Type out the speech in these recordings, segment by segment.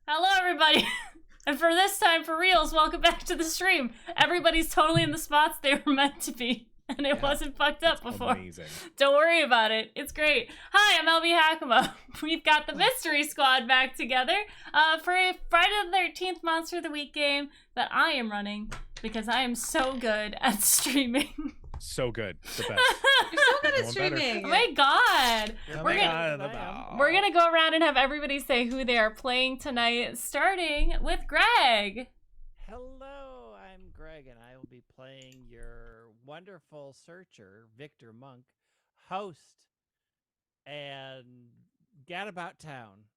Hello, everybody! And for this time, for reals, welcome back to the stream. Everybody's totally in the spots they were meant to be, and it wasn't fucked up before. Amazing. Don't worry about it. It's great. Hi, I'm LB Hakama. We've got the Mystery Squad back together for a Friday the 13th Monster of the Week game that I am running because I am so good at streaming. So good. The best. You're so good at Better. streaming. Oh my god! We're gonna go around and have everybody say who they are playing tonight, starting with Greg. Hello, I'm Greg, and I will be playing your wonderful searcher, Victor Monk, host, and Gadabout Town.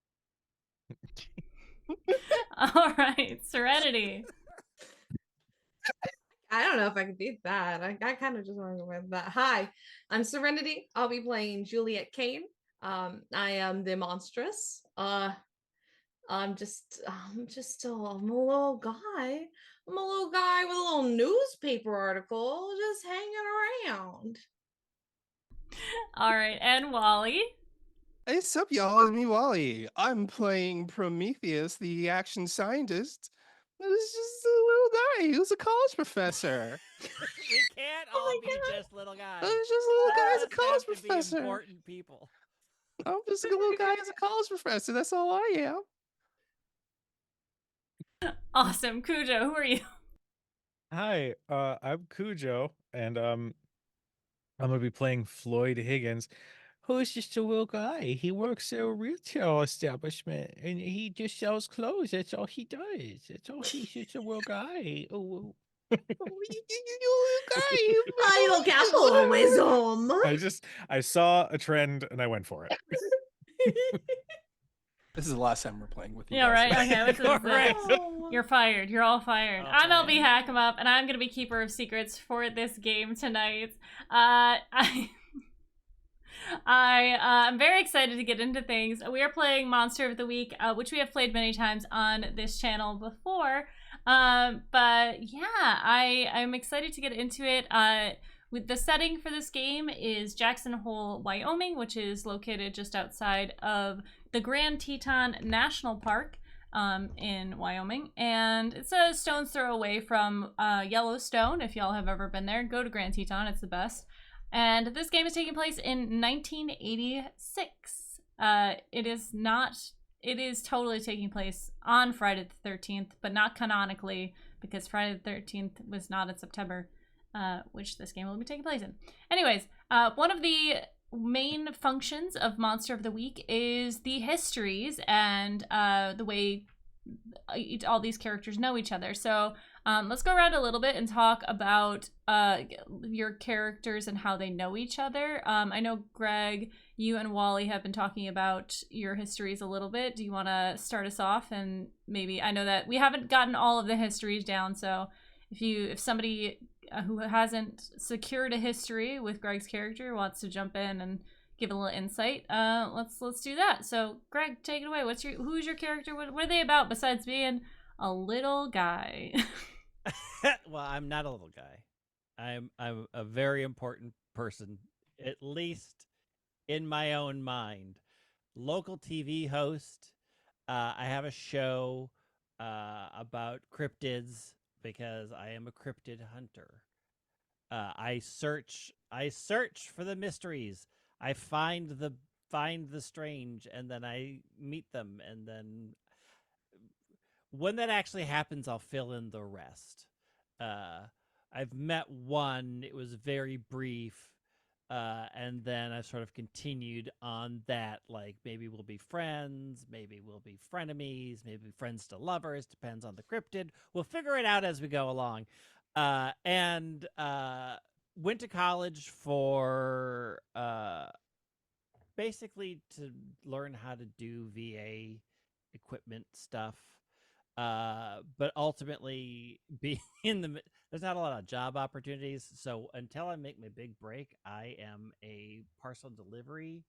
All right, Serenity. I don't know if I could beat that. I kind of just want to go with that. Hi, I'm Serenity. I'll be playing Juliet Kane. I am the monstrous. I'm a little guy. I'm a little guy with a little newspaper article just hanging around. All right, and Wally. Hey, what's up, y'all? It's me, Walle. I'm playing Prometheus, the action scientist. It was just a little guy. He was a college professor. We can't all be just little guys. I was just a little guy as a Some of us college have to be professor. important people. I'm just a little guy as a college professor. That's all I am. Awesome. Kujo, who are you? Hi, I'm Kujo, and I'm gonna be playing Floyd Higgins, who's just a little guy. He works at a retail establishment, and he just sells clothes. That's all he does. That's all. He's just a little guy. Oh. You little guy. I look capitalism. I saw a trend and I went for it. This is the last time we're playing with you. Yeah, guys. right. Okay, this is Correct. You're fired. You're all fired. All I'm LB fired. Hakama, and I'm gonna be keeper of secrets for this game tonight. I'm very excited to get into things. We are playing Monster of the Week, which we have played many times on this channel before. But yeah, I'm excited to get into it. With the setting for this game is Jackson Hole, Wyoming, which is located just outside of the Grand Teton National Park in Wyoming, and it's a stone's throw away from Yellowstone. If y'all have ever been there, go to Grand Teton, it's the best. And this game is taking place in 1986. It is totally taking place on Friday the 13th, but not canonically, because Friday the 13th was not in September, which this game will be taking place in. Anyways, one of the main functions of Monster of the Week is the histories and the way all these characters know each other. So let's go around a little bit and talk about your characters and how they know each other. I know, Greg, you and Wally have been talking about your histories a little bit. Do you want to start us off? And maybe, I know that we haven't gotten all of the histories down, so if somebody who hasn't secured a history with Greg's character wants to jump in and give a little insight, let's do that. So, Greg, take it away. Who's your character? What are they about besides being a little guy? Well, I'm not a little guy. I'm a very important person, at least in my own mind. Local TV host. I have a show about cryptids because I am a cryptid hunter. I search for the mysteries. I find the strange, and then I meet them, and then when that actually happens, I'll fill in the rest. I've met one. It was very brief, and then I sort of continued on that. Like, maybe we'll be friends, maybe we'll be frenemies, maybe friends to lovers. Depends on the cryptid. We'll figure it out as we go along. And went to college for basically to learn how to do VA equipment stuff. But ultimately, being there's not a lot of job opportunities. So until I make my big break, I am a parcel delivery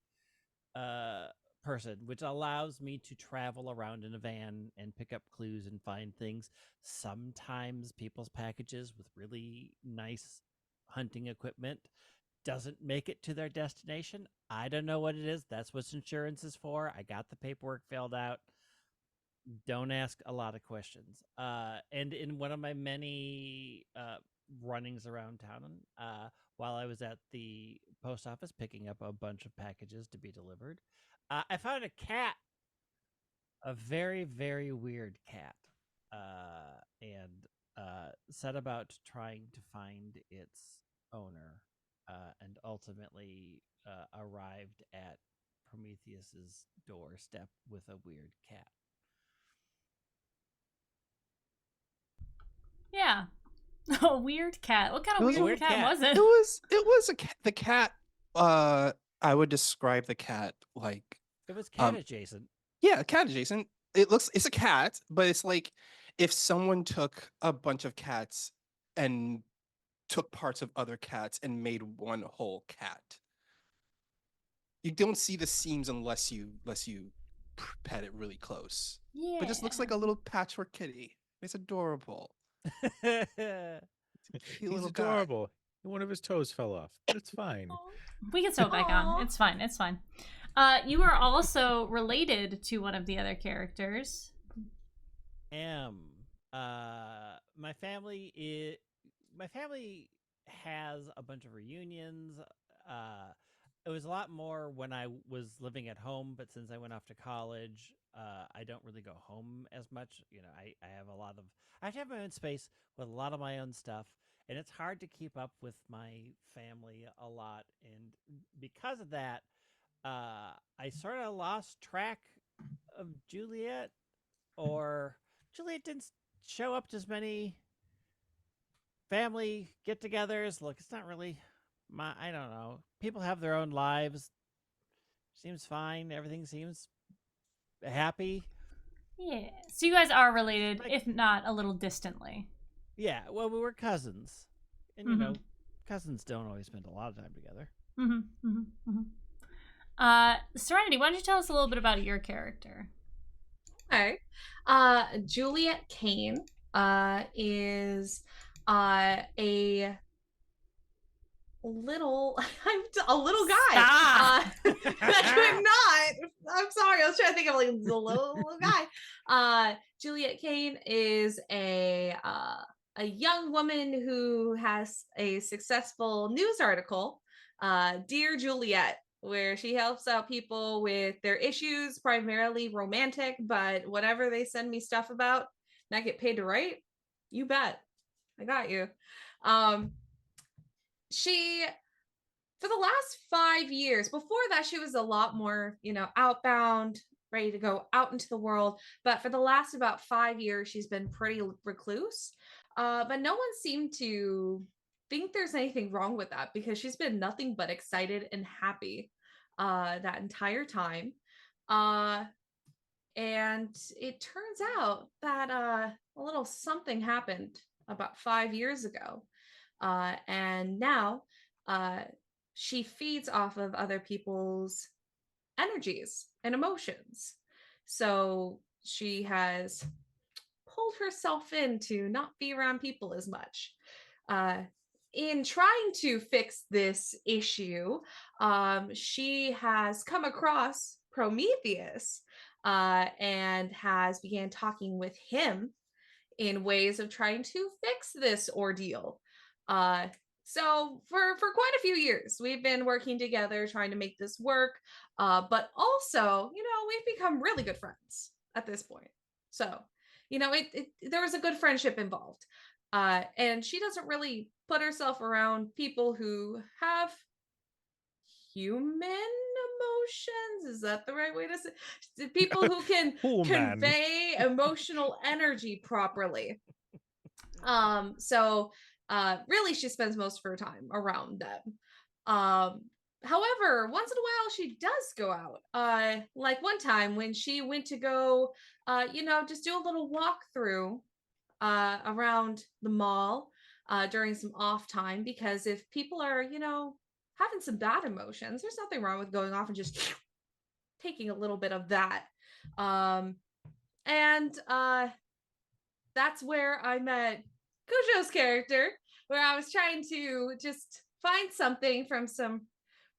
person, which allows me to travel around in a van and pick up clues and find things. Sometimes people's packages with really nice hunting equipment doesn't make it to their destination. I don't know what it is. That's what insurance is for. I got the paperwork filled out. don't ask a lot of questions. And in one of my many runnings around town, while I was at the post office picking up a bunch of packages to be delivered, I found a cat, a very, very weird cat, and set about trying to find its owner, and ultimately arrived at Prometheus's doorstep with a weird cat. Yeah. A weird cat. What kind of It was a weird weird cat cat. was it? It was the cat. I would describe the cat like It was cat adjacent. yeah, cat adjacent. It's a cat, but it's like if someone took a bunch of cats and took parts of other cats and made one whole cat. You don't see the seams unless you pet it really close. Yeah. But it just looks like a little patchwork kitty. It's adorable. Yeah, Cute He's little guy. adorable. One of his toes fell off, but it's fine. We can sew it back on. Aw. It's fine. It's fine. You are also related to one of the other characters. my family has a bunch of reunions. It was a lot more when I was living at home, but since I went off to college, I don't really go home as much. I have I have to have my own space with a lot of my own stuff, and it's hard to keep up with my family a lot. And because of that, I sort of lost track of Juliet, or Juliet didn't show up to as many family get-togethers. Look, it's not really I don't know. People have their own lives. Seems fine. Everything seems happy. Yeah. So you guys are related, Like- if not a little distantly. Yeah, well, we were cousins. And, Mhm. cousins don't always spend a lot of time together. Mm-hmm. Mm-hmm. Serenity, why don't you tell us a little bit about your character? Okay. Juliet Kane is a little a little guy. Stop. I could not. I'm sorry. I was trying to think of like the little guy. Juliet Kane is a young woman who has a successful news article, Dear Juliet, where she helps out people with their issues, primarily romantic, but whatever they send me stuff about and I get paid to write, you bet. I got you. She, for the last 5 years, before that, she was a lot more, outbound, ready to go out into the world. But for the last about 5 years, she's been pretty recluse. But no one seemed to think there's anything wrong with that because she's been nothing but excited and happy that entire time. And it turns out that a little something happened about 5 years ago. And now she feeds off of other people's energies and emotions. So she has pulled herself in to not be around people as much. In trying to fix this issue, she has come across Prometheus and has began talking with him in ways of trying to fix this ordeal. So for quite a few years, we've been working together trying to make this work. But also, we've become really good friends at this point. So, there was a good friendship involved. And she doesn't really put herself around people who have human emotions. Is that the right way to say? People who can Cool, man. convey emotional energy properly. So really she spends most of her time around them. However, once in a while she does go out. Like one time when she went to go just do a little walkthrough around the mall during some off time, because if people are, having some bad emotions, there's nothing wrong with going off and just taking a little bit of that. And that's where I met Kujo's character, where I was trying to just find something from some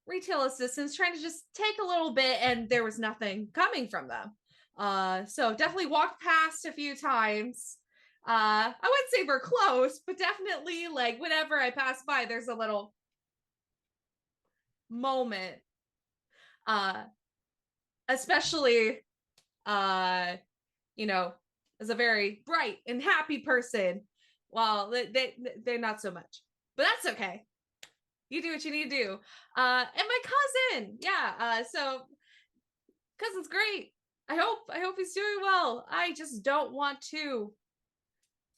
retail assistants, trying to just take a little bit, and there was nothing coming from them. So definitely walked past a few times. I wouldn't say we're close, but definitely like whenever I pass by, there's a little moment. Especially you know, as a very bright and happy person. Well, they're not so much. But that's okay. You do what you need to do. And my cousin, yeah. So cousin's great. I hope he's doing well. I just don't want to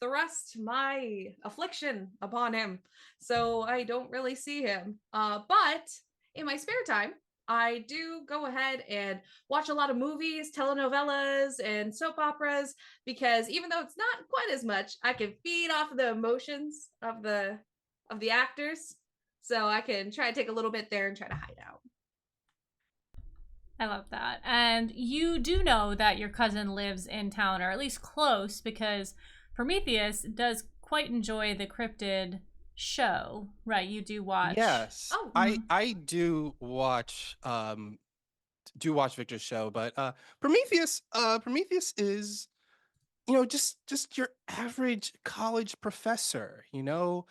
thrust my affliction upon him, so I don't really see him. But in my spare time, I do go ahead and watch a lot of movies, telenovelas, and soap operas because even though it's not quite as much, I can feed off of the emotions of the actors. So I can try to take a little bit there and try to hide out. I love that. And you do know that your cousin lives in town, or at least close, because Prometheus does quite enjoy the cryptid show, right? You do watch. Yes, Oh. I do watch Victor's show, but Prometheus is, you know, just your average college professor, you know.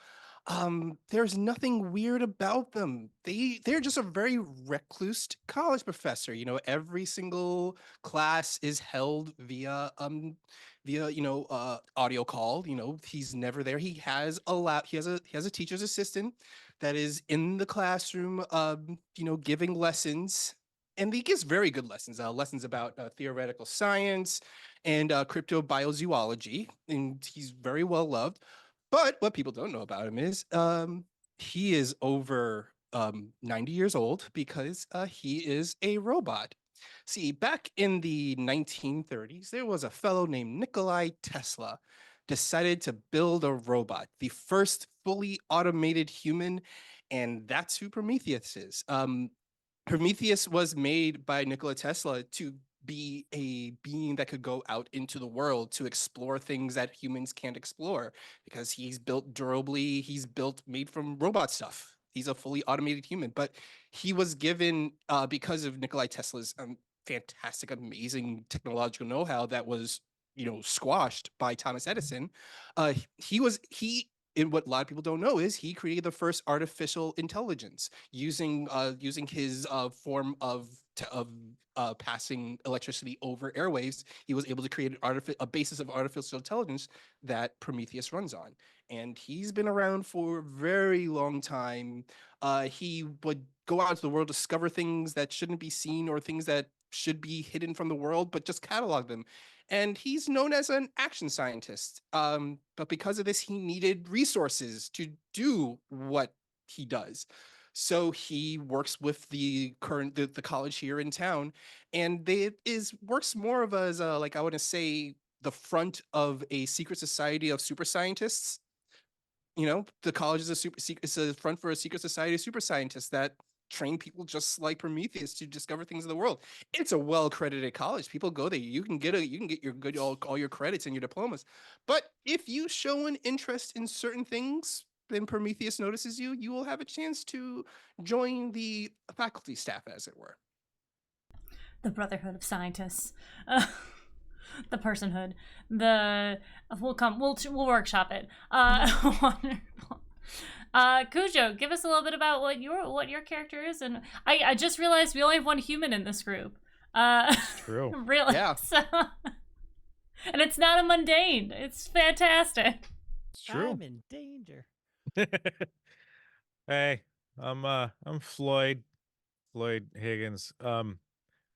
There's nothing weird about them. They're just a very recluse college professor. You know, every single class is held via audio call. You know, he's never there. He has a teacher's assistant that is in the classroom, giving lessons. And he gives very good lessons, lessons about theoretical science and cryptobiozoology, and he's very well loved. But what people don't know about him is he is over 90 years old because he is a robot. See, back in the 1930s, there was a fellow named Nikolai Tesla decided to build a robot, the first fully automated human, and that's who Prometheus is. Prometheus was made by Nikola Tesla to be a being that could go out into the world to explore things that humans can't explore because he's built durably, he's built made from robot stuff. He's a fully automated human, but he was given because of Nikolai Tesla's fantastic, amazing technological know-how that was, squashed by Thomas Edison. He and what a lot of people don't know is he created the first artificial intelligence using his form of passing electricity over airwaves. He was able to create a basis of artificial intelligence that Prometheus runs on, and he's been around for a very long time. He would go out into the world, discover things that shouldn't be seen or things that should be hidden from the world, but just catalog them. And he's known as an action scientist. But because of this, he needed resources to do what he does. So he works with the college here in town, and works more of as I want to say the front of a secret society of super scientists. You know, the college is it's a front for a secret society of super scientists that train people just like Prometheus to discover things in the world. It's a well-accredited college. People go there. You can get your good all your credits and your diplomas. But if you show an interest in certain things, then Prometheus notices you. You will have a chance to join the faculty staff, as it were. The Brotherhood of Scientists. The personhood. We'll workshop it. Wonderful. Kujo, give us a little bit about what your character is, and I just realized we only have one human in this group. True. Really? Yeah. So, and it's not a mundane. It's fantastic. It's true. I'm in danger. Hey, I'm Floyd Higgins.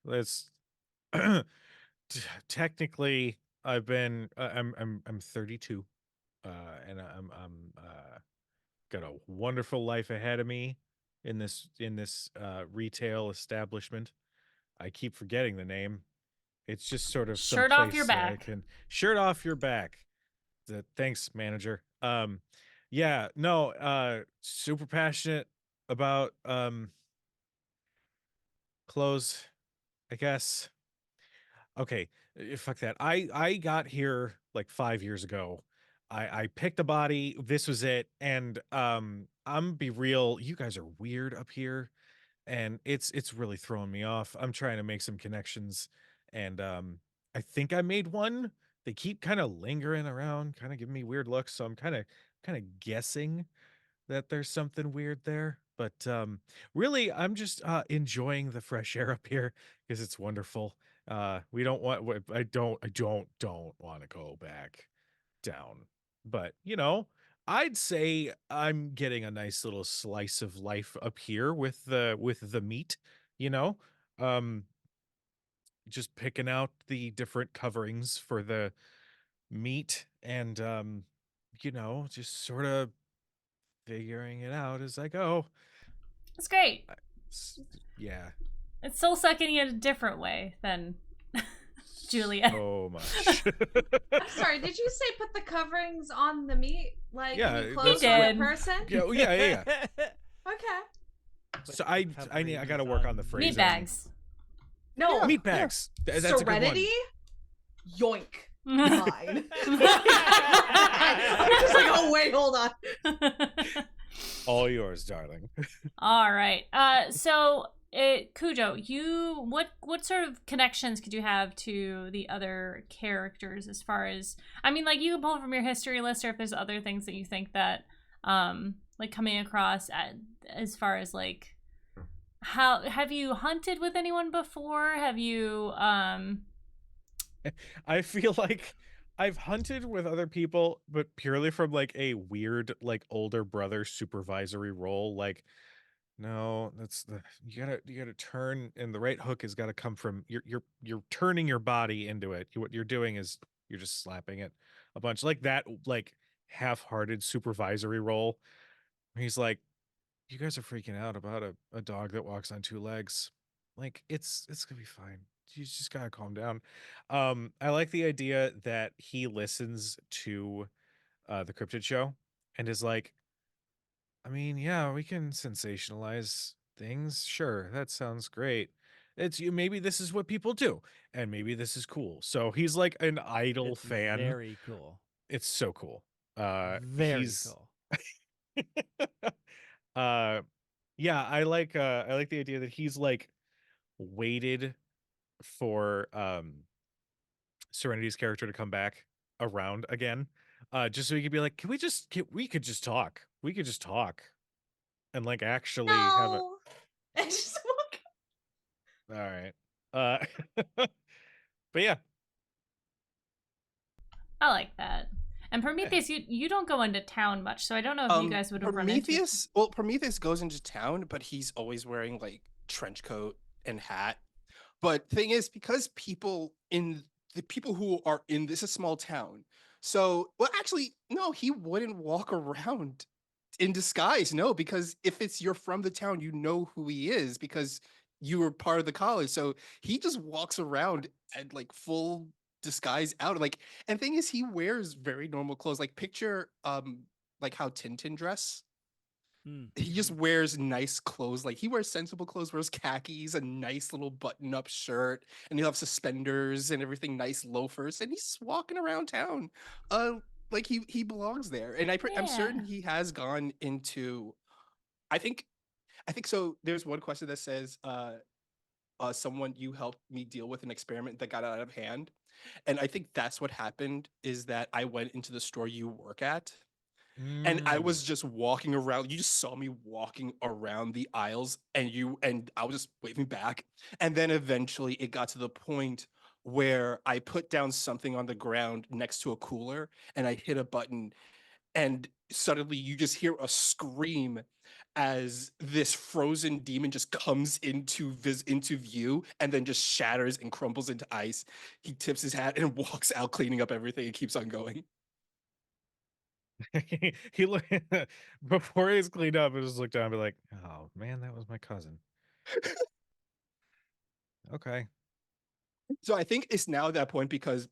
Let's technically I've been I'm 32, and I'm got a wonderful life ahead of me in this retail establishment. I keep forgetting the name. It's just sort of Shirt off your someplace I back. can shirt off your back. Thanks, manager. Yeah, no, super passionate about clothes, I guess. Okay, fuck that. I got here like 5 years ago. I picked a body. This was it, and I'm gonna be real. You guys are weird up here, and it's really throwing me off. I'm trying to make some connections, and I think I made one. They keep kind of lingering around, kind of giving me weird looks, so I'm kind of guessing that there's something weird there. But really, I'm just enjoying the fresh air up here because it's wonderful. We don't want. I don't want to go back down. But I'd say I'm getting a nice little slice of life up here with the meat. You know, um, just picking out the different coverings for the meat and just sort of figuring it out as I go. It's great. S- Yeah, It's soul sucking in a different way than Juliet. so much. Sorry, did you say put the coverings on the meat? Like Yeah, you close he on did. a person? yeah. Okay. So I got to work on the phrasing. Meat bags. No. Meat bags. That's a good one. Serenity? Yoink. Mine. I'm just like, oh wait, hold on. All yours, darling. All right. So, Kujo, what sort of connections could you have to the other characters as far as, I mean, like, you can pull from your history list, or if there's other things that you think that, like, coming across as far as, like, how have you hunted with anyone before? Have you, I feel like I've hunted with other people, but purely from like a weird, like older brother supervisory role. Like, no, you gotta turn, and the right hook has got to come from you're turning your body into it. What you're doing is you're just slapping it a bunch, like that, like half-hearted supervisory role. He's like, you guys are freaking out about a dog that walks on two legs. Like, it's gonna be fine. You just gotta calm down. I like the idea that he listens to the cryptid show and is like, I mean, yeah, we can sensationalize things. Sure, that sounds great. It's you. Maybe this is what people do, and maybe this is cool. So he's like an idle It's fan. very cool. It's so cool. Very He's cool. uh yeah, I like the idea that he's like waited for Serenity's character to come back around again, just so he could be like, we could just talk. We could just talk and like actually have a No. I just walk. all right. But yeah, I like that. And Prometheus, you don't go into town much, so I don't know if you guys would have run into. Prometheus goes into town, but he's always wearing like trench coat and hat. But thing is, because the people who are in this is a small town. So, well, actually, no, he wouldn't walk around in disguise. No, because if you're from the town, you know who he is because you were part of the college. So he just walks around and like full disguise out. Like, and thing is, he wears very normal clothes. Like picture like how Tintin dress. He just wears nice clothes. Like he wears sensible clothes, wears khakis, a nice little button-up shirt, and he'll have suspenders and everything, nice loafers, and he's walking around town. Like he belongs there. And I'm certain Yeah. he has gone into I think so. There's one question that says, someone you helped me deal with an experiment that got out of hand. And I think that's what happened is that I went into the store you work at and I was just walking around. You just saw me walking around the aisles and I was just waving back. And then eventually it got to the point where I put down something on the ground next to a cooler and I hit a button and suddenly you just hear a scream as this frozen demon just comes into view and then just shatters and crumbles into ice. He tips his hat and walks out cleaning up everything and keeps on going. he look before he's cleaned up, he just looked down and be like, oh man, that was my cousin. Okay. So I think it's now at that point because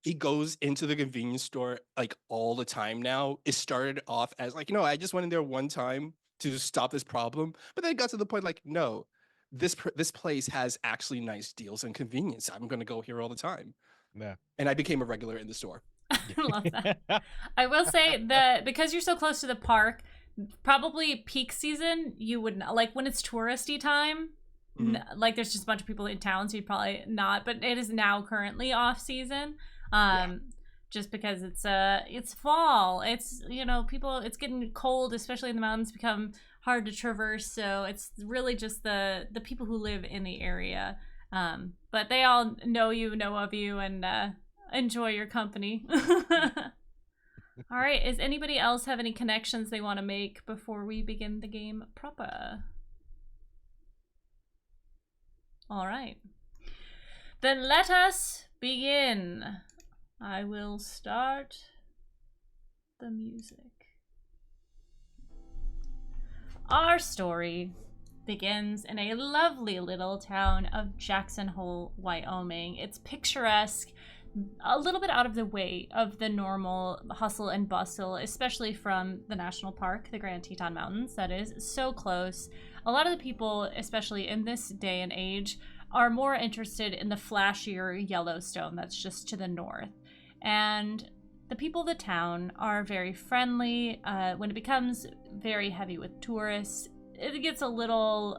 he goes into the convenience store like all the time now. It started off as like, I just went in there one time to stop this problem, but then it got to the point like, no, this place has actually nice deals and convenience. I'm going to go here all the time. Yeah. And I became a regular in the store. I love that. I will say that because you're so close to the park, probably peak season, you would like when it's touristy time, like there's just a bunch of people in town, so you'd probably not. But it is now currently off season. Just because it's fall. It's people. It's getting cold, especially in the mountains, become hard to traverse. So it's really just the people who live in the area. But they all know of you, and enjoy your company. All right. Does anybody else have any connections they want to make before we begin the game proper? All right. Then let us begin. I will start the music. Our story begins in a lovely little town of Jackson Hole, Wyoming. It's picturesque, a little bit out of the way of the normal hustle and bustle, especially from the national park, the Grand Teton Mountains, that is so close. A lot of the people, especially in this day and age, are more interested in the flashier Yellowstone that's just to the north. And the people of the town are very friendly. When it becomes very heavy with tourists, it gets a little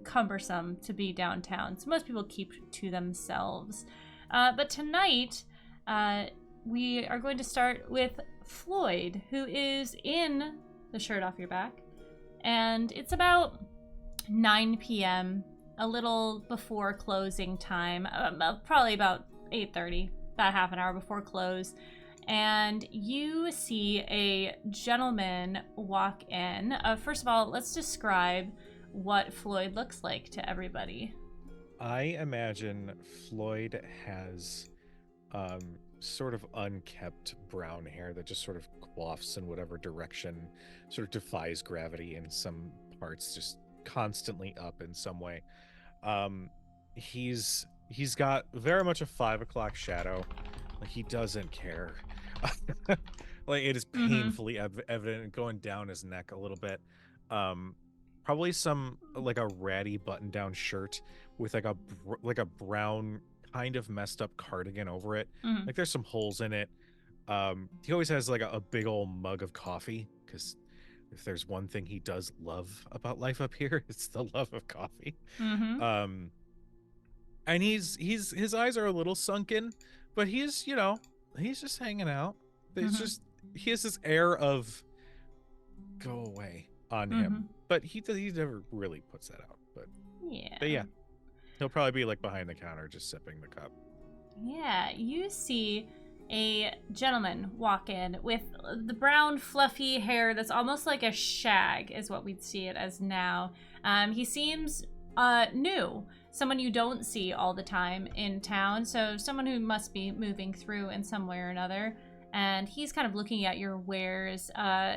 cumbersome to be downtown. So most people keep to themselves. But tonight, we are going to start with Floyd, who is in the shirt off your back. And it's about 9 p.m., a little before closing time, probably about 8:30, about half an hour before close. And you see a gentleman walk in. First of all, let's describe what Floyd looks like to everybody. I imagine Floyd has sort of unkept brown hair that just sort of quaffs in whatever direction, sort of defies gravity in some parts, just constantly up in some way. He's got very much a 5 o'clock shadow. Like, he doesn't care. Like, it is painfully evident and going down his neck a little bit. Probably some like a ratty button-down shirt with like a brown kind of messed up cardigan over it. Like, there's some holes in it. He always has like a big old mug of coffee, because if there's one thing he does love about life up here, it's the love of coffee. And his eyes are a little sunken, but he's just hanging out. It's just, he has this air of go away on him, but he never really puts that out. But yeah, he'll probably be like behind the counter just sipping the cup. Yeah, you see a gentleman walk in with the brown fluffy hair that's almost like a shag is what we'd see it as now. He seems new, someone you don't see all the time in town, so someone who must be moving through in some way or another. And he's kind of looking at your wares.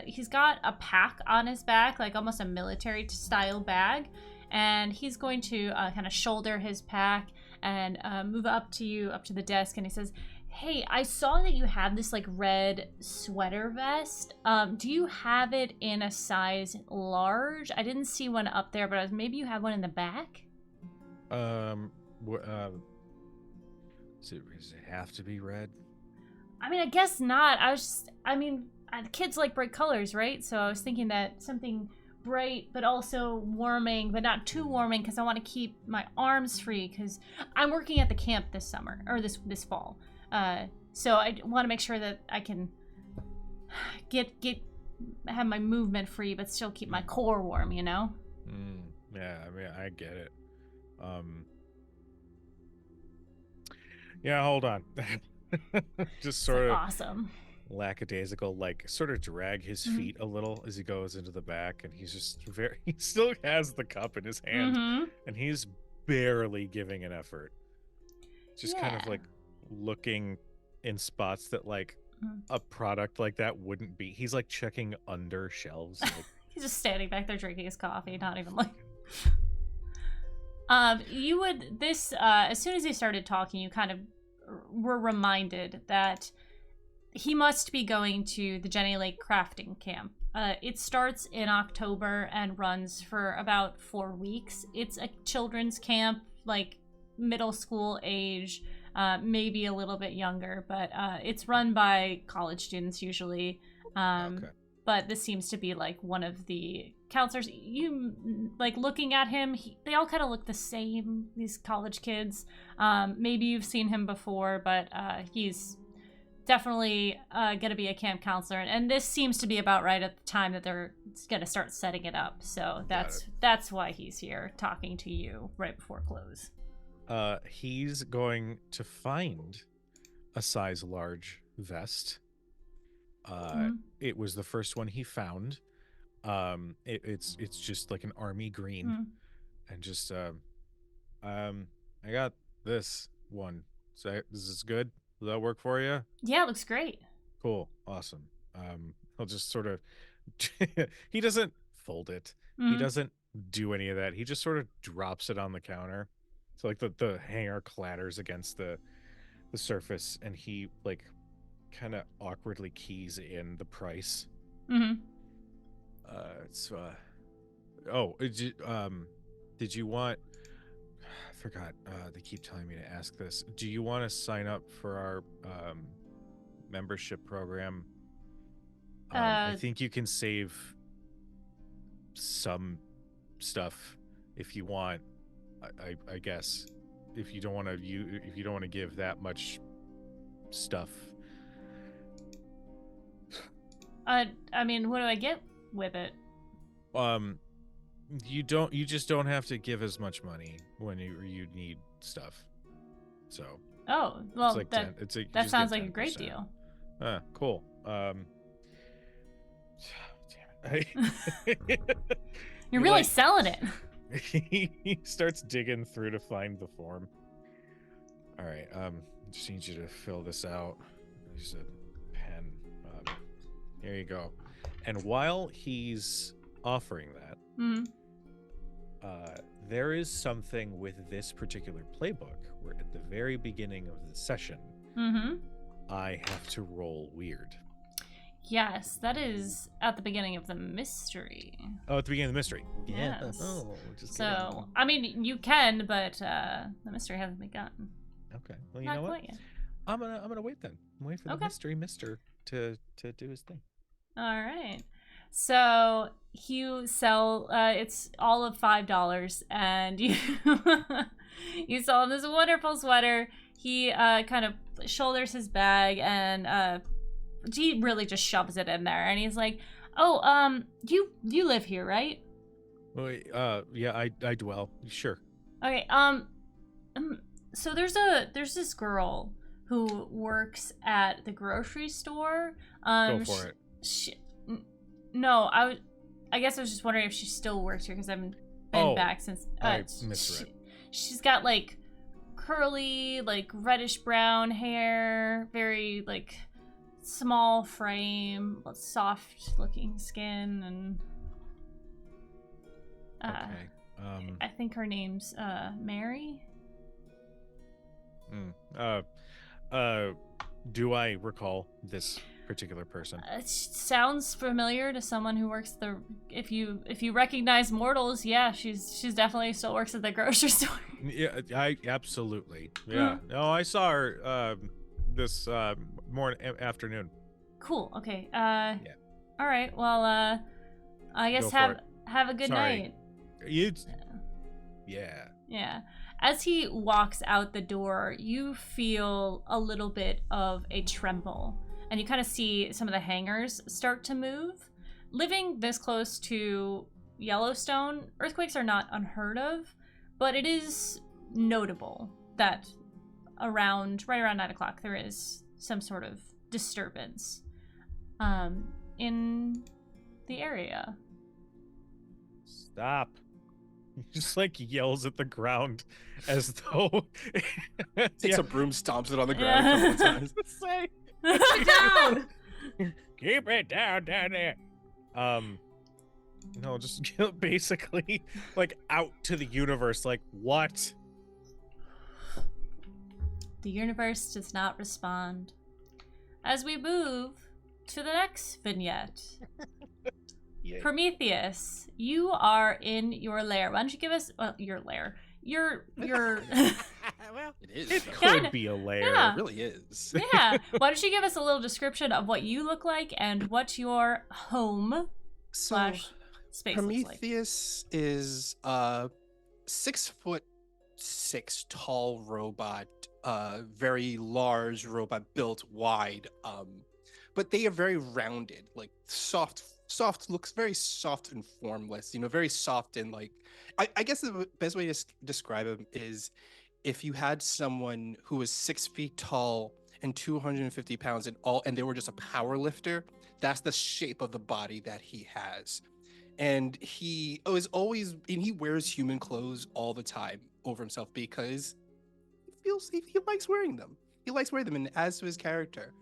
He's got a pack on his back, like almost a military style bag, and he's going to kind of shoulder his pack and move up to the desk, and he says, "Hey, I saw that you have this like red sweater vest. Do you have it in a size large? I didn't see one up there, but maybe you have one in the back." Does it have to be red? I mean, I guess not. Kids like bright colors, right? So I was thinking that something bright, but also warming, but not too warming, because I want to keep my arms free, because I'm working at the camp this summer, or this fall. So I want to make sure that I can have my movement free, but still keep my core warm, you know? Yeah, I mean, I get it. Yeah, hold on. Just sort of awesome. Lackadaisical, like sort of drag his feet a little as he goes into the back, and he's just he still has the cup in his hand, and he's barely giving an effort. Just kind of like looking in spots that like a product like that wouldn't be. He's like checking under shelves. Like... He's just standing back there drinking his coffee, not even like... as soon as he started talking, you kind of were reminded that he must be going to the Jenny Lake crafting camp. It starts in October and runs for about 4 weeks. It's a children's camp, like middle school age, maybe a little bit younger, but it's run by college students usually. Okay. But this seems to be like one of the counselors, you like looking at him, they all kind of look the same, these college kids. Maybe you've seen him before, but he's definitely gonna be a camp counselor, and this seems to be about right at the time that they're gonna start setting it up. So that's why he's here talking to you right before close. He's going to find a size large vest. It was the first one he found. It's just like an army green, and just I got this one. So is this good? Will that work for you? Yeah, it looks great. Cool, awesome. I'll just sort of he doesn't fold it. He doesn't do any of that. He just sort of drops it on the counter. So like the hanger clatters against the surface, and he like kind of awkwardly keys in the price. Did you want, I forgot, they keep telling me to ask this. Do you want to sign up for our membership program? I think you can save some stuff if you want. I guess if you don't want to give that much stuff. I mean, what do I get with it? You just don't have to give as much money when you need stuff. So. Oh, well, like that sounds like a great deal. Cool. Damn it. You're really selling it. He starts digging through to find the form. All right. Just need you to fill this out. There's a pen. Here you go. And while he's offering that, there is something with this particular playbook where at the very beginning of the session, I have to roll weird. Yes, that is at the beginning of the mystery. Oh, at the beginning of the mystery. Yes. Oh, just so, kidding. I mean, you can, but the mystery hasn't begun. Okay. Well, you Not know what? quite yet. I'm gonna wait then. Wait for the mystery mister to do his thing. All right. So you sell. It's all of $5, and you you sell him this wonderful sweater. He kind of shoulders his bag, and he really just shoves it in there, and he's like, "Oh, you live here, right?" Wait, yeah, I dwell. Sure. Okay. So there's this girl who works at the grocery store. Go for it. No, I guess I was just wondering if she still works here because I haven't been back since. I misread. She's got like curly, like reddish brown hair, very like small frame, soft looking skin, and okay. I think her name's Mary. Do I recall this particular person? It sounds familiar to someone who works the. If you recognize mortals, yeah, she's definitely still works at the grocery store. Yeah, I absolutely. Yeah. No, I saw her this afternoon. Cool. Okay. Yeah. All right. Well, I guess have a good night. Yeah. Yeah. As he walks out the door, you feel a little bit of a tremble, and you kind of see some of the hangers start to move. Living this close to Yellowstone, earthquakes are not unheard of, but it is notable that right around 9 o'clock there is some sort of disturbance in the area. Stop. He just like yells at the ground as though takes a broom, stomps it on the ground a couple times. Say, Keep it down. keep it down there. No, just basically like out to the universe. Like what? The universe does not respond. As we move to the next vignette. Yay. Prometheus, you are in your lair. Why don't you give us your lair? Your Well, It is. It though. could Kinda, be a lair. yeah. It really is. Yeah. Why don't you give us a little description of what you look like and what your home So, slash space looks like. Prometheus is 6'6" tall robot, very large robot, built wide. But they are very rounded, like soft, looks very soft and formless. Very soft and like. I guess the best way to describe him is if you had someone who was 6 feet tall and 250 pounds and they were just a power lifter. That's the shape of the body that he has. And he wears human clothes all the time over himself because he likes wearing them. And as to his character,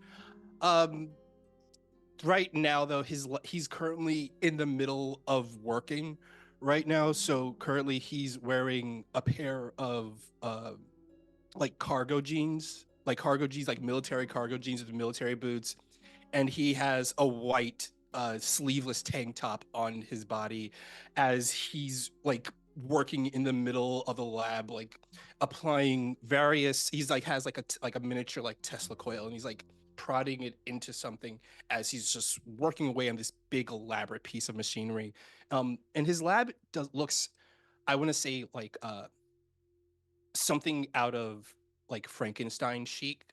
right now though he's currently in the middle of working right now. So currently he's wearing a pair of like cargo jeans, like military cargo jeans with military boots, and he has a white sleeveless tank top on his body as he's like working in the middle of the lab, like applying various. He's like has like a miniature like Tesla coil, and he's like prodding it into something as he's just working away on this big elaborate piece of machinery. And his lab looks, I want to say like something out of like Frankenstein chic.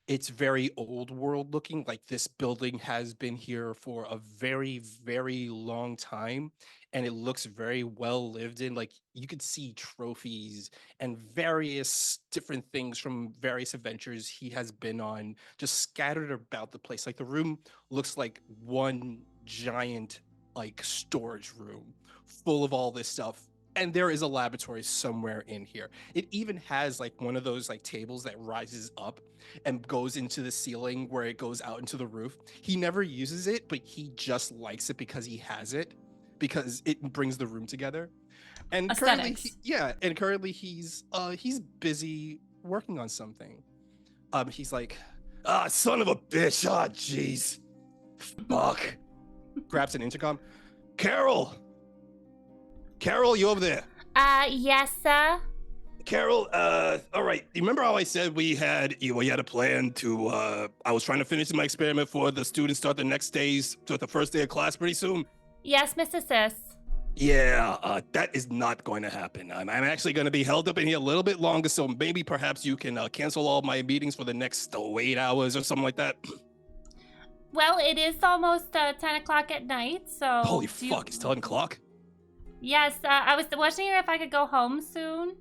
It's very old world looking. Like this building has been here for a very, very long time, and it looks very well lived in. Like you could see trophies and various different things from various adventures he has been on just scattered about the place. Like the room looks like one giant like storage room full of all this stuff. And there is a laboratory somewhere in here. It even has like one of those like tables that rises up and goes into the ceiling where it goes out into the roof. He never uses it, but he just likes it because he has it, because it brings the room together. And Aesthetics. currently he's busy working on something. He's like, son of a bitch, jeez, fuck. Grabs an intercom. Carol, you over there? Yes, sir. Carol, all right. You remember how I said we had a plan to, I was trying to finish my experiment for the students start the next days, to the first day of class pretty soon? Yes, Mr. Sis. Yeah, that is not going to happen. I'm actually going to be held up in here a little bit longer, so maybe perhaps you can cancel all my meetings for the next 8 hours or something like that. Well, it is almost 10 o'clock at night, so... Holy fuck, it's 10 o'clock? Yes, I was wondering if I could go home soon.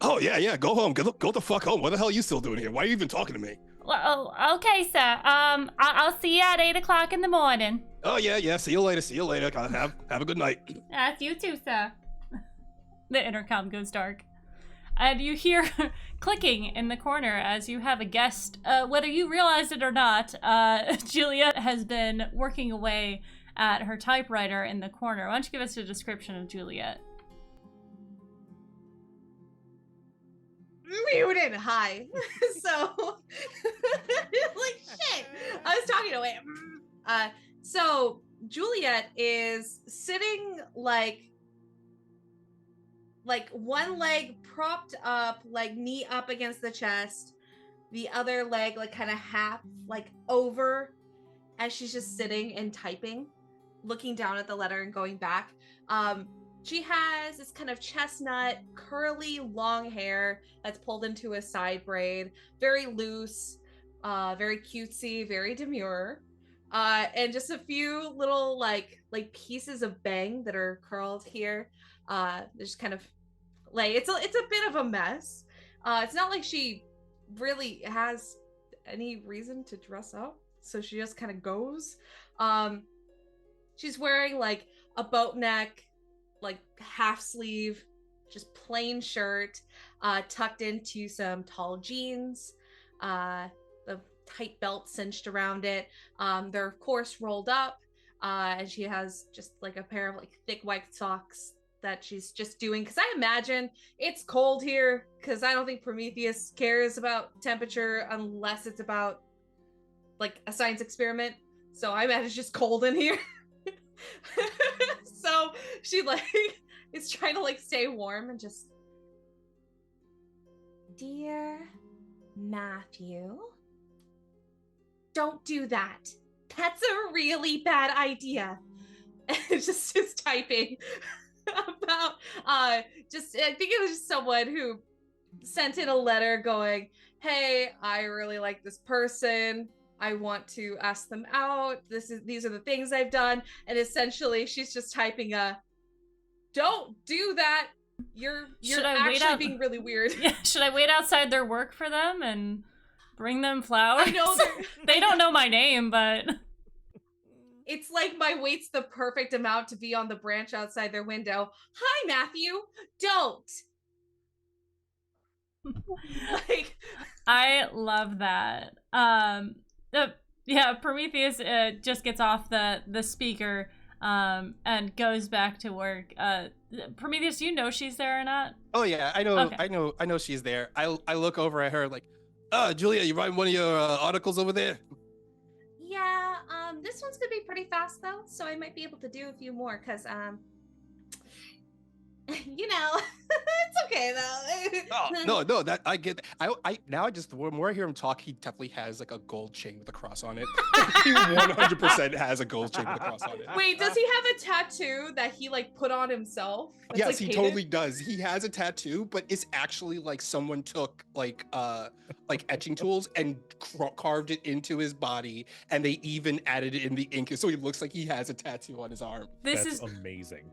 Oh, yeah, go home. Go the fuck home. What the hell are you still doing here? Why are you even talking to me? Well, okay, sir. I'll see you at 8 o'clock in the morning. Oh, yeah, see you later. Have a good night. Yes, you too, sir. The intercom goes dark. And you hear clicking in the corner as you have a guest. Whether you realize it or not, Juliet has been working away at her typewriter in the corner. Why don't you give us a description of Juliet? Muted. Hi. So, like shit. I was talking away. So Juliet is sitting like one leg propped up, like knee up against the chest, the other leg like kind of half like over, as she's just sitting and typing, looking down at the letter and going back. She has this kind of chestnut, curly, long hair that's pulled into a side braid, very loose, very cutesy, very demure, and just a few little like pieces of bang that are curled here. Just kind of like it's a bit of a mess. It's not like she really has any reason to dress up, so she just kind of goes. She's wearing like a boat neck, like half sleeve, just plain shirt, tucked into some tall jeans, the tight belt cinched around it. They're of course rolled up, and she has just like a pair of like thick white socks that she's just doing, because I imagine it's cold here, because I don't think Prometheus cares about temperature unless it's about like a science experiment. So I imagine it's just cold in here. So she like is trying to like stay warm and just, dear Matthew, don't do that. That's a really bad idea. and just typing about just I think it was just someone who sent in a letter going, hey, I really like this person, I want to ask them out, these are the things I've done, and essentially she's just typing don't do that, you're actually being really weird. Yeah, should I wait outside their work for them and bring them flowers? I know they don't know my name, but it's like my wait's the perfect amount to be on the branch outside their window. Hi, Matthew. Don't. Like, I love that. Yeah, Prometheus just gets off the speaker and goes back to work. Prometheus, do you know she's there or not? Oh yeah, I know. Okay. I know she's there. I look over at her like, Julia, you writing one of your articles over there? yeah, this one's gonna be pretty fast though, so I might be able to do a few more because you know, it's okay though. Oh, no, that I get. I now I just the more I hear him talk, he definitely has like a gold chain with a cross on it. He 100% has a gold chain with a cross on it. Wait, does he have a tattoo that he like put on himself? That's, Yes, like, he painted? totally does. He has a tattoo, but it's actually like someone took like etching tools and carved it into his body, and they even added it in the ink, so he looks like he has a tattoo on his arm. This That's is amazing.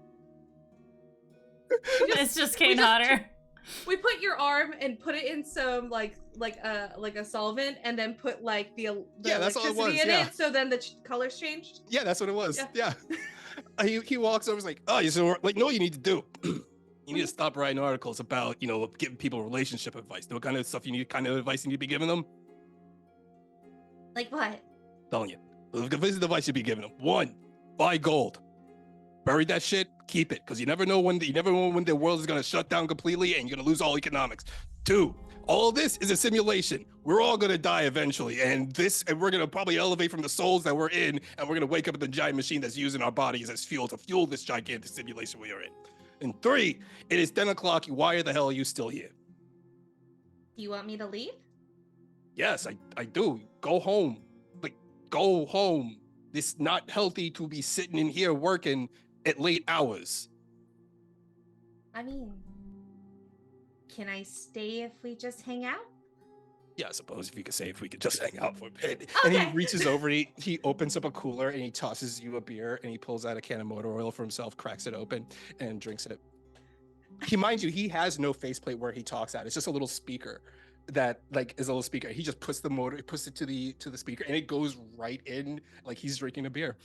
it's just Kane Hodder. We put your arm and put it in some like a solvent, and then put like the That's all it electricity was, in yeah. it, so then the colors changed. Yeah, that's what it was. Yeah. Yeah. He walks over, and is like, oh, you so like, no, what you need to do. You need to stop writing articles about, giving people relationship advice. What kind of stuff kind of advice you need to be giving them? Like what? Telling you. This is the advice you'd be giving them. 1, buy gold. Bury that shit, keep it, because you never know when the world is gonna shut down completely and you're gonna lose all economics. 2, all of this is a simulation. We're all gonna die eventually, and we're gonna probably elevate from the souls that we're in, and we're gonna wake up in the giant machine that's using our bodies as fuel to fuel this gigantic simulation we are in. And 3, it is 10 o'clock. Why the hell are you still here? Do you want me to leave? Yes, I do. Go home. Like, go home. It's not healthy to be sitting in here working at late hours. I mean, can I stay if we just hang out? Yeah, I suppose if we could just hang out for a bit. And he Okay. reaches over, he opens up a cooler and he tosses you a beer and he pulls out a can of motor oil for himself, cracks it open and drinks it. Mind you, he has no faceplate where he talks at. It's just a little speaker that like is a little speaker. He just puts it to the speaker and it goes right in like he's drinking a beer.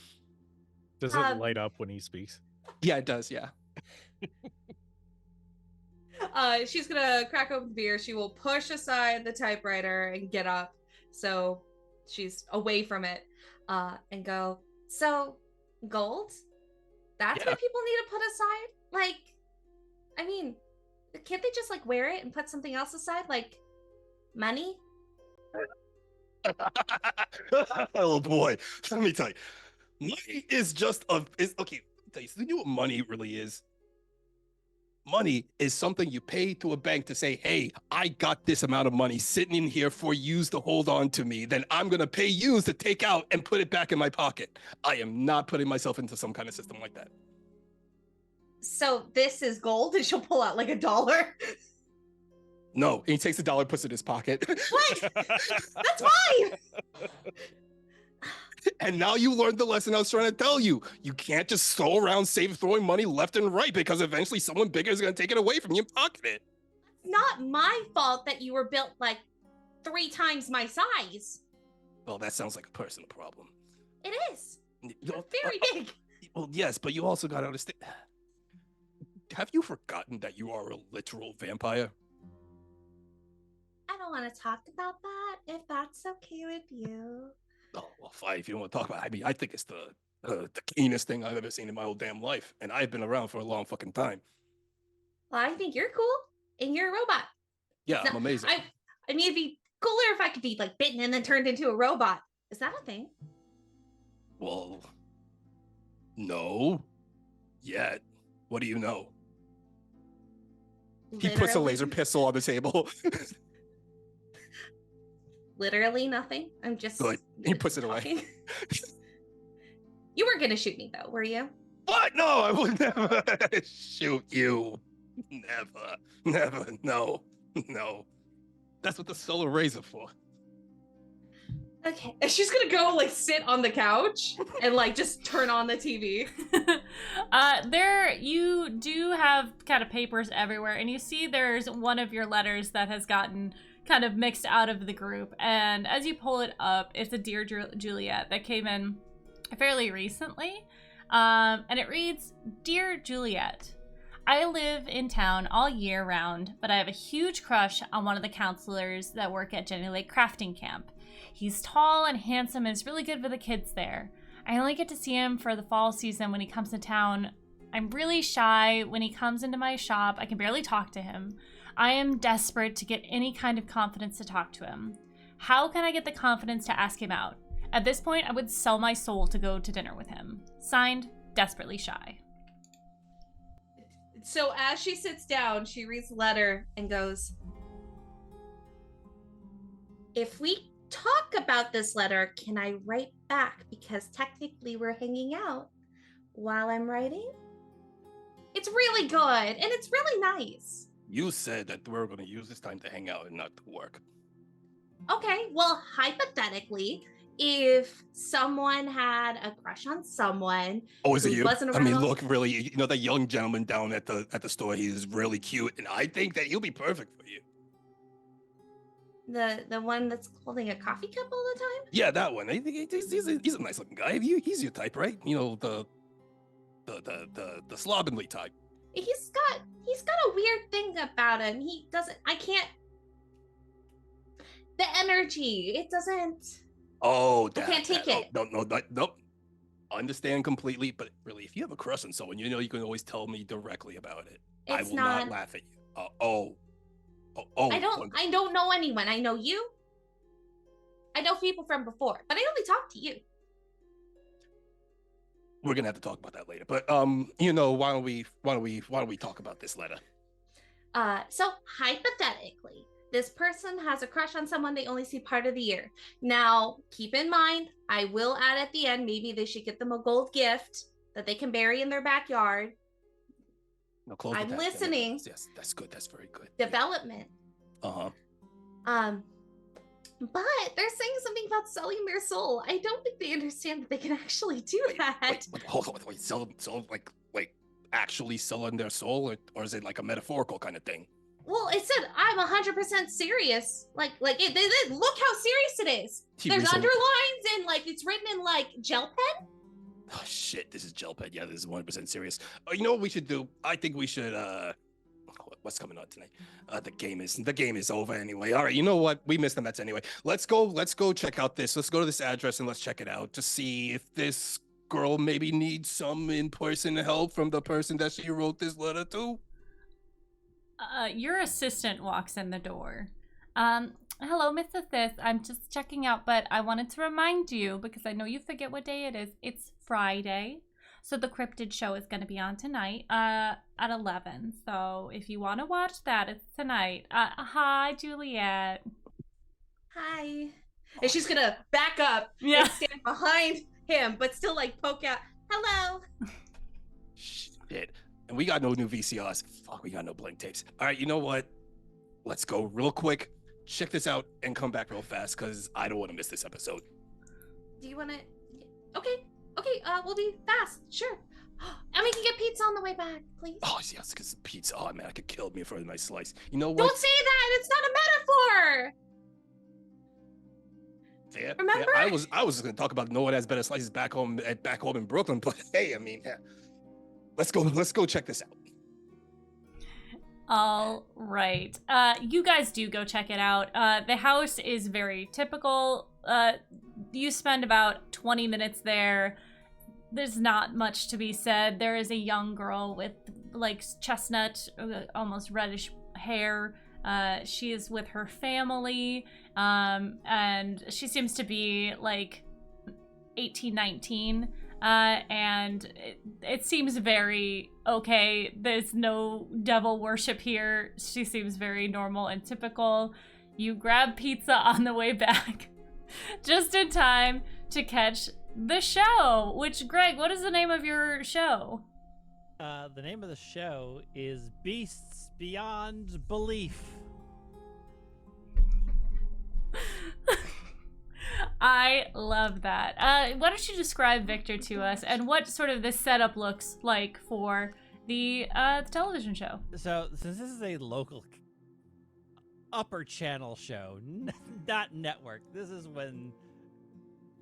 Does it light up when he speaks? Yeah, it does, yeah. She's gonna crack open the beer. She will push aside the typewriter and get up, so she's away from it, and go, so gold? That's Yeah. what people need to put aside? Like, I mean, can't they just like wear it and put something else aside, like money? Oh boy, let me tell you, money is just okay. Tell you, so you know what money really is? Money is something you pay to a bank to say, hey, I got this amount of money sitting in here for yous to hold on to me. Then I'm going to pay yous to take out and put it back in my pocket. I am not putting myself into some kind of system like that. So this is gold, and she'll pull out like $1. No, and he takes $1, puts it in his pocket. What? That's mine! And now you learned the lesson I was trying to tell you. You can't just stroll around throwing money left and right because eventually someone bigger is going to take it away from you and pocket it. It's not my fault that you were built like 3 times my size. Well, that sounds like a personal problem. It is. You're Very big. Well, yes, but you also got to understand. Have you forgotten that you are a literal vampire? I don't want to talk about that, if that's okay with you. Oh, well, fine. If you don't want to talk about it, I mean, I think it's the keenest thing I've ever seen in my whole damn life. And I've been around for a long fucking time. Well, I think you're cool, and you're a robot. Yeah, No, I'm amazing. I mean, it'd be cooler if I could be like bitten and then turned into a robot. Is that a thing? Well, no. Yet. What do you know? He puts a laser pistol on the table. Literally nothing. I'm just Good. He puts it away. talking. You weren't gonna shoot me though, were you? What? No, I would never shoot you. Never. No. That's what the solar rays are for. Okay. And she's gonna go like sit on the couch and like just turn on the TV. There, you do have kind of papers everywhere, and you see there's one of your letters that has gotten kind of mixed out of the group. And as you pull it up, it's a Dear Juliet that came in fairly recently. And it reads, Dear Juliet, I live in town all year round, but I have a huge crush on one of the counselors that work at Jenny Lake Crafting Camp. He's tall and handsome and is really good for the kids there. I only get to see him for the fall season when he comes to town. I'm really shy when he comes into my shop. I can barely talk to him. I am desperate to get any kind of confidence to talk to him. How can I get the confidence to ask him out? At this point, I would sell my soul to go to dinner with him. Signed, Desperately Shy. So as she sits down, she reads the letter and goes, if we talk about this letter, can I write back? Because technically we're hanging out while I'm writing. It's really good and it's really nice. You said that we're going to use this time to hang out and not to work. Okay, well, hypothetically, if someone had a crush on someone, Oh, is it who you? wasn't I mean, around- look, really, you know, that young gentleman down at the store, he is really cute, and I think that he'll be perfect for you. the one that's holding a coffee cup all the time? Yeah, that one. He's a nice looking guy. He's your type, right? You know, the slovenly type. He's got a weird thing about him. I can't. The energy, it doesn't. Oh, I can't take it. No. Understand completely, but really, if you have a crush on someone, you know you can always tell me directly about it. I It's will not. not laugh at you. I don't know anyone. I know you. I know people from before, but I only talk to you. We're gonna have to talk about that later. But you know, why don't we talk about this letter? So hypothetically, this person has a crush on someone they only see part of the year. Now, keep in mind, I will add at the end, maybe they should get them a gold gift that they can bury in their backyard. No, close I'm the tab. listening. Yes, that's good. That's very good. Development. Uh-huh. But they're saying something about selling their soul. I don't think they understand that they can actually do that. Wait, hold on. Wait, sell like actually selling their soul, or is it like a metaphorical kind of thing? Well, it said I'm 100% serious. Like look how serious it is. There's underlines and like it's written in like gel pen. Oh shit, this is gel pen. Yeah, this is 100% serious. You know what we should do? I think we should what's coming on tonight? The game is over anyway. All right, you know what? We missed the Mets anyway. Let's go check out this. Let's go to this address and let's check it out to see if this girl maybe needs some in-person help from the person that she wrote this letter to. Your assistant walks in the door. Hello, Mr. Thith. I'm just checking out, but I wanted to remind you, because I know you forget what day it is. It's Friday. So the cryptid show is going to be on tonight at 11. So if you want to watch that, it's tonight. Hi, Juliet. Hi. And she's going to back up and stand behind him, but still like poke out. Hello. Shit. And we got no new VCRs. Fuck, we got no blank tapes. All right, you know what? Let's go real quick. Check this out and come back real fast because I don't want to miss this episode. Do you want to? Okay, we'll be fast, sure. And we can get pizza on the way back, please. Oh, yes, because pizza. Oh, man, I could kill me for a nice slice. You know what? Don't say that! It's not a metaphor! Yeah, remember? Yeah, I was going to talk about no one has better slices back home in Brooklyn, but hey, I mean, yeah. Let's go check this out. All right. You guys do go check it out. The house is very typical. You spend about 20 minutes there. There's not much to be said. There is a young girl with like chestnut, almost reddish hair. She is with her family. And she seems to be like 18, 19. And it seems very okay. There's no devil worship here. She seems very normal and typical. You grab pizza on the way back just in time to catch the show. Which, Greg, what is the name of your show? The name of the show is Beasts Beyond Belief. I love that. Why don't you describe Victor to us and what sort of this setup looks like for the television show? So, since this is a local upper channel show, not network, this is when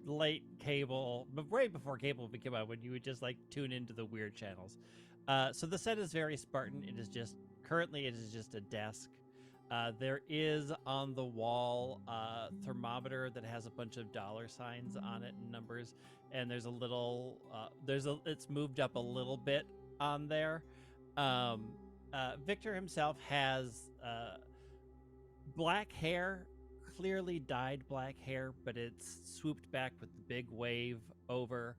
late cable, but right before cable became out, when you would just like tune into the weird channels. So the set is very Spartan. It is just a desk. There is on the wall a thermometer that has a bunch of dollar signs on it and numbers, and there's a little it's moved up a little bit on there. Victor himself has black hair, clearly dyed black hair, but it's swooped back with the big wave over.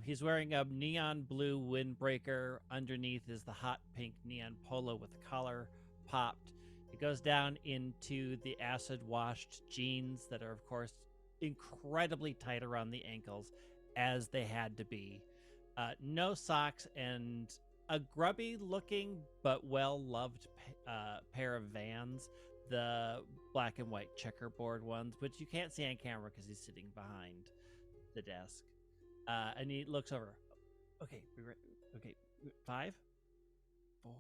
He's wearing a neon blue windbreaker. Underneath is the hot pink neon polo with the collar popped. It goes down into the acid-washed jeans that are, of course, incredibly tight around the ankles, as they had to be. No socks and a grubby-looking but well-loved pair of Vans, the black and white checkerboard ones, which you can't see on camera because he's sitting behind the desk. And he looks over. Okay, okay, 5, 4.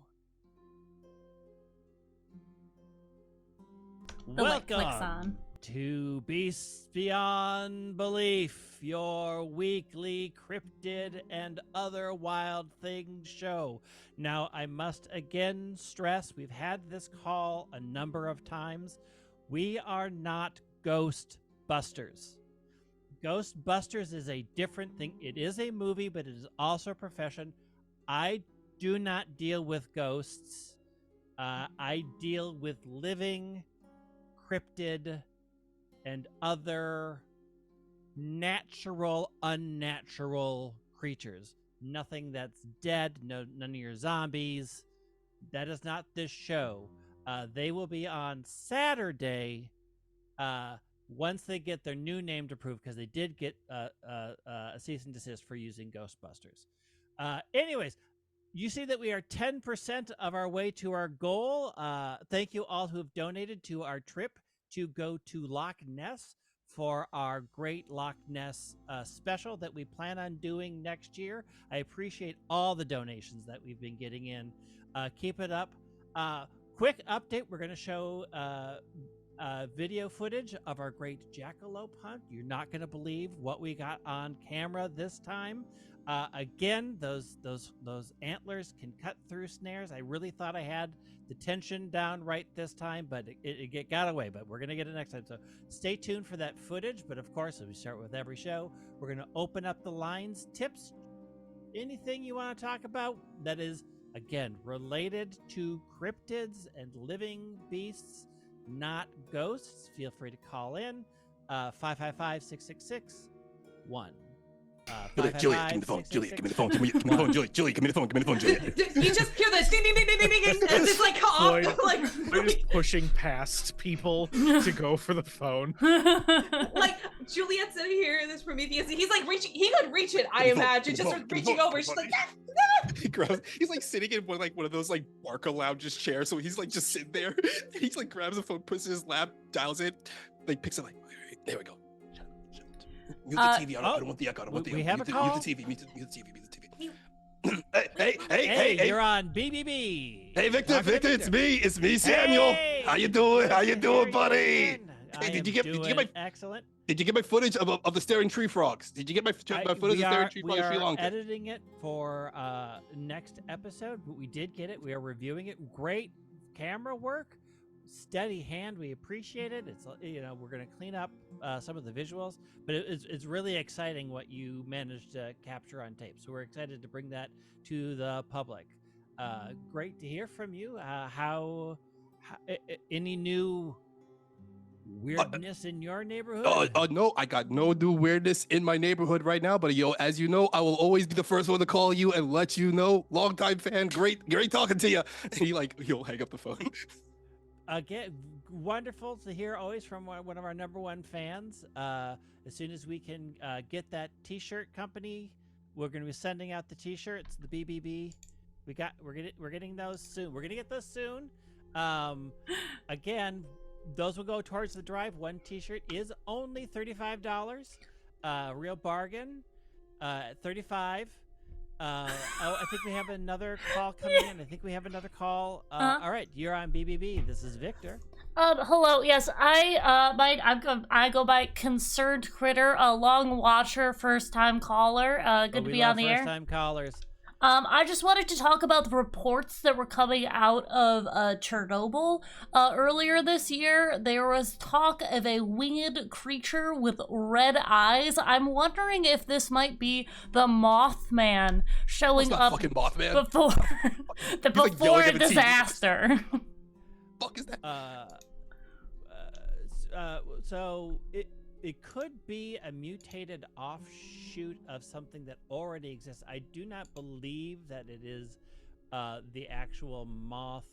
The light clicks Welcome on. to Beasts Beyond Belief, your weekly cryptid and other wild things show. Now, I must again stress, we've had this call a number of times. We are not Ghostbusters. Ghostbusters is a different thing. It is a movie, but it is also a profession. I do not deal with ghosts. I deal with living, cryptid, and other natural, unnatural creatures. Nothing that's dead, none of your zombies. That is not this show. They will be on Saturday, once they get their new name approved, because they did get a cease and desist for using Ghostbusters. Anyways, you see that we are 10% of our way to our goal. Thank you all who have donated to our trip to go to Loch Ness for our great Loch Ness special that we plan on doing next year. I appreciate all the donations that we've been getting in. Keep it up. Quick update, we're going to show video footage of our great jackalope hunt. You're not going to believe what we got on camera this time. Again, those antlers can cut through snares. I really thought I had the tension down right this time, but it got away. But we're going to get it next time. So stay tuned for that footage. But of course, as we start with every show, we're going to open up the lines. Tips, anything you want to talk about that is, again, related to cryptids and living beasts, not ghosts, feel free to call in. 555-666-1. Juliet, give me the phone. Juliet, give me the phone. Give me the phone, Juliet. Juliet, give me the phone. Give me the phone, Juliet. You just hear this ding ding ding ding ding ding, and it's like Floyd, off, like They're just pushing past people to go for the phone. like Juliet's sitting here in this Prometheus. He's like reaching. He could reach it, I imagine, just reaching over. She's like, He's like sitting in one of those like Barca lounges chairs, so he's like just sitting there. He's like grabs the phone, puts it in his lap, dials it, like picks it like, there we go. Mute the TV. I don't want the echo. I don't want the echo. We have a call? Mute the TV. Mute the TV. Hey, you're on BBB. Hey, Victor, it's me, Samuel. Hey, How you doing, buddy? I Hey, did you am get my excellent? Did you get my footage of the staring tree frogs? Did you get my footage of staring tree frogs in Sri We are Lanka? editing it for next episode, but we did get it. We are reviewing it. Great camera work, steady hand. We appreciate it. It's we're gonna clean up some of the visuals, but it's really exciting what you managed to capture on tape. So we're excited to bring that to the public. Great to hear from you. How any new weirdness in your neighborhood? No, I got no new weirdness in my neighborhood right now, but as you know, I will always be the first one to call you and let you know. Longtime fan, great talking to you. And he'll hang up the phone. Again, wonderful to hear always from one of our #1 fans. As soon as we can get that T-shirt company, we're going to be sending out the T-shirts, the BBB. We're getting those soon. We're going to get those soon. Again, those will go towards the drive. One T-shirt is only $35. Real bargain. At $35. I think we have another call coming in. I think we have another call. All right, you're on BBB. This is Victor. Hello. Yes, I go by Concerned Critter, a long watcher, first time caller. Good to be on the air. First time callers. I just wanted to talk about the reports that were coming out of Chernobyl. Earlier this year, there was talk of a winged creature with red eyes. I'm wondering if this might be the Mothman showing up fucking Mothman. before a disaster. Fuck is that? So it could be a mutated offshoot of something that already exists. I do not believe that it is the actual moth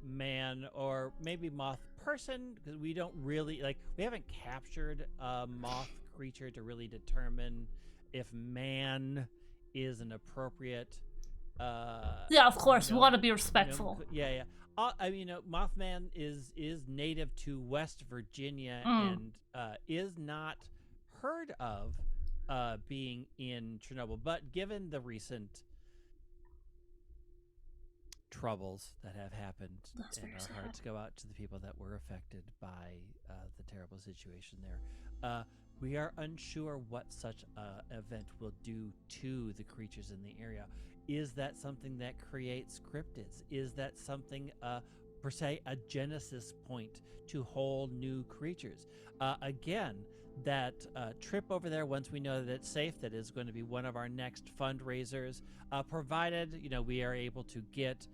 man, or maybe moth person, because we don't really we haven't captured a moth creature to really determine if man is an appropriate yeah, of course, we want to be respectful. Yeah. Mothman is native to West Virginia and is not heard of being in Chernobyl. But given the recent troubles that have happened, and our hearts go out to the people that were affected by the terrible situation there, we are unsure what such an event will do to the creatures in the area. Is that something that creates cryptids? Is that something, per se, a genesis point to whole new creatures? Again, that trip over there, once we know that it's safe, that is going to be one of our next fundraisers, provided we are able to get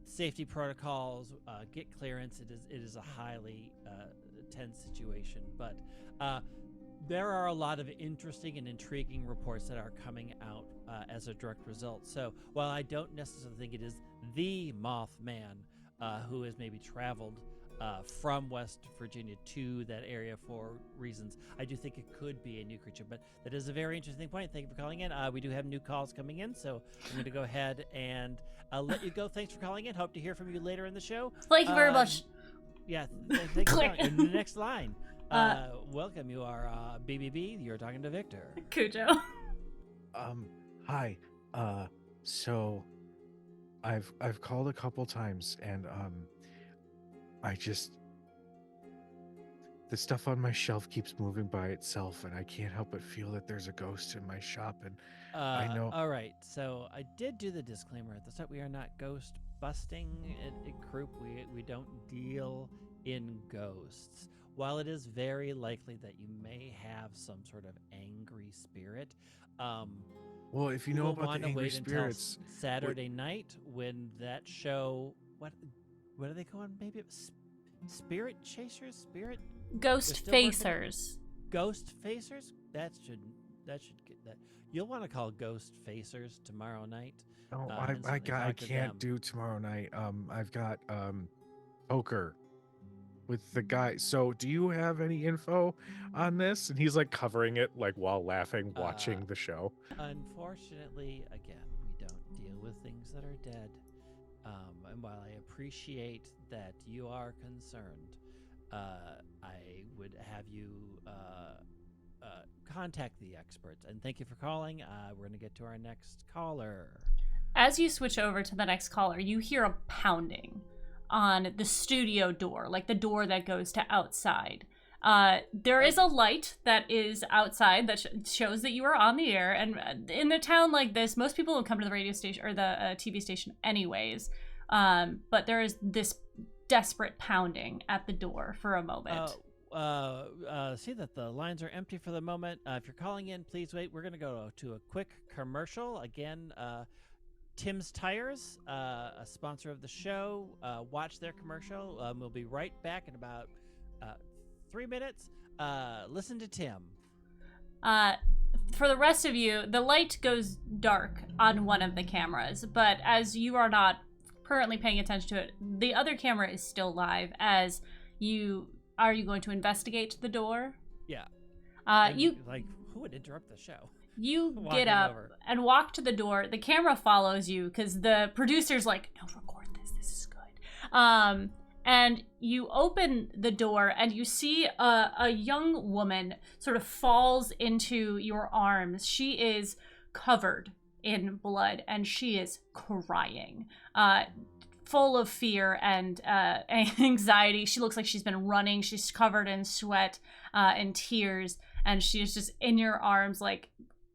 safety protocols, get clearance. It is a highly tense situation, but there are a lot of interesting and intriguing reports that are coming out as a direct result. So while I don't necessarily think it is the Mothman who has maybe traveled from West Virginia to that area for reasons, I do think it could be a new creature. But that is a very interesting point. Thank you for calling in. We do have new calls coming in, so I'm going to go ahead and let you go. Thanks for calling in. Hope to hear from you later in the show. Thank you very much. Yeah, thank you for calling. In the next line. Welcome. You are BBB. You're talking to Victor. Kujo. Hi. So I've called a couple times, and the stuff on my shelf keeps moving by itself, and I can't help but feel that there's a ghost in my shop. And I know. All right. So I did do the disclaimer at the start. We are not ghost busting at group. We don't deal in ghosts. While it is very likely that you may have some sort of angry spirit, well, if you know about the angry spirits, Saturday night when that show, what are they called? Maybe it was Spirit Chasers, Spirit Ghost Facers. Ghost Facers. That should get that. You'll want to call Ghost Facers tomorrow night. No, I can't do tomorrow night. I've got poker with the guy. So do you have any info on this? And he's covering it while laughing, watching the show. Unfortunately, again, we don't deal with things that are dead. And while I appreciate that you are concerned, I would have you contact the experts. And thank you for calling. We're going to get to our next caller. As you switch over to the next caller, you hear a pounding on the studio door, the door that goes to outside. There is a light that is outside that shows that you are on the air. And in a town like this, most people will come to the radio station or the TV station anyways. But there is this desperate pounding at the door for a moment. See that the lines are empty for the moment. If you're calling in, please wait. We're going to go to a quick commercial. Again, Tim's Tires, a sponsor of the show. Watch their commercial. We'll be right back in about 3 minutes. Listen to Tim. For the rest of you, the light goes dark on one of the cameras, but as you are not currently paying attention to it. The other camera is still live. As you are you going to investigate the door? Yeah. You like, who would interrupt the show? You Walking get up over. and walk to the door. The camera follows you because the producer's like, no, record this. This is good. And you open the door and you see a young woman sort of falls into your arms. She is covered in blood and she is crying, full of fear and anxiety. She looks like she's been running. She's covered in sweat and tears, and she is just in your arms, like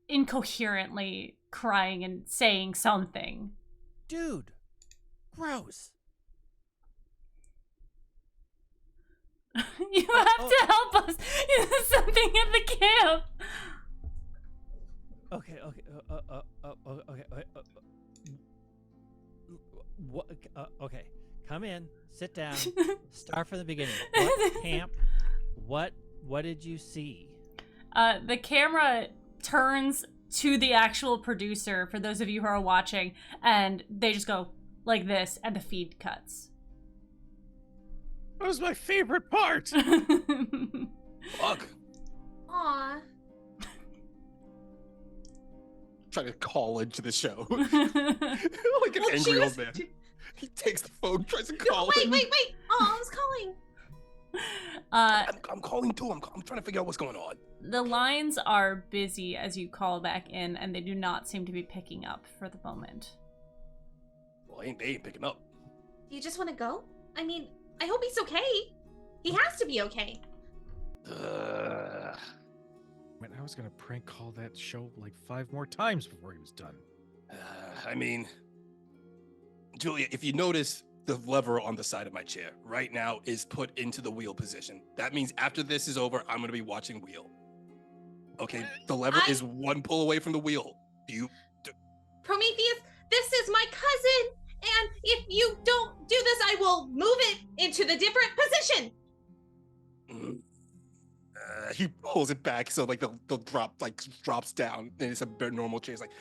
incoherently crying and saying something. Dude, gross. You have to help us. There's something in the camp. Okay. What? Okay, come in, sit down, start from the beginning. What camp? What did you see? The camera turns to the actual producer, for those of you who are watching, and they just go like this, and the feed cuts. That was my favorite part. Fuck. Aw. Trying to call into the show. Like an Well, she angry was- old man. He takes the phone, tries to call Wait, in. wait, wait. Oh, I was calling. I'm calling too. I'm trying to figure out what's going on. The lines are busy as you call back in, and they do not seem to be picking up for the moment. Well, they ain't picking up. You just want to go? I mean, I hope he's okay. He has to be okay. Man, I was gonna prank call that show like 5 more times before he was done. I mean, Julia, if you notice, the lever on the side of my chair right now is put into the wheel position. That means after this is over, I'm going to be watching wheel. Okay, the lever is one pull away from the wheel. Prometheus, this is my cousin, and if you don't do this, I will move it into the different position. He pulls it back so like they'll drop, like drops down, and it's a bare normal chair. It's like,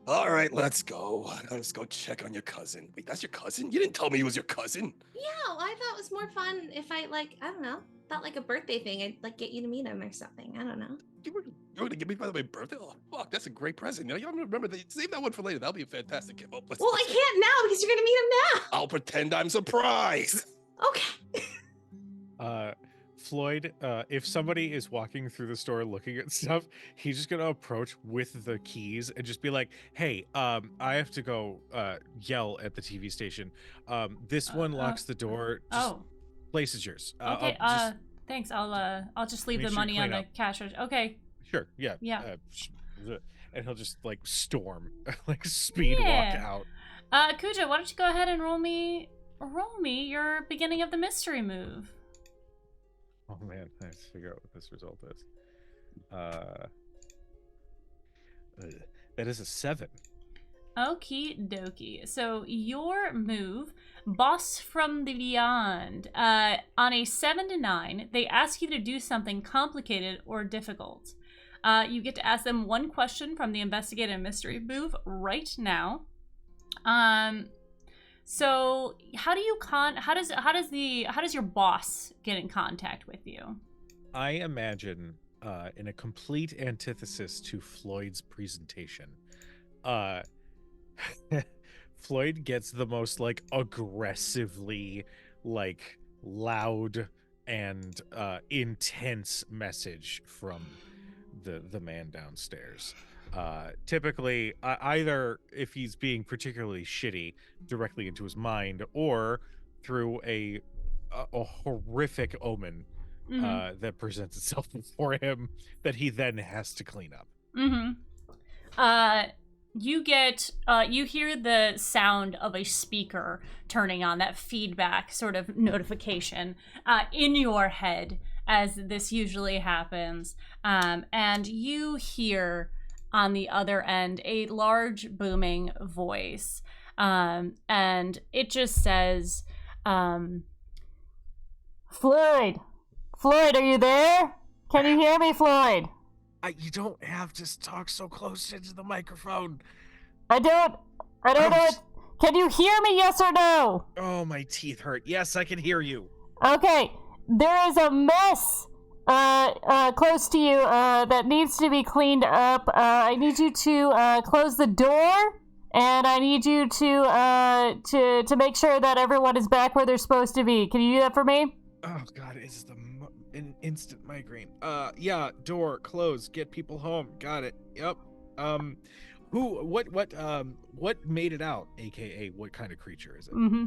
all right, let's go. Let's go check on your cousin. Wait, that's your cousin? You didn't tell me he was your cousin. Yeah, well, I thought it was more fun if I I don't know, thought like a birthday thing. I'd like get you to meet him or something. I don't know. You were going to give me by my birthday? Oh, fuck, that's a great present. You know, remember, save that one for later. That'll be a fantastic gift. Oh, Well, I can't now because you're gonna meet him now. I'll pretend I'm surprised. Okay. Floyd, if somebody is walking through the store looking at stuff, he's just gonna approach with the keys and just be like, hey, I have to go yell at the TV station. This one locks the door. Just place is yours. Okay, thanks. I'll just leave the make sure you money on clean the up. cash register. Okay. Sure, yeah. Yeah. And he'll just like storm, like speed walk out. Kujo, why don't you go ahead and roll me your beginning of the mystery move. Oh man, I have to figure out what this result is. That is a 7. Okie dokie. So your move, Boss from the Beyond. On a 7 to 9, they ask you to do something complicated or difficult. You get to ask them one question from the investigative mystery move right now. So how does your boss get in contact with you? I imagine, in a complete antithesis to Floyd's presentation, Floyd gets the most like aggressively like loud and intense message from the man downstairs. Typically either if he's being particularly shitty directly into his mind, or through a horrific omen that presents itself before him that he then has to clean up. You get you hear the sound of a speaker turning on, that feedback sort of notification in your head, as this usually happens, and you hear on the other end a large booming voice, and it just says, Floyd, are you there? Can you hear me, Floyd? You don't have to talk so close into the microphone. I don't know. Can you hear me, yes or no? Oh, my teeth hurt. Yes, I can hear you. Okay, there is a mess close to you that needs to be cleaned up. I need you to close the door, and I need you to make sure that everyone is back where they're supposed to be. Can you do that for me? Oh God, it's an instant migraine. Yeah, door close. Get people home. Got it. Yep. What made it out? AKA, what kind of creature is it? Mm-hmm.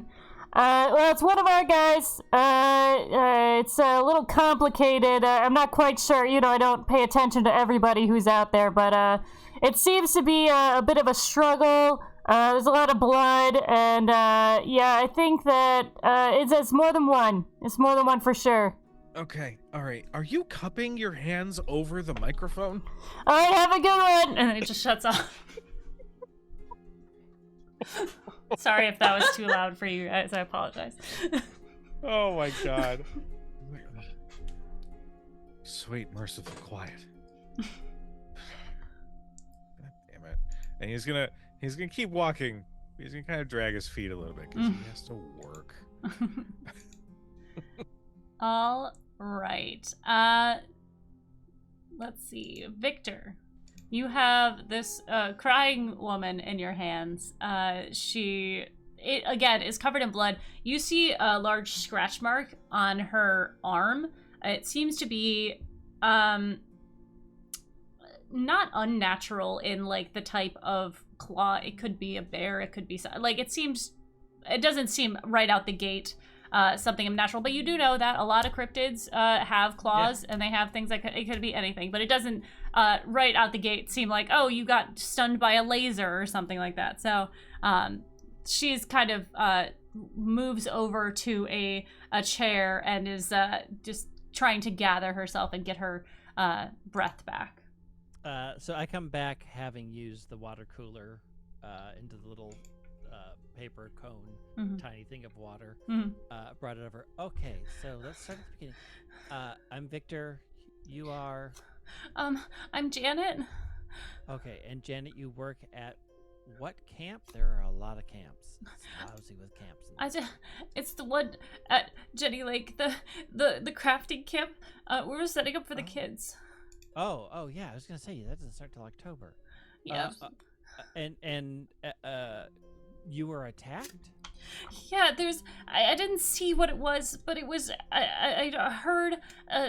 Well, it's one of our guys. It's a little complicated. I'm not quite sure. I don't pay attention to everybody who's out there, but it seems to be a bit of a struggle. There's a lot of blood, and yeah, I think that it's more than one. It's more than one for sure. Okay, all right. Are you cupping your hands over the microphone? All right, have a good one. And then it just shuts off. Sorry if that was too loud for you guys. I apologize. Oh my God. Sweet, merciful quiet. God damn it. And he's gonna keep walking. He's gonna kind of drag his feet a little bit because he has to work. All right. Let's see. Victor, you have this crying woman in your hands. She again is covered in blood. You see a large scratch mark on her arm. It seems to be not unnatural in like the type of claw. It could be a bear. It could be like it doesn't seem right out the gate something unnatural, but you do know that a lot of cryptids have claws, and they have things like it could be anything, but it doesn't right out the gate seem like, oh, you got stunned by a laser or something like that. So she's kind of moves over to a chair and is just trying to gather herself and get her breath back. So I come back having used the water cooler into the little paper cone, tiny thing of water. Brought it over. Okay, so let's start at the beginning. I'm Victor. You are? I'm Janet. Okay, and Janet, you work at what camp? There are a lot of camps. It's lousy with camps. It's the one at Jenny Lake, the crafting camp. We were setting up for the kids. Oh yeah. I was gonna say that doesn't start till October. Yeah. And you were attacked? Yeah, I didn't see what it was, but it was, I heard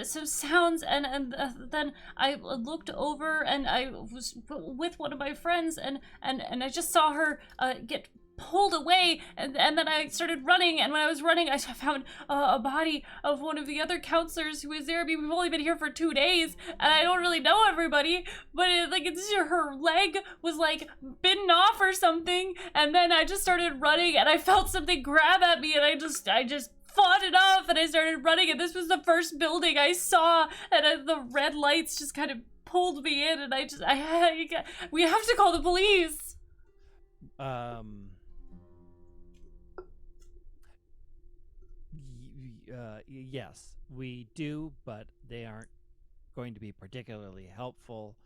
some sounds, and then I looked over, and I was with one of my friends, and I just saw her get pulled away, and then I started running, and when I was running, I found a body of one of the other counselors who was there. I mean, we've only been here for 2 days, and I don't really know everybody, but her leg was like bitten off or something, and then I just started running, and I felt something grab at me, and I just fought it off, and I started running, and this was the first building I saw, and the red lights just kind of pulled me in, and we have to call the police. Yes, we do, but they aren't going to be particularly helpful.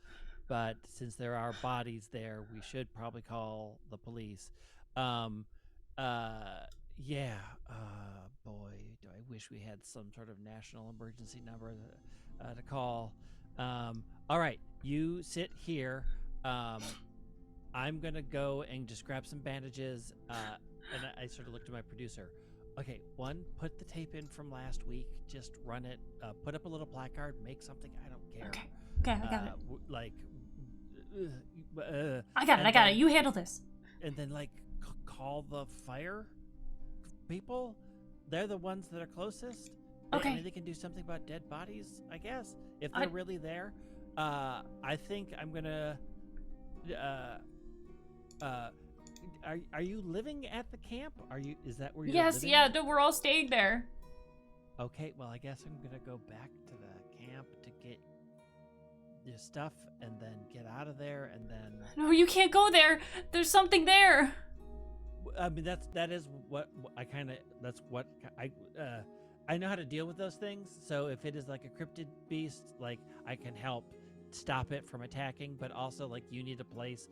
But since there are bodies there, we should probably call the police. Boy, do I wish we had some sort of national emergency number to call. All right, you sit here. I'm gonna go and just grab some bandages. And I sort of looked at my producer. Okay, one, put the tape in from last week. Just run it. Put up a little placard. Make something. I don't care. Okay, I got it. I got it. You handle this. And then, call the fire people. They're the ones that are closest. Okay. I mean, they can do something about dead bodies, I guess, if they're really there. I think I'm gonna. Are you living at the camp? Is that where you're living? Yes, yeah, no, we're all staying there. Okay, well, I guess I'm gonna go back to the camp to get your stuff and then get out of there and then... No, you can't go there. There's something there. I mean, that is what I kind of... That's what I know how to deal with those things. So if it is like a cryptid beast, I can help stop it from attacking, but also, you need a place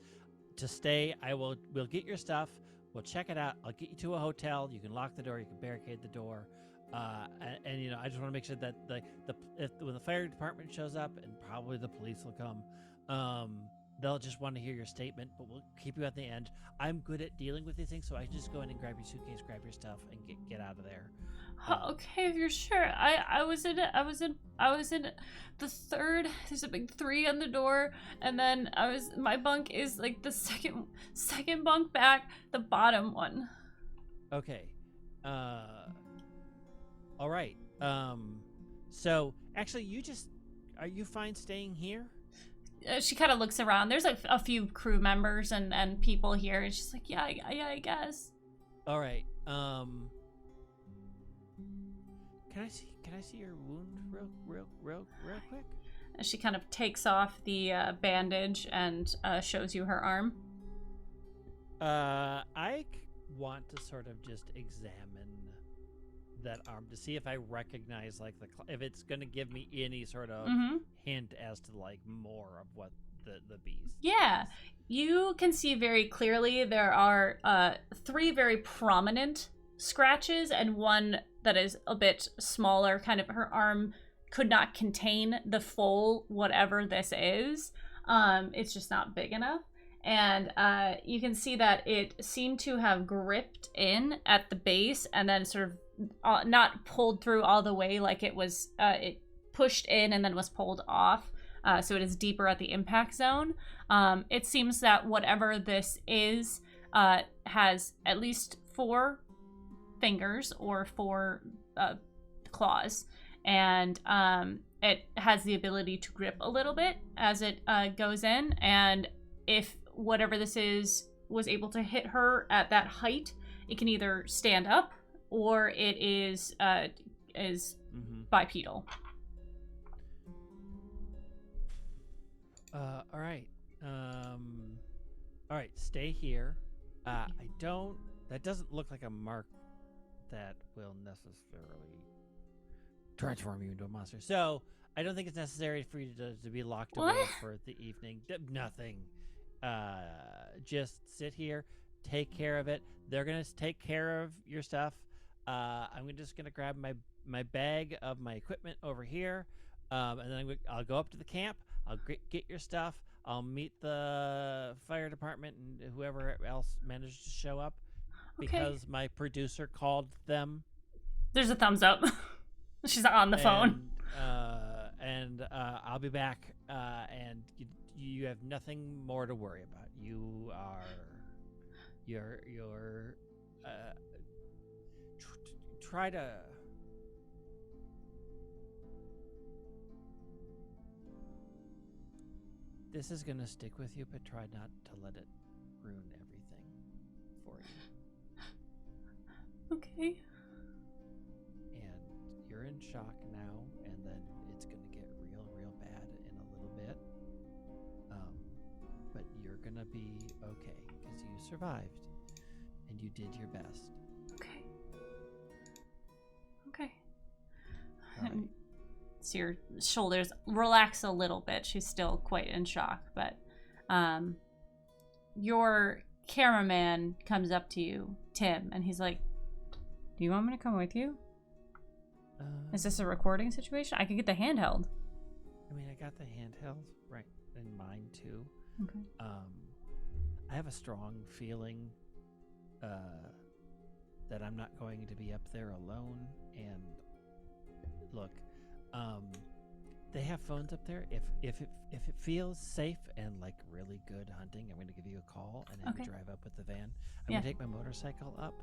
to stay. We'll get your stuff. We'll check it out. I'll get you to a hotel. You can lock the door. You can barricade the door. And you know, I just want to make sure that when the fire department shows up, and probably the police will come, they'll just want to hear your statement. But we'll keep you at the end. I'm good at dealing with these things, so I can just go in and grab your suitcase, grab your stuff, and get out of there. Okay, if you're sure. I was in the third. There's a big 3 on the door, and then my bunk is like the second bunk back, the bottom one. Okay. All right. So actually, are you fine staying here? She kind of looks around. There's a few crew members and people here, and she's like, yeah, I guess. All right. Can I see your wound real quick? She kind of takes off the bandage and shows you her arm. I want to sort of just examine that arm to see if I recognize like if it's going to give me any sort of hint as to like more of what the beast. Yeah, you can see very clearly there are 3 very prominent scratches and one that is a bit smaller. Kind of her arm could not contain the full whatever this is. It's just not big enough. And you can see that it seemed to have gripped in at the base and then sort of not pulled through all the way, like it was it pushed in and then was pulled off. So it is deeper at the impact zone. It seems that whatever this is has at least 4 fingers or 4 claws, and it has the ability to grip a little bit as it goes in, and if whatever this is was able to hit her at that height, it can either stand up or it is bipedal. All right. All right, stay here. That doesn't look like a mark that will necessarily transform you into a monster. So I don't think it's necessary for you to be locked away for the evening. Nothing. Just sit here, take care of it. They're gonna take care of your stuff. I'm just gonna grab my bag of my equipment over here, and then I'll go up to the camp. I'll get your stuff. I'll meet the fire department and whoever else managed to show up, because my producer called them. There's a thumbs up. She's on the phone. And I'll be back. And you have nothing more to worry about. You're try to. This is gonna stick with you, but try not to let it ruin everything for you. Okay. And you're in shock now, and then it's gonna get real bad in a little bit. But you're gonna be okay because you survived, and you did your best. Okay. All right. So your shoulders relax a little bit. She's still quite in shock, but your cameraman comes up to you, Tim, and he's like, "Do you want me to come with you? Is this a recording situation? I could get the handheld." I mean, I got the handheld right in mind too. Okay. I have a strong feeling that I'm not going to be up there alone. And look, they have phones up there. If it feels safe and like really good hunting, I'm going to give you a call and have you drive up with the van. I'm going to take my motorcycle up.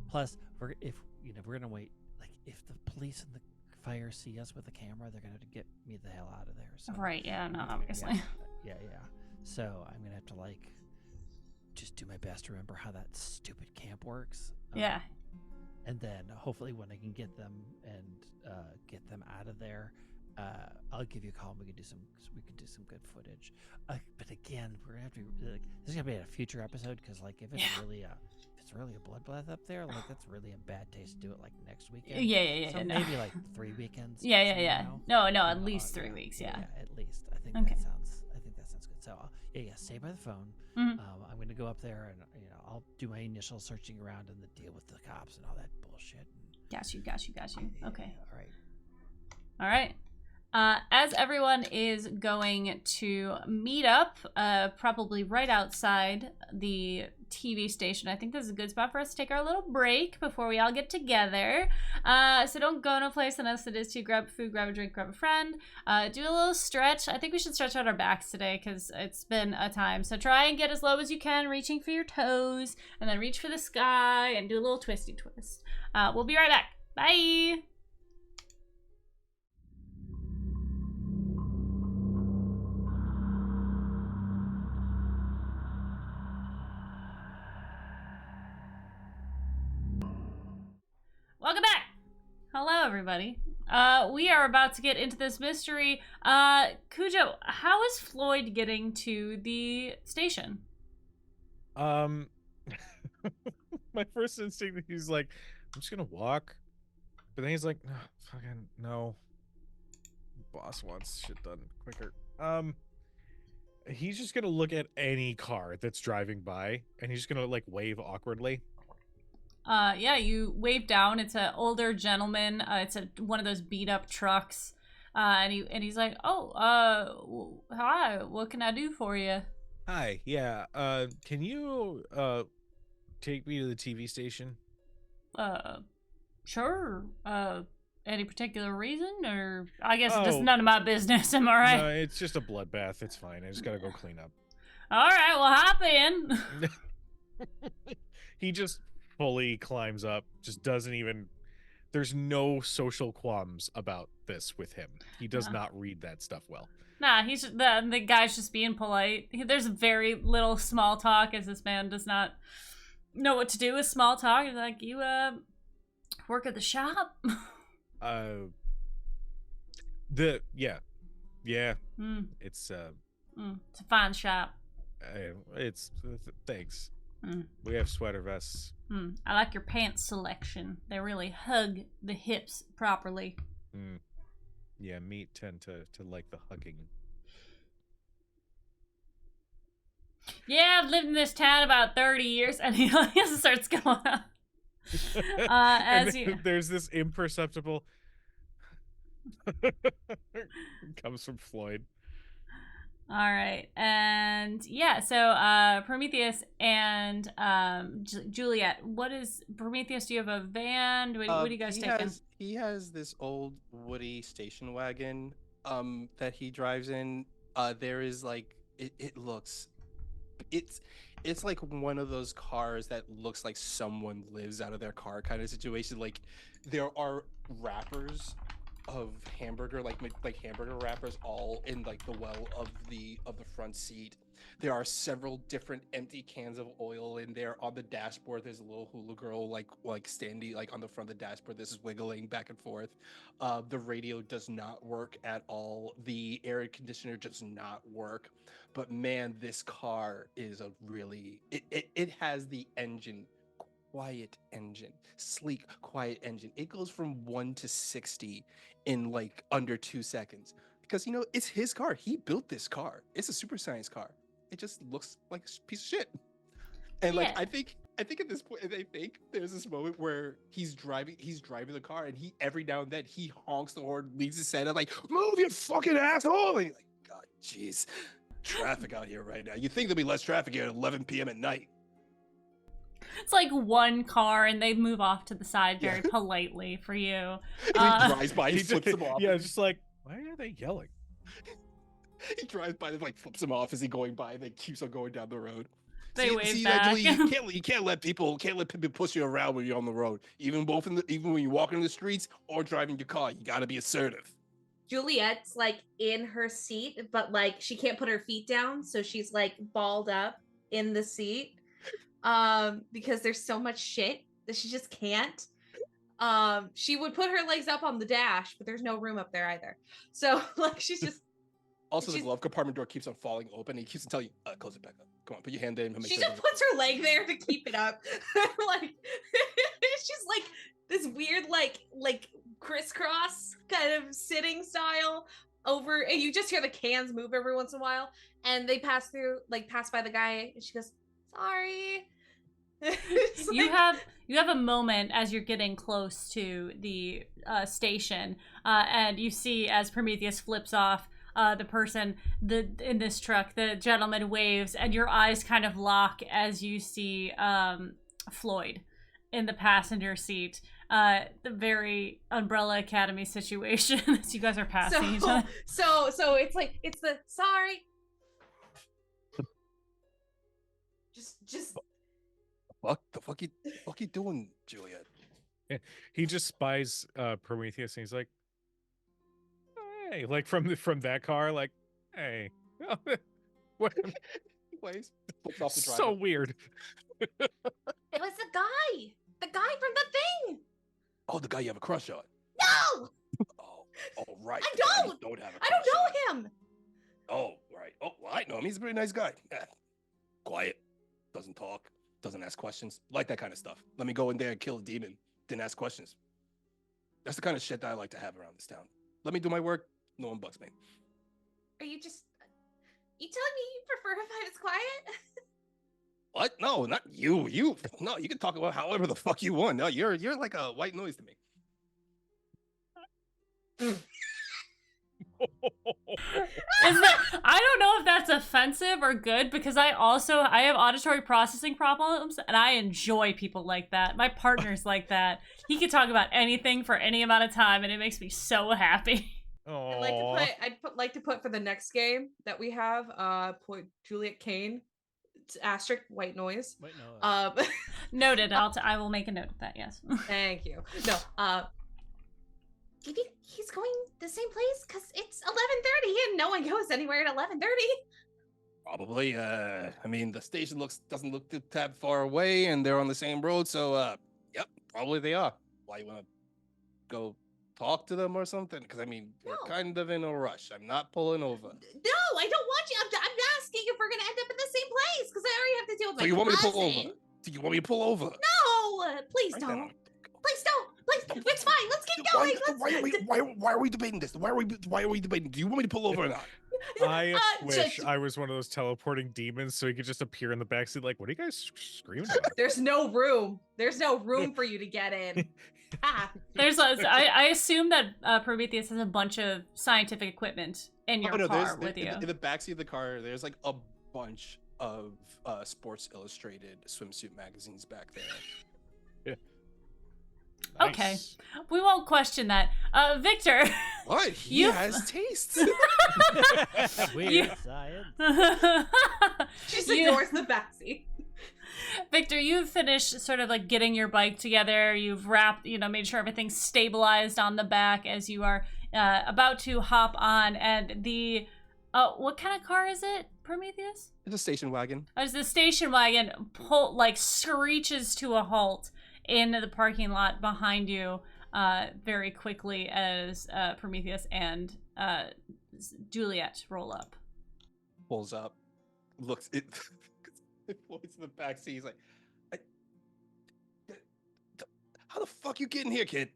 Plus, we're going to wait. Like, if the police and the fire see us with the camera, they're going to get me the hell out of there. So, right? Yeah. No. Obviously. Yeah. So I'm going to have to like just do my best to remember how that stupid camp works. Yeah. And then hopefully when I can get them and get them out of there, I'll give you a call and we can do some good footage. But again, we're gonna have to this is gonna be a future episode, because like if it's really a bloodbath up there, like that's really in bad taste to do it like next weekend. Yeah. So maybe like 3 weekends. Yeah. No, at least 3 weeks. Yeah. At least. I think that sounds good. So yeah, stay by the phone. Mhm. I'm gonna go up there and I'll do my initial searching around and the deal with the cops and all that bullshit. Got you. Okay. All right. All right. As everyone is going to meet up, probably right outside the TV station, I think this is a good spot for us to take our little break before we all get together. So don't go no place unless it is to grab food, grab a drink, grab a friend. Do a little stretch. I think we should stretch out our backs today because it's been a time. So try and get as low as you can, reaching for your toes, and then reach for the sky and do a little twisty twist. We'll be right back. Bye! Welcome back! Hello, everybody. We are about to get into this mystery. Kujo, how is Floyd getting to the station? My first instinct, he's like, I'm just gonna walk. But then he's like, no, fucking no. Boss wants shit done quicker. He's just gonna look at any car that's driving by, and he's just gonna like wave awkwardly. Yeah, you wave down. It's an older gentleman. It's one of those beat up trucks. And he's like, oh, hi, what can I do for you? Hi, yeah. Can you take me to the TV station? Sure. Any particular reason, or I guess it's just Oh. none of my business. Am I right? No, it's just a bloodbath. It's fine. I just gotta go clean up. All right, well, hop in. He just fully climbs up. Just doesn't even. There's no social qualms about this with him. He does not read that stuff well. Nah, he's the guy's just being polite. There's very little small talk, as this man does not know what to do with small talk. He's like, you work at the shop? Yeah. Mm, It's it's a fine shop. thanks. Mm. We have sweater vests. I like your pants selection. They really hug the hips properly. Yeah, me tend to like the hugging. Yeah, I've lived in this town about 30 years, and he starts going on. And then there's this imperceptible comes from Floyd. All right, and yeah, so Prometheus and Juliet. What is Prometheus? Do you have a van? What do you guys take? He has this old Woody station wagon that he drives in. There is like it looks, it's like one of those cars that looks like someone lives out of their car kind of situation. Like there are wrappers of hamburger, like hamburger wrappers, all in like the well of the front seat. There are several different empty cans of oil in there. On the dashboard, there's a little hula girl like standing like on the front of the dashboard. This is wiggling back and forth. The radio does not work at all. The air conditioner does not work. But man, this car is a really it has the engine. Quiet engine, sleek, quiet engine. It goes from 1 to 60 in like under 2 seconds because it's his car. He built this car. It's a super science car. It just looks like a piece of shit. And like I think at this point, I think there's this moment where he's driving the car, and he every now and then he honks the horn, leaves his head up like, "Move, you fucking asshole!" And you're like, God, jeez, traffic out here right now. You think there'll be less traffic here at 11 p.m. at night? It's like one car, and they move off to the side very politely for you. And he drives by, he He's flips them off. Yeah, just like, why are they yelling? He drives by, and like flips him off as he going by, and then keeps on going down the road. They wave back. Actually, you can't let people push you around when you're on the road. Even when you're walking in the streets or driving your car, you gotta be assertive. Juliet's like in her seat, but like she can't put her feet down, so she's like balled up in the seat. Because there's so much shit that she just can't. She would put her legs up on the dash, but there's no room up there either. So like she's just Also, the glove compartment door keeps on falling open. He keeps on telling you, close it back up. Come on, put your hand in. She just puts her leg there to keep it up. Like it's just like this weird like crisscross kind of sitting style. over, and you just hear the cans move every once in a while, and they pass by the guy, and she goes, "Sorry." It's You like- have a moment as you're getting close to the station, and you see as Prometheus flips off the person in this truck, the gentleman waves, and your eyes kind of lock as you see Floyd in the passenger seat. The very Umbrella Academy situation as you guys are passing each other. So it's like it's the sorry. Just The fuck you doing, Juliet? He just spies Prometheus, and he's like, "Hey!" Like from that car, like, "Hey." What? Anyways, flips off the driver. So weird. it was the guy from the thing. Oh, the guy you have a crush on. No, Oh, right. I the guy don't. you don't have a I crush don't on. know him. Oh, right. Oh, well, I know him. He's a pretty nice guy. Yeah. Quiet. Doesn't talk. Doesn't ask questions. Like that kind of stuff. Let me go in there and kill a demon. Didn't ask questions. That's the kind of shit that I like to have around this town. Let me do my work. No one bugs me. Are you telling me you prefer if I was quiet? What? No, not you. No, you can talk about however the fuck you want. No, you're like a white noise to me. I don't know if that's offensive or good, because I have auditory processing problems, and I enjoy people like that. My partner's like that. He can talk about anything for any amount of time, and it makes me so happy. I'd like to put for the next game that we have, put Juliet Kane, asterisk white noise. Wait, no. Noted. I will make a note of that. Yes. Thank you. No, do you think he's going the same place? Cause it's 11:30 and no one goes anywhere at 11:30. Probably. I mean, the station doesn't look too tab far away, and they're on the same road. So, yep, probably they are. Why you want to go talk to them or something? Because I mean, we're No. kind of in a rush. I'm not pulling over. No, I don't want you. I'm asking if we're gonna end up in the same place because I already have to deal with So my you want me to pull cousin. over? Do you want me to pull over? No, please Right don't. then. Please don't. Please, it's fine. Let's get going. Why are we debating this? Why are we debating? Do you want me to pull over or not? I wish just- I was one of those teleporting demons, so he could just appear in the backseat. Like, what are you guys screaming about? There's no room. There's no room for you to get in. Ah. I assume that Prometheus has a bunch of scientific equipment in your car with you. In the backseat of the car, there's like a bunch of Sports Illustrated swimsuit magazines back there. Okay. Nice. We won't question that. Victor. What? He You- has taste. Weird science. She just You- ignores the backseat. Victor, you've finished sort of like getting your bike together. You've wrapped, made sure everything's stabilized on the back as you are about to hop on. And what kind of car is it, Prometheus? It's a station wagon. As the station wagon screeches to a halt in the parking lot behind you very quickly as Prometheus and Juliet roll up. Pulls up, looks it. Floyd's in the back seat. He's like, "How the fuck you get in here, kid?"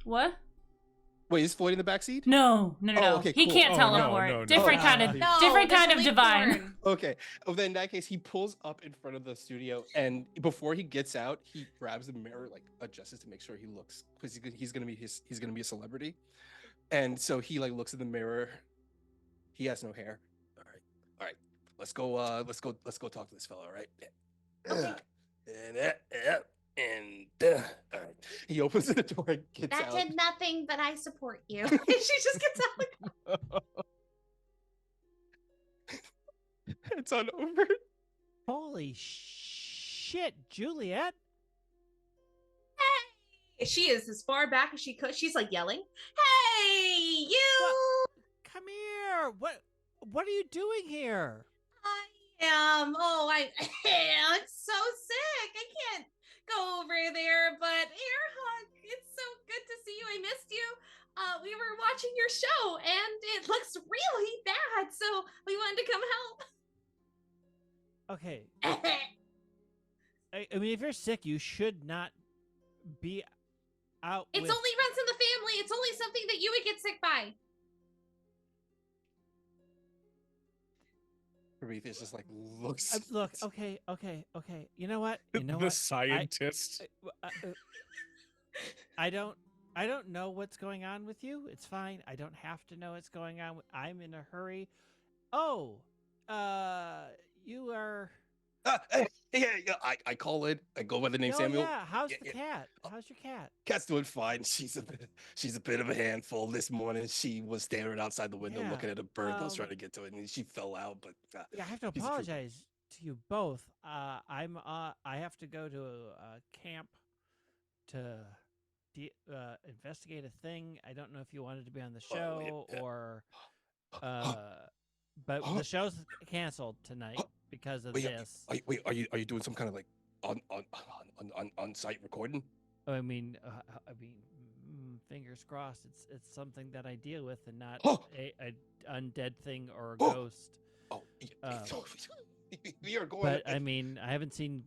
What? Wait, is Floyd in the back seat? No. Oh, okay, He cool. can't Oh, teleport. no. Different Oh, kind of no. different kind of there's only divine. porn. Okay. Well, then in that case, he pulls up in front of the studio, and before he gets out, he grabs the mirror, like adjusts it to make sure he looks, because he's gonna be a celebrity, and so he like looks in the mirror. He has no hair. All right. Let's go talk to this fellow. All right. Okay. All right. He opens the door and gets That out. did nothing, but I support you. She just gets out. It's on over. Holy shit, Juliet. She is as far back as she could. She's like yelling, "Hey, you!" Come here. What are you doing here? I am. Oh, I'm so sick. I can't go over there, but air hug. It's so good to see you. I missed you. We were watching your show, and it looks really bad, so we wanted to come Okay. help. I mean, if you're sick, you should not be out It's with... only runs in the family. It's only something that you would get sick by. Prometheus just like looks. Look, okay. You know what? You know The what? scientist. I don't know what's going on with you. It's fine. I don't have to know what's going on. I'm in a hurry. Oh, you are... Yeah. I call it. I go by the name Oh, Samuel. yeah. How's Yeah, the yeah. cat? How's your cat? Cat's doing fine. She's a bit of a handful. This morning she was staring outside the window Yeah, looking at a bird. I was trying to get to it, and she fell out. But Yeah, I have to she's a trooper. apologize to you both. I have to go to a camp to investigate a thing. I don't know if you wanted to be on the show or but the show's canceled tonight because of this. Are you doing some kind of like on site recording? I mean, fingers crossed. It's something that I deal with and not a undead thing or a ghost. Oh, we are going. But I mean, I haven't seen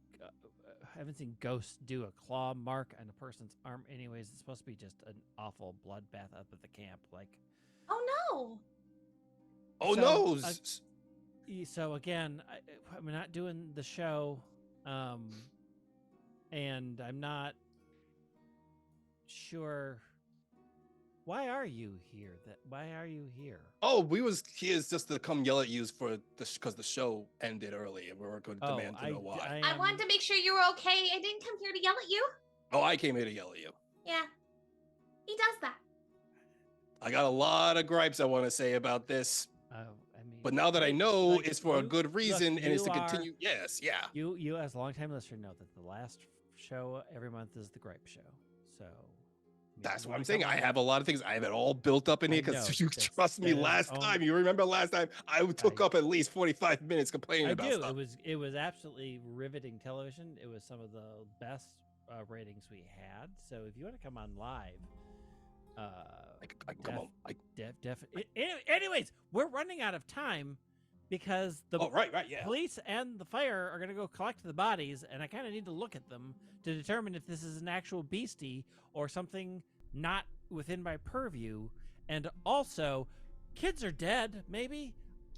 ghosts do a claw mark on a person's arm. Anyways, it's supposed to be just an awful bloodbath up at the camp. Like, Oh no. Oh so, no! so again, I'm not doing the show, and I'm not sure. Why are you here? Why are you here? Oh, he is just to come yell at you for because the show ended early, and we were going to demand to know why. I wanted to make sure you were okay. I didn't come here to yell at you. Oh, I came here to yell at you. Yeah. He does that. I got a lot of gripes I want to say about this. I mean, But now that I know like, it's for a good reason and it's to you are- continue. Yes, yeah. You as a longtime listener know that the last show every month is the gripe show. So That's what I'm saying. I have a lot of things. I have it all built up in here I know, because you that's- trust me. that is Last all- time, you remember last time, I took up at least 45 minutes complaining I about do. stuff. It was absolutely riveting television. It was some of the best ratings we had. So if you want to come on live, I come on. definitely. Anyways, we're running out of time because the right, yeah. police and the fire are going to go collect the bodies, and I kind of need to look at them to determine if this is an actual beastie or something not within my purview. And also, kids are dead, maybe.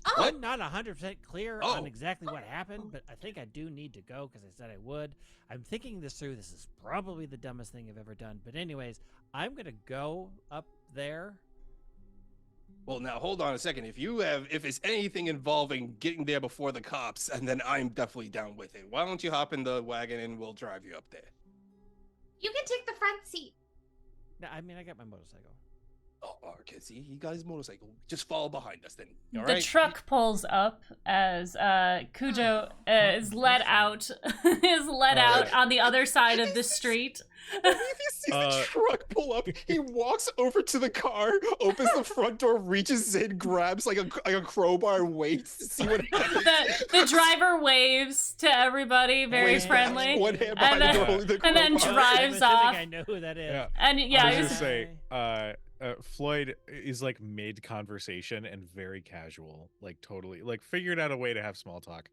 Oh. I'm not 100% clear on Oh. exactly what happened, but I think I do need to go because I said I would. I'm thinking this through. This is probably the dumbest thing I've ever done. But anyways, I'm going to go up there. Well, now hold on a second. If it's anything involving getting there before the cops, and then I'm definitely down with it. Why don't you hop in the wagon and we'll drive you up there? You can take the front seat. No, I mean, I got my motorcycle. Oh, okay. See, he got his motorcycle. Just follow behind us then. All The right. truck pulls up as Kujo is let out out on the other side of the street. If he sees the truck pull up, he walks over to the car, opens the front door, reaches in, grabs like a crowbar, and waits to see what happens. The driver waves to everybody, very Waves back, friendly, one hand and behind the then, door, the and then crowbar. drives I'm assuming off. I know who that is. Yeah. And yeah, I he was was- just say, Floyd is like mid conversation and very casual, like totally like figured out a way to have small talk.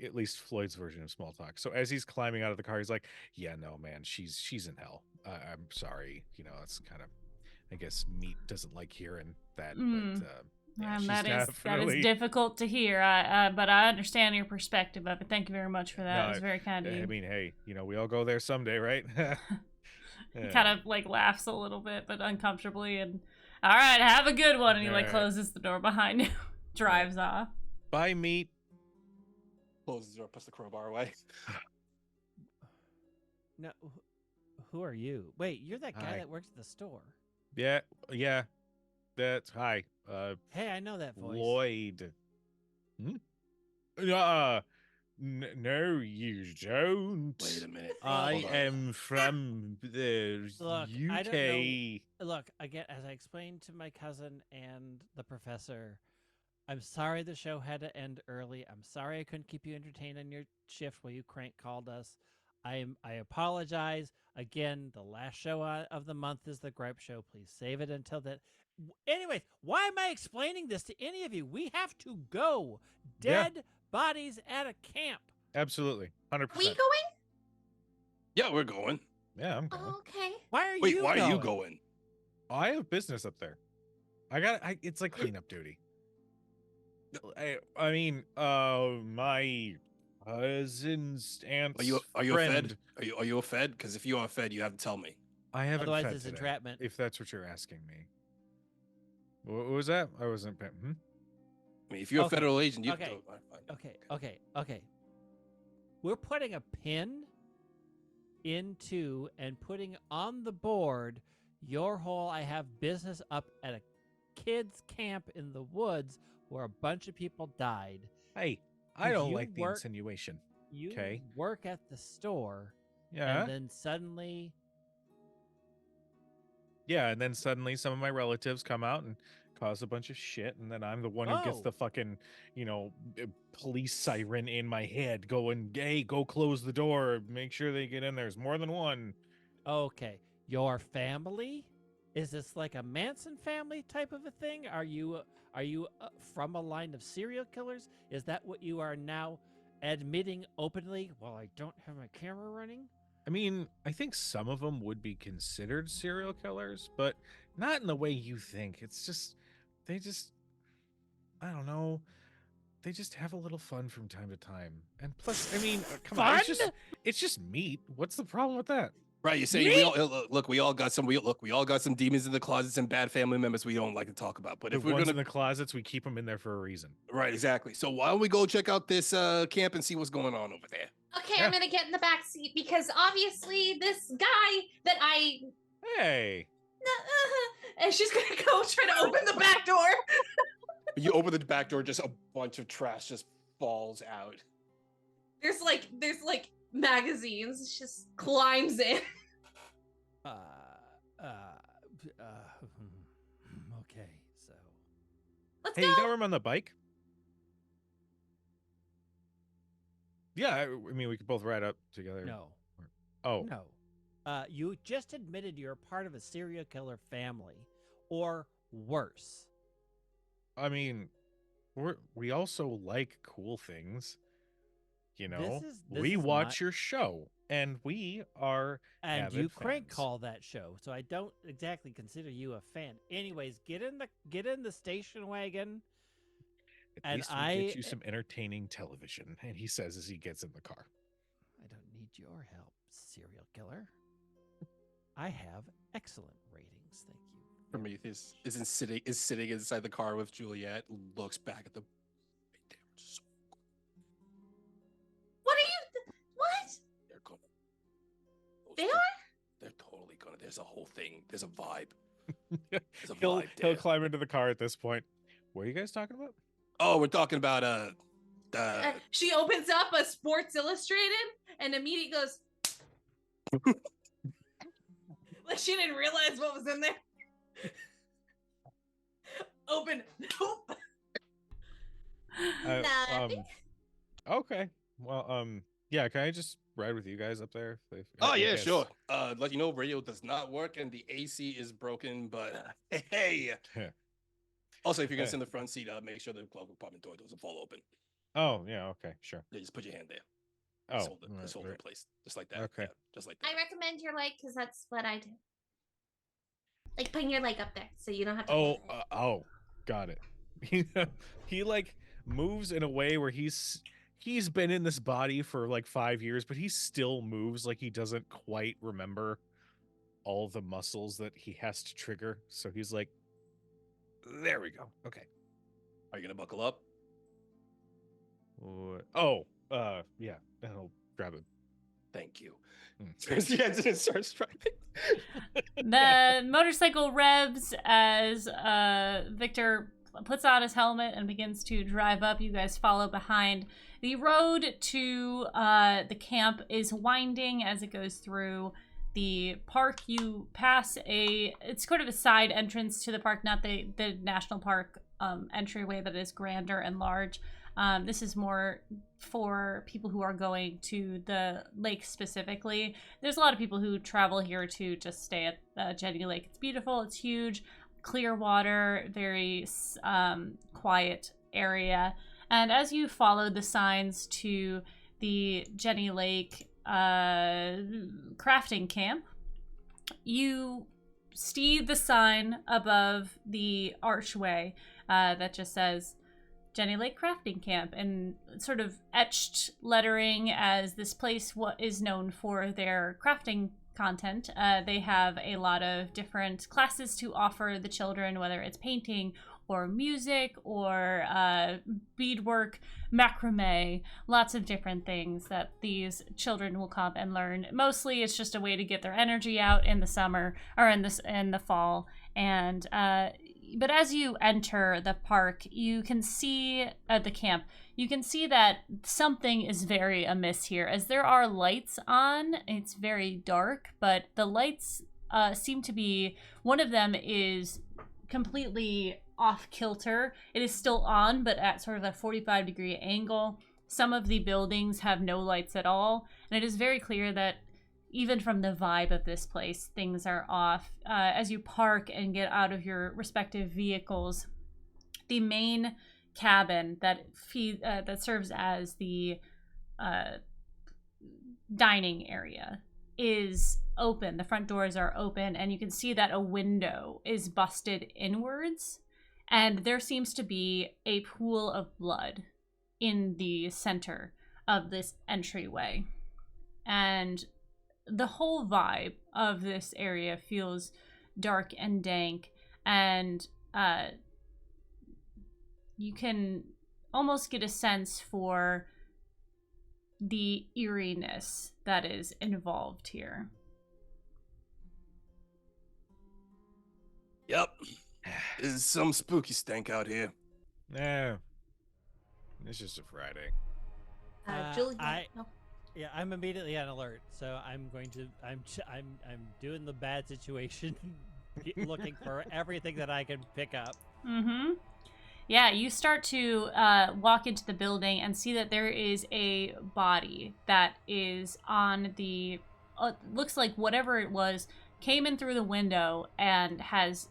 At least Floyd's version of small talk. So as he's climbing out of the car, he's like, "Yeah, no, man, she's in hell. I'm sorry. You know, it's kind of, I guess, meat doesn't like hearing that. Mm. But yeah, she's that definitely- is difficult to hear. But I understand your perspective of it. Thank you very much for that. No, It was very kind of you. I mean, hey, you know, we all go there someday, right?" He kind of like laughs a little bit, but uncomfortably, and all right, have a good one. And he like Yeah. closes the door behind you, drives off. Bye, meat. Closes the door, puts the crowbar away. No, who are you? Wait, you're that guy Hi. that works at the store. Yeah. That's hi. Hey, I know that voice. Lloyd. No, you don't. Wait a minute. I Hold on. am from the Look, UK. I don't Look, again, as I explained to my cousin and the professor, I'm sorry the show had to end early. I'm sorry I couldn't keep you entertained on your shift while you crank called us. I apologize. Again, the last show of the month is the gripe show. Please save it until that. Anyways, why am I explaining this to any of you? We have to go. Yeah. Dead bodies at a camp. Absolutely, 100%. We going? Yeah, we're going. Yeah, I'm going. Okay. Why are Wait, you why going? are you going? I have business up there. It's like cleanup duty. I mean, my cousin's aunt's Are you a friend. Fed? Are you a Fed? Because if you are a Fed, you have to tell me. I haven't Otherwise, fed it's today, entrapment. if that's what you're asking me. What was that? I wasn't. I mean, if you're Okay, a federal agent, you okay, Okay. We're putting a pin into and putting on the board your whole I have business up at a kids camp in the woods where a bunch of people died. Hey, I 'Cause don't you like the work- insinuation. You Okay. work at the store, Yeah. and then suddenly Yeah, and then suddenly some of my relatives come out and cause a bunch of shit, and then I'm the one who gets Oh. the fucking, police siren in my head going, hey, go close the door, make sure they get in. There's more than one. Okay, your family? Is this like a Manson family type of a thing? Are you from a line of serial killers? Is that what you are now admitting openly while I don't have my camera running? I mean, I think some of them would be considered serial killers, but not in the way you think. It's just, I don't know. They just have a little fun from time to time. And plus, I mean, come on, it's just meat. What's the problem with that? Right, you're saying we all look. We all got some. We all got some demons in the closets and bad family members we don't like to talk about. But The if we're ones gonna, in the closets, we keep them in there for a reason. right, exactly. So why don't we go check out this camp and see what's going on over there? Okay, Yeah. I'm gonna get in the back seat because obviously this guy that I Hey, and she's gonna go try to open the back door. You open the back door, just a bunch of trash just falls out. There's like magazines. She just climbs in. Okay, so Let's hey, go. you got room on the bike? Yeah, I mean, we could both ride up together. no, Oh, no. You just admitted you're part of a serial killer family, or worse. I mean, we also like cool things. You know, This we is watch not- your show, and we are And avid you crank fans. call that show, so I don't exactly consider you a fan. Anyways, get in the station wagon. At and least we get you some entertaining television. And he says as he gets in the car. I don't need your help, serial killer. I have excellent ratings, thank you. Prometheus is sitting inside the car with Juliet. Looks back at the. What are you? What? They're gonna. They those- are? They're totally gonna. There's a whole thing. There's a vibe. There's a He'll vibe there. climb into the car at this point. What are you guys talking about? Oh, we're talking about She opens up a Sports Illustrated and immediately goes. Like she didn't realize what was in there. Open. Nope. Nothing. Okay. Well, yeah. Can I just ride with you guys up there? Oh I yeah, guess. sure. Let you know radio does not work and the AC is broken, but hey. Yeah. Also, if you're gonna sit in the front seat, make sure the glove compartment door doesn't fall open. Oh yeah. Okay. Sure. Yeah, just put your hand there. Oh. Just hold it, just hold it in right. place, just like that. Okay. Yeah, just like that. I recommend your leg because that's what I do. Like putting your leg up there so you don't have to. Oh. hold it. Got it. He like moves in a way where he's been in this body for like 5 years, but he still moves like he doesn't quite remember all the muscles that he has to trigger. So he's like, there we go. Okay. Are you gonna buckle up? Yeah. I'll grab it. Thank you. Hmm. The engine starts driving. The motorcycle revs as Victor puts on his helmet and begins to drive up. You guys follow behind. The road to the camp is winding as it goes through the park. You pass it's sort of a side entrance to the park, not the national park entryway that is grander and large. This is more for people who are going to the lake specifically. There's a lot of people who travel here to just stay at Jenny Lake. It's beautiful. It's huge, clear water, very quiet area. And as you follow the signs to the Jenny Lake crafting camp. You see the sign above the archway that just says Jenny Lake Crafting Camp, and sort of etched lettering as this place is known for their crafting content. They have a lot of different classes to offer the children, whether it's painting or music or beadwork, macrame, lots of different things that these children will come and learn. Mostly it's just a way to get their energy out in the summer or in the fall. And but as you enter the park, you can see at the camp, you can see that something is very amiss here, as there are lights on. It's very dark, but the lights seem to be, one of them is completely off kilter. It is still on, but at sort of a 45-degree angle. Some of the buildings have no lights at all, and it is very clear that even from the vibe of this place, things are off. As you park and get out of your respective vehicles, the main cabin that serves as the dining area is open. The front doors are open, and you can see that a window is busted inwards, and there seems to be a pool of blood in the center of this entryway. And the whole vibe of this area feels dark and dank, and you can almost get a sense for the eeriness that is involved here. Yep. There's some spooky stank out here. Nah, it's just a Friday. Julie, Yeah, I'm immediately on alert, so I'm doing the bad situation, looking for everything that I can pick up. Mm-hmm. Yeah, you start to walk into the building and see that there is a body that is on the, looks like whatever it was, came in through the window and has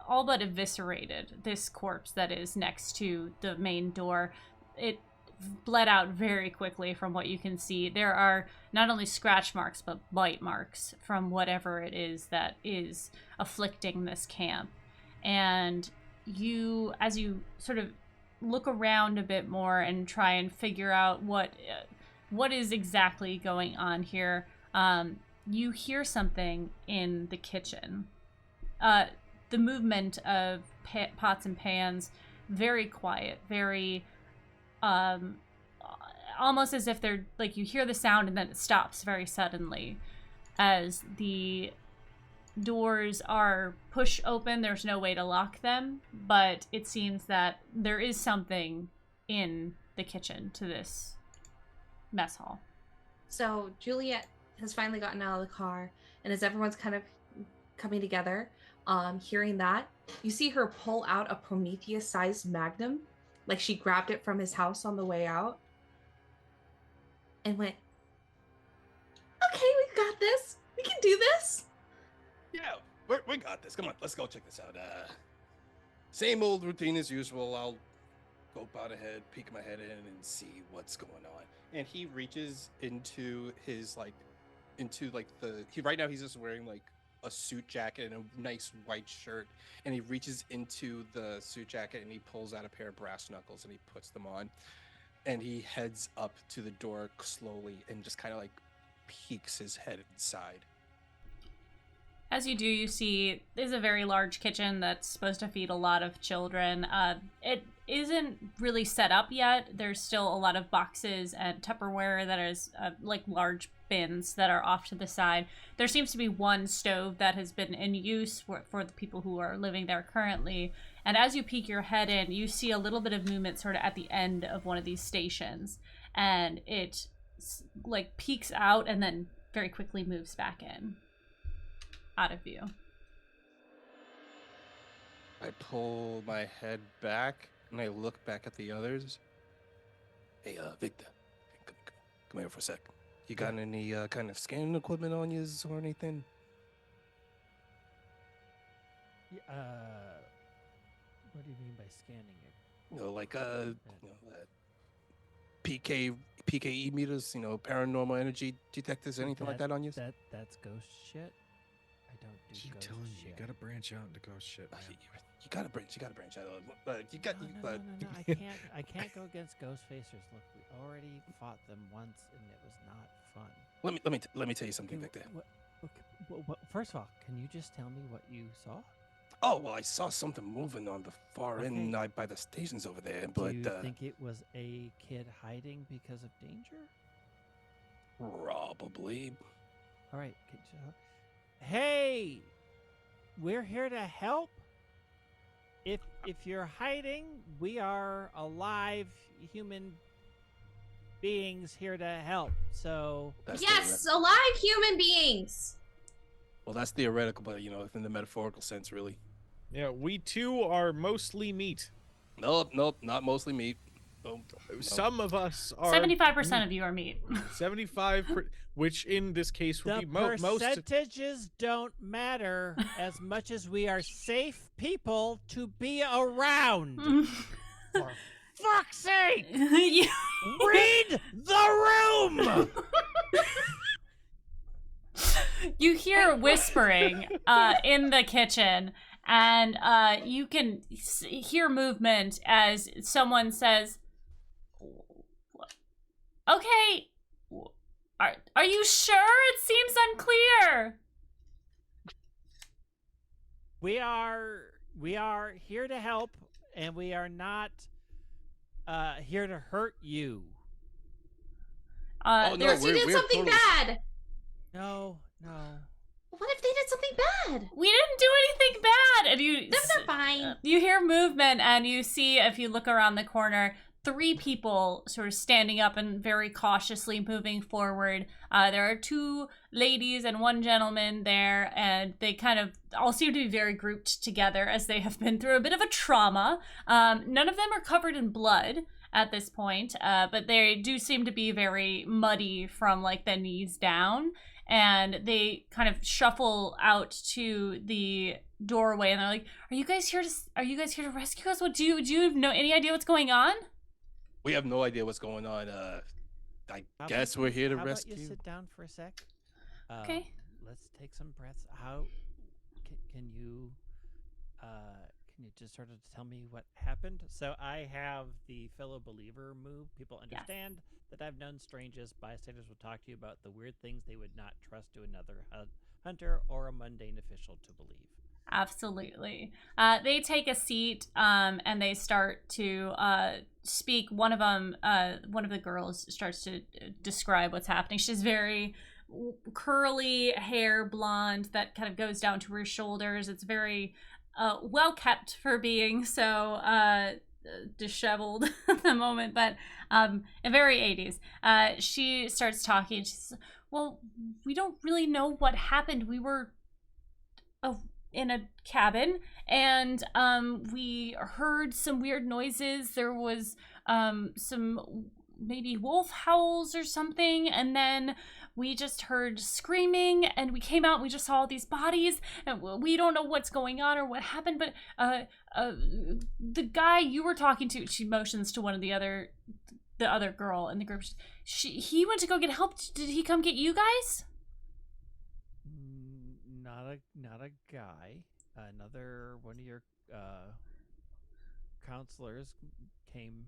all but eviscerated this corpse that is next to the main door. It bled out very quickly from what you can see. There are not only scratch marks, but bite marks from whatever it is that is afflicting this camp. And you, as you sort of look around a bit more and try and figure out what is exactly going on here, you hear something in the kitchen. The movement of pots and pans, very quiet, very almost as if they're like, you hear the sound and then it stops very suddenly as the doors are pushed open. There's no way to lock them, but it seems that there is something in the kitchen to this mess hall. So Juliet has finally gotten out of the car, and as everyone's kind of coming together, hearing that, you see her pull out a Prometheus-sized magnum, like she grabbed it from his house on the way out, and went, "Okay, we've got this. We can do this." Yeah, we got this. Come on, let's go check this out. Same old routine as usual. I'll go about ahead, peek my head in, and see what's going on. And he reaches into his right now he's just wearing like a suit jacket and a nice white shirt, and he reaches into the suit jacket and he pulls out a pair of brass knuckles and he puts them on, and he heads up to the door slowly and just kind of like peeks his head inside. As you do, you see there's a very large kitchen that's supposed to feed a lot of children. It isn't really set up yet. There's still a lot of boxes and Tupperware that is like large bins that are off to the side. There seems to be one stove that has been in use for the people who are living there currently. And as you peek your head in, you see a little bit of movement sort of at the end of one of these stations. And it like peeks out and then very quickly moves back in. Out of view. I pull my head back and I look back at the others. Hey, Victor, come here for a sec. You got any kind of scanning equipment on you or anything? What do you mean by scanning it? You know, like PKE meters, paranormal energy detectors, anything like that on you? That's ghost shit. I don't do Keep ghost telling you, shit. you gotta branch out into ghost shit, man. You gotta branch out. No. I can't go against ghost facers. Look, we already fought them once, and it was not fun. Let me tell you something, Victor. First of all, can you just tell me what you saw? Oh well, I saw something moving on the far end Okay. by the stations over there. Do But you think it was a kid hiding because of danger? probably. All right. Hey, we're here to help. If you're hiding, we are alive human beings here to help. So That's Yes, alive human beings. well, that's theoretical, but in the metaphorical sense, really. Yeah, we too are mostly meat. Nope, not mostly meat. Nope. Some of us are 75% of you are meat. 75, which in this case would the be most. percentages don't matter as much as we are safe people to be around. For fuck's sake! You- Read the room! You hear whispering in the kitchen, and you can hear movement as someone says, "Okay, are you sure? It seems unclear." We are here to help, and we are not here to hurt you. Oh, no, Unless you did we're something totally- bad. No. What if they did something bad? We didn't do anything bad. And you They're fine. you hear movement, and you see, if you look around the corner, 3 people sort of standing up and very cautiously moving forward. There are 2 ladies and 1 gentleman there, and they kind of all seem to be very grouped together as they have been through a bit of a trauma. None of them are covered in blood at this point, but they do seem to be very muddy from like the knees down. And they kind of shuffle out to the doorway, and they're like, "Are you guys here to rescue us? What do you know any idea what's going on?" We have no idea what's going on. I How guess about we're here to how rescue. About you sit down for a sec? Okay. Let's take some breaths. Can you just sort of tell me what happened? So I have the fellow believer move. People understand that I've known strangers. Bystanders will talk to you about the weird things they would not trust to another hunter or a mundane official to believe. Absolutely. They take a seat, and they start to speak. One of the girls starts to describe what's happening. She's very curly hair, blonde, that kind of goes down to her shoulders. It's very well kept for being so disheveled at the moment, but very 80s. She starts talking. She says, "Well, we don't really know what happened. We were in a cabin, and we heard some weird noises. There was some maybe wolf howls or something, and then we just heard screaming, and we came out and we just saw all these bodies, and we don't know what's going on or what happened, but the guy you were talking to," she motions to one of the other girl in the group, he went to go get help. Did he come get you guys?" Not a guy. Another one of your counselors came.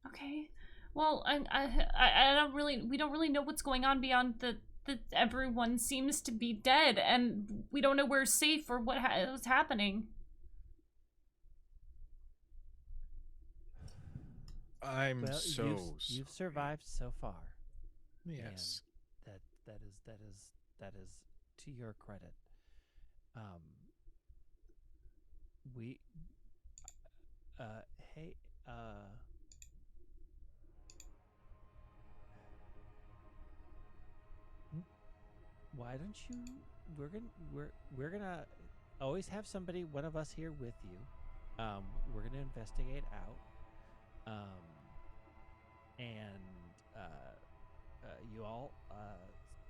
Okay. Well, we don't really know what's going on beyond that everyone seems to be dead, and we don't know we're safe or what was happening. I'm You've survived so far. Yes. And that is to your credit. Hey, why don't you? We're gonna always have one of us here with you. We're gonna investigate out. And you all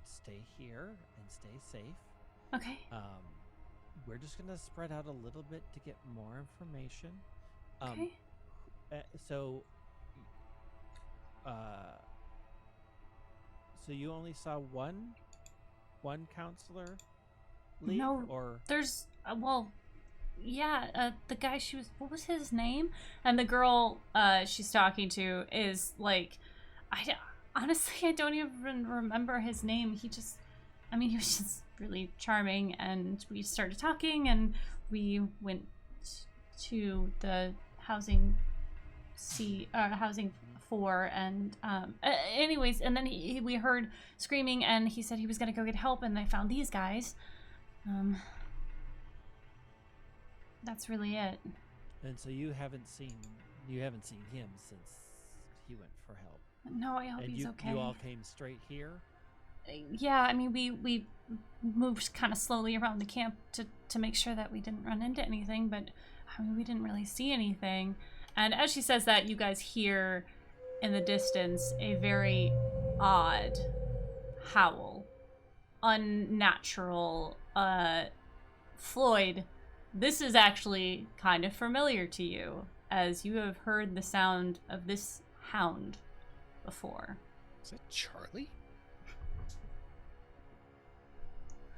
stay here and stay safe. Okay. We're just gonna spread out a little bit to get more information. Okay. so, uh, so you only saw one counselor leave, No, or there's well, yeah, the guy she was, what was his name? And the girl she's talking to is like, honestly I don't even remember his name. He just, I mean, he was just really charming, and we started talking, and we went to the housing housing 4, and anyways, and then we heard screaming, and he said he was gonna go get help, and I found these guys. That's really it. and so you haven't seen him since he went for help. No, I hope And he's okay. you all came straight here. Yeah, I mean, we moved kind of slowly around the camp to make sure that we didn't run into anything, but I mean, we didn't really see anything. And as she says that, you guys hear in the distance a very odd howl, unnatural. Floyd, this is actually kind of familiar to you, as you have heard the sound of this hound before. Is that Charlie?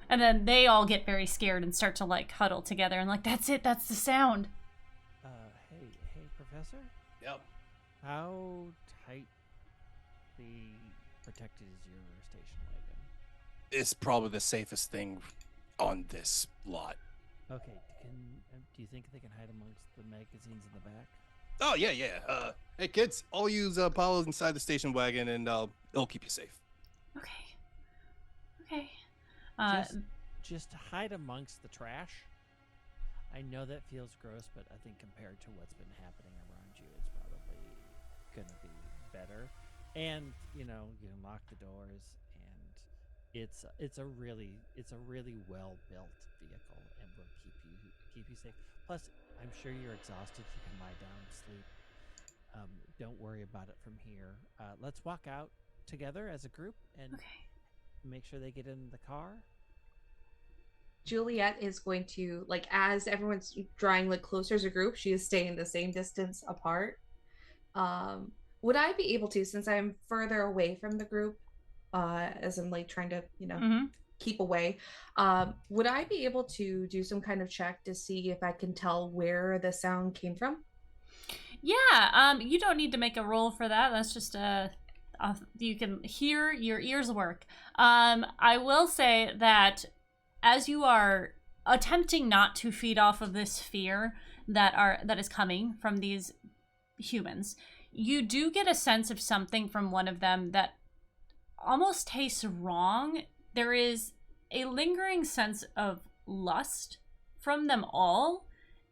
And then they all get very scared and start to like huddle together and like, that's it, that's the sound. Hey, Professor. Yep. How tightly protected is your station wagon? It's probably the safest thing on this lot. Okay, do you think they can hide amongst the magazines in the back? Oh yeah. Hey kids, I'll use Paolo's inside the station wagon, and it'll keep you safe. Okay. Just hide amongst the trash. I know that feels gross, but I think compared to what's been happening around you, it's probably gonna be better. And you can lock the doors, and it's a really well built vehicle, and will keep you safe. Plus, I'm sure you're exhausted. You can lie down and sleep. Don't worry about it from here. Let's walk out together as a group and make sure they get in the car. Juliet is going to, like, as everyone's drawing like closer as a group, she is staying the same distance apart. Would I be able to, since I'm further away from the group, as I'm like trying to, keep away, would I be able to do some kind of check to see if I can tell where the sound came from? Yeah, you don't need to make a roll for that. That's just you can hear, your ears work. I will say that as you are attempting not to feed off of this fear that is coming from these humans, you do get a sense of something from one of them that almost tastes wrong. There is a lingering sense of lust from them all,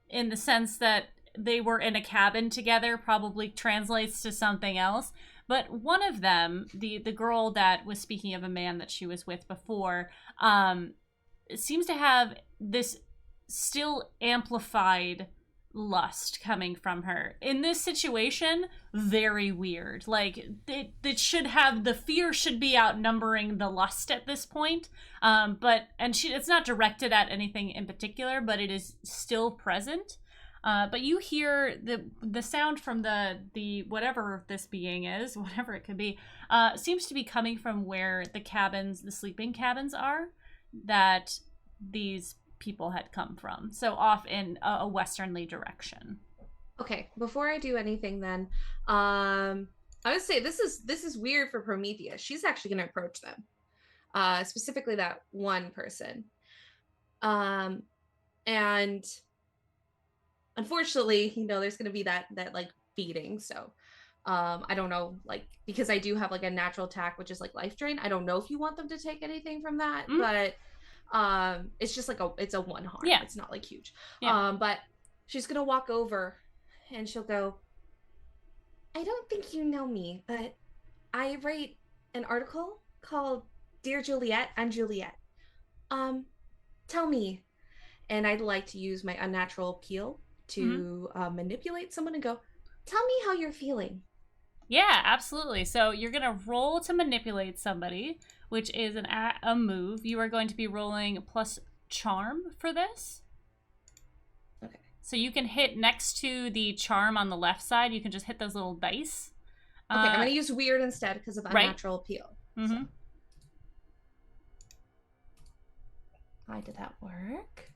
in the sense that they were in a cabin together, probably translates to something else. But one of them, the girl that was speaking of a man that she was with before, seems to have this still amplified lust coming from her. In this situation, very weird. Like, it should have, the fear should be outnumbering the lust at this point. It's not directed at anything in particular, but it is still present. But you hear the sound from the whatever this being is, whatever it could be, seems to be coming from where the sleeping cabins are, that these people had come from. So off in a westernly direction. Okay, before I do anything then, I would say this is weird for Promethea. She's actually going to approach them, specifically that one person. And unfortunately, there's going to be that like beating. So I don't know, like, because I do have like a natural attack, which is like life drain. I don't know if you want them to take anything from that, but it's just like it's a one harm. Yeah. It's not like huge. Yeah. But she's going to walk over and she'll go, I don't think you know me, but I write an article called Dear Juliet, I'm Juliet. Tell me. And I'd like to use my unnatural appeal to manipulate someone and go, tell me how you're feeling. Yeah, absolutely. So you're going to roll to manipulate somebody, which is a move. You are going to be rolling plus charm for this. Okay. So you can hit next to the charm on the left side. You can just hit those little dice. Okay, I'm gonna use weird instead because of right. unnatural appeal. Mm-hmm. So. Why did that work?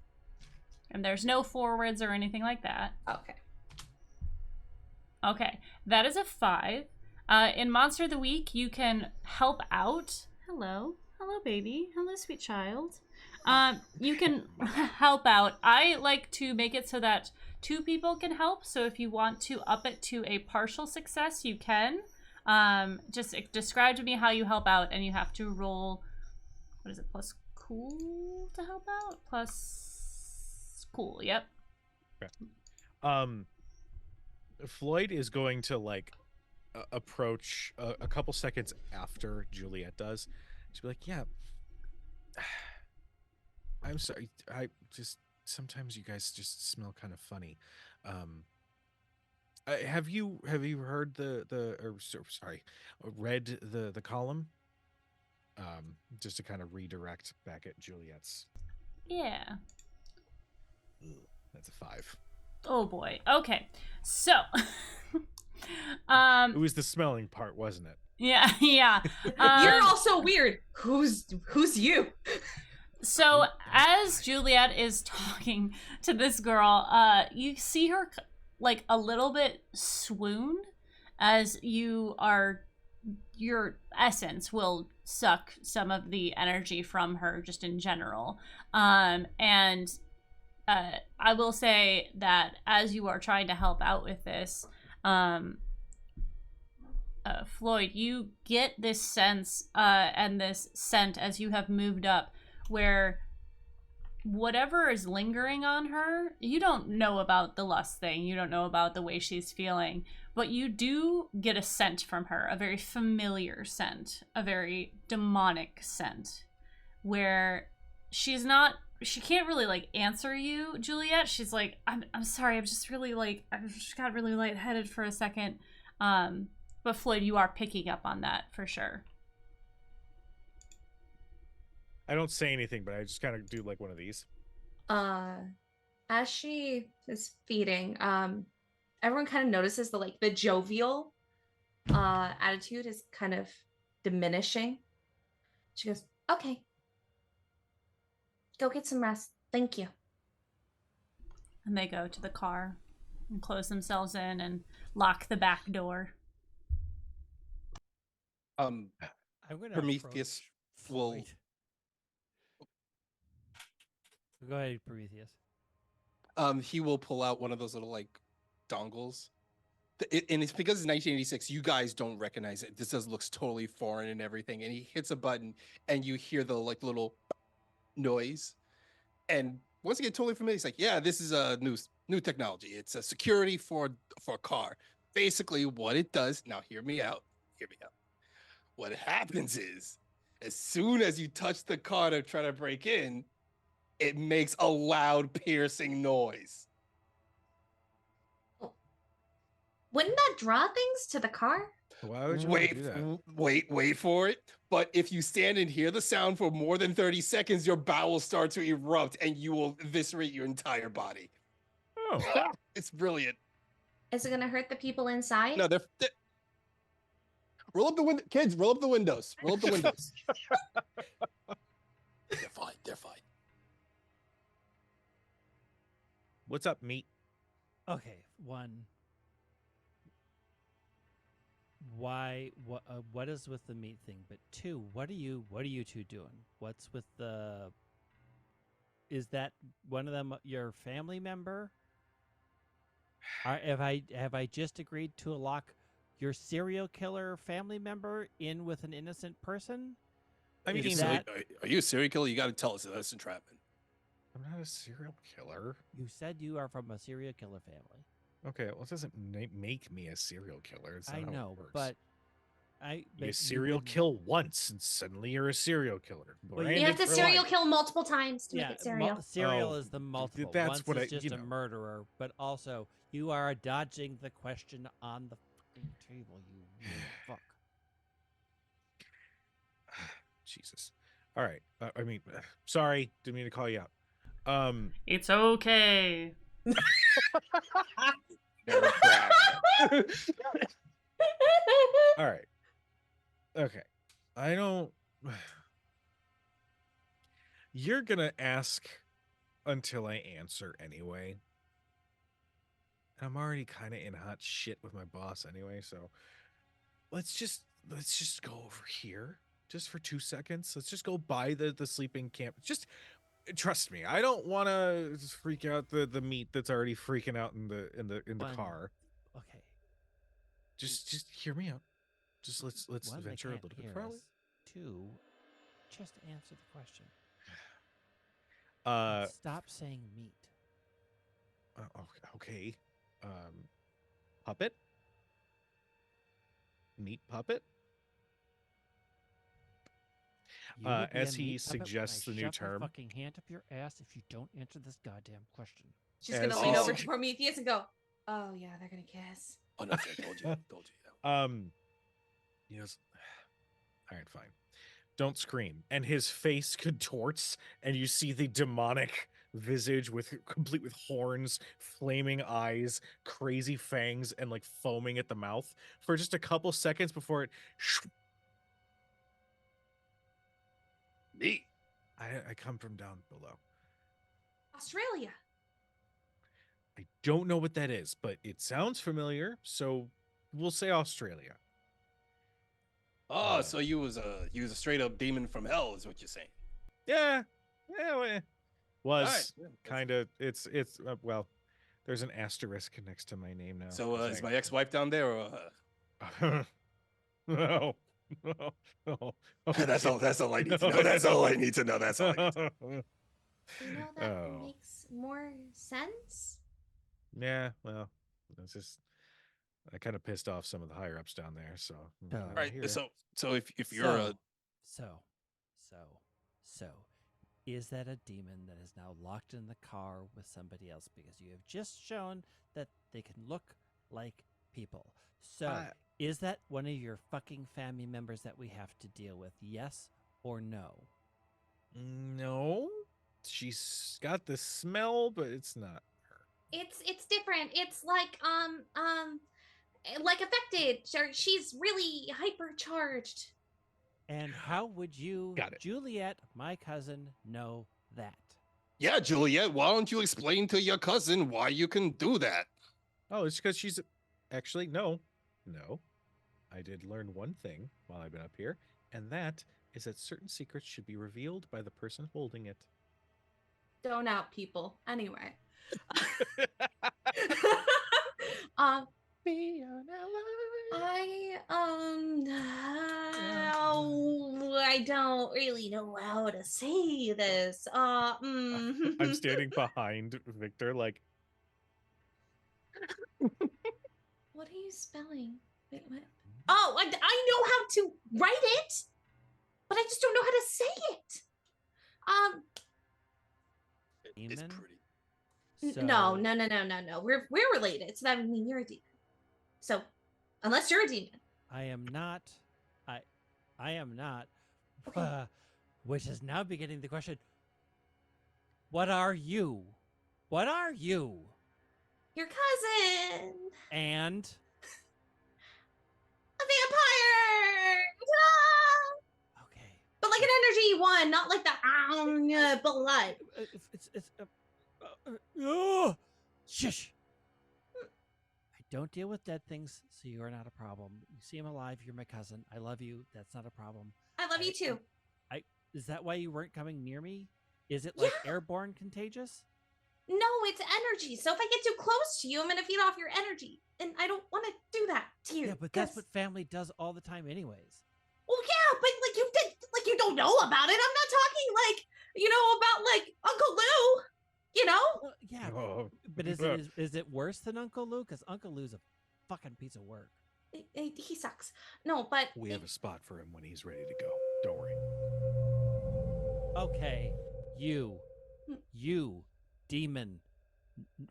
And there's no forwards or anything like that. Okay. Okay, that is a 5. In Monster of the Week, you can help out. Hello. Hello, baby. Hello, sweet child. You can help out. I like to make it so that 2 people can help. So if you want to up it to a partial success, you can. Just describe to me how you help out, and you have to roll, what is it, plus cool to help out? Plus cool, yep. Okay. Floyd is going to like approach a couple seconds after Juliet does. She'll be like, "Yeah, I'm sorry. I just sometimes you guys just smell kind of funny. Have you heard read the column? Just to kind of redirect back at Juliet's. Yeah. That's a 5. Oh boy. Okay. So It was the smelling part, wasn't it? yeah, yeah. You're also weird. Who's you? So as Juliet is talking to this girl, you see her like a little bit swoon as your essence will suck some of the energy from her just in general. And I will say that as you are trying to help out with this, Floyd, you get this sense and this scent as you have moved up where whatever is lingering on her, you don't know about the lust thing, you don't know about the way she's feeling, but you do get a scent from her, a very familiar scent, a very demonic scent, where she can't really like answer you, Juliet. She's like, I'm sorry, I'm just really like, I just got really lightheaded for a second. But Floyd, you are picking up on that for sure. I don't say anything, but I just kind of do like one of these. As she is feeding, everyone kind of notices the jovial attitude is kind of diminishing. She goes, "Okay, go get some rest. Thank you." And they go to the car and close themselves in and lock the back door. I'm gonna Prometheus will. Floyd. Go ahead, Prometheus. He will pull out one of those little like dongles, and it's because it's 1986. You guys don't recognize it. This looks totally foreign and everything. And he hits a button, and you hear the like little noise. And once again, totally familiar. He's like, "Yeah, this is a new technology. It's a security for a car. Basically, what it does. Now, hear me out. Hear me out. What happens is, as soon as you touch the car to try to break in, it makes a loud, piercing noise." Wouldn't that draw things to the car? Why would you want to do that? Wait for it. But if you stand and hear the sound for more than 30 seconds, your bowels start to erupt and you will eviscerate your entire body. Oh, It's brilliant. Is it gonna hurt the people inside? No, they're roll up the window, kids. Roll up the windows. Roll up the windows. They're fine. They're fine. what's up, meat? Okay, 1. Why? What is with the meat thing? But 2, what are you 2 doing? What's with the? Is that one of them your family member? Have I just agreed to lock your serial killer family member in with an innocent person? I mean, Is that- Are you a serial killer? You got to tell us that's entrapment. I'm not a serial killer. You said you are from a serial killer family. Okay, well, it doesn't make me a serial killer. It's not I how it know, works. but You serial kill once, and suddenly you're a serial killer. Well, You have to Branded for serial life. kill multiple times to Yeah, make it serial. serial Oh, is the multiple. that's Once what is I- just you a know. murderer, but also you are dodging the question on the fucking table. You weird fuck. Jesus. All right. I mean, sorry, didn't mean to call you out. It's okay. Never crack. All right. Okay. I don't. You're gonna ask until I answer anyway. And I'm already kind of in hot shit with my boss anyway, so let's just go over here just for 2 seconds. Let's just go by the sleeping camp. Just trust me. I don't want to freak out the meat that's already freaking out in the One- car. Okay. Just hear me out. Just let's One, they venture a can't little bit hear farther. us. Two, just answer the question. Uh, And stop saying meat. okay. Puppet? Meat puppet? You will be as a he meat puppet when suggests I the new shove my term. fucking hand up your ass if you don't answer this goddamn question. She's gonna As lean he over sug- to Prometheus and go, "Oh yeah, they're gonna kiss." Oh no, I told you. Yeah. He goes, all right, fine. Don't scream. And his face contorts, and you see the demonic visage complete with horns, flaming eyes, crazy fangs, and like foaming at the mouth for just a couple seconds before it. Me. I come from down below. Australia. I don't know what that is, but it sounds familiar, so we'll say Australia. Oh, so you was a straight up demon from hell, is what you're saying. Yeah, was Alright, yeah, kind of. It's well, there's an asterisk next to my name now. So 'cause is my ex-wife down there, or no, no, no. that's all? That's all I need to know. That's all I need to know. That's all I need to know. You know that Oh. makes more sense. Yeah, well, it's just I kind of pissed off some of the higher ups down there, so So- All right. here. So if you're a So, is that a demon that is now locked in the car with somebody else? Because you have just shown that they can look like people. So, is that one of your fucking family members that we have to deal with? Yes or no? No, she's got the smell, but it's not her. It's different. It's like affected. She's really hypercharged. And how would you, Got it. Juliet, my cousin, know that? yeah, Juliet, why don't you explain to your cousin why you can do that? Oh, it's because she's actually no. I did learn one thing while I've been up here, and that is that certain secrets should be revealed by the person holding it. Don't out people. Anyway. I don't really know how to say this. I'm standing behind Victor, like. What are you spelling? Wait, what? Oh, I know how to write it, but I just don't know how to say it. It's Demon? pretty. No. We're related, so that would mean you're a demon. So, unless you're a demon. I am not. I am not. Okay. Which is now beginning the question. What are you? What are you? Your cousin, And a vampire. Ta-da! okay, But like an energy one, not like the blood. oh, shush. I don't deal with dead things, so you are not a problem. You seem alive. You're my cousin. I love you. That's not a problem. I love you too. Is that why you weren't coming near me? Is it like Yeah. airborne contagious? No, it's energy. So if I get too close to you, I'm gonna feed off your energy, and I don't want to do that to you. Yeah, but that's 'cause- what family does all the time, anyways. Well, yeah, but like you don't know about it. I'm not talking like about like Uncle Lou. Well, yeah, Oh. but is it worse than Uncle Lou? Because Uncle Lou's a fucking piece of work. He sucks. No, but We have a spot for him when he's ready to go. Don't worry. Okay, you Hmm. demon.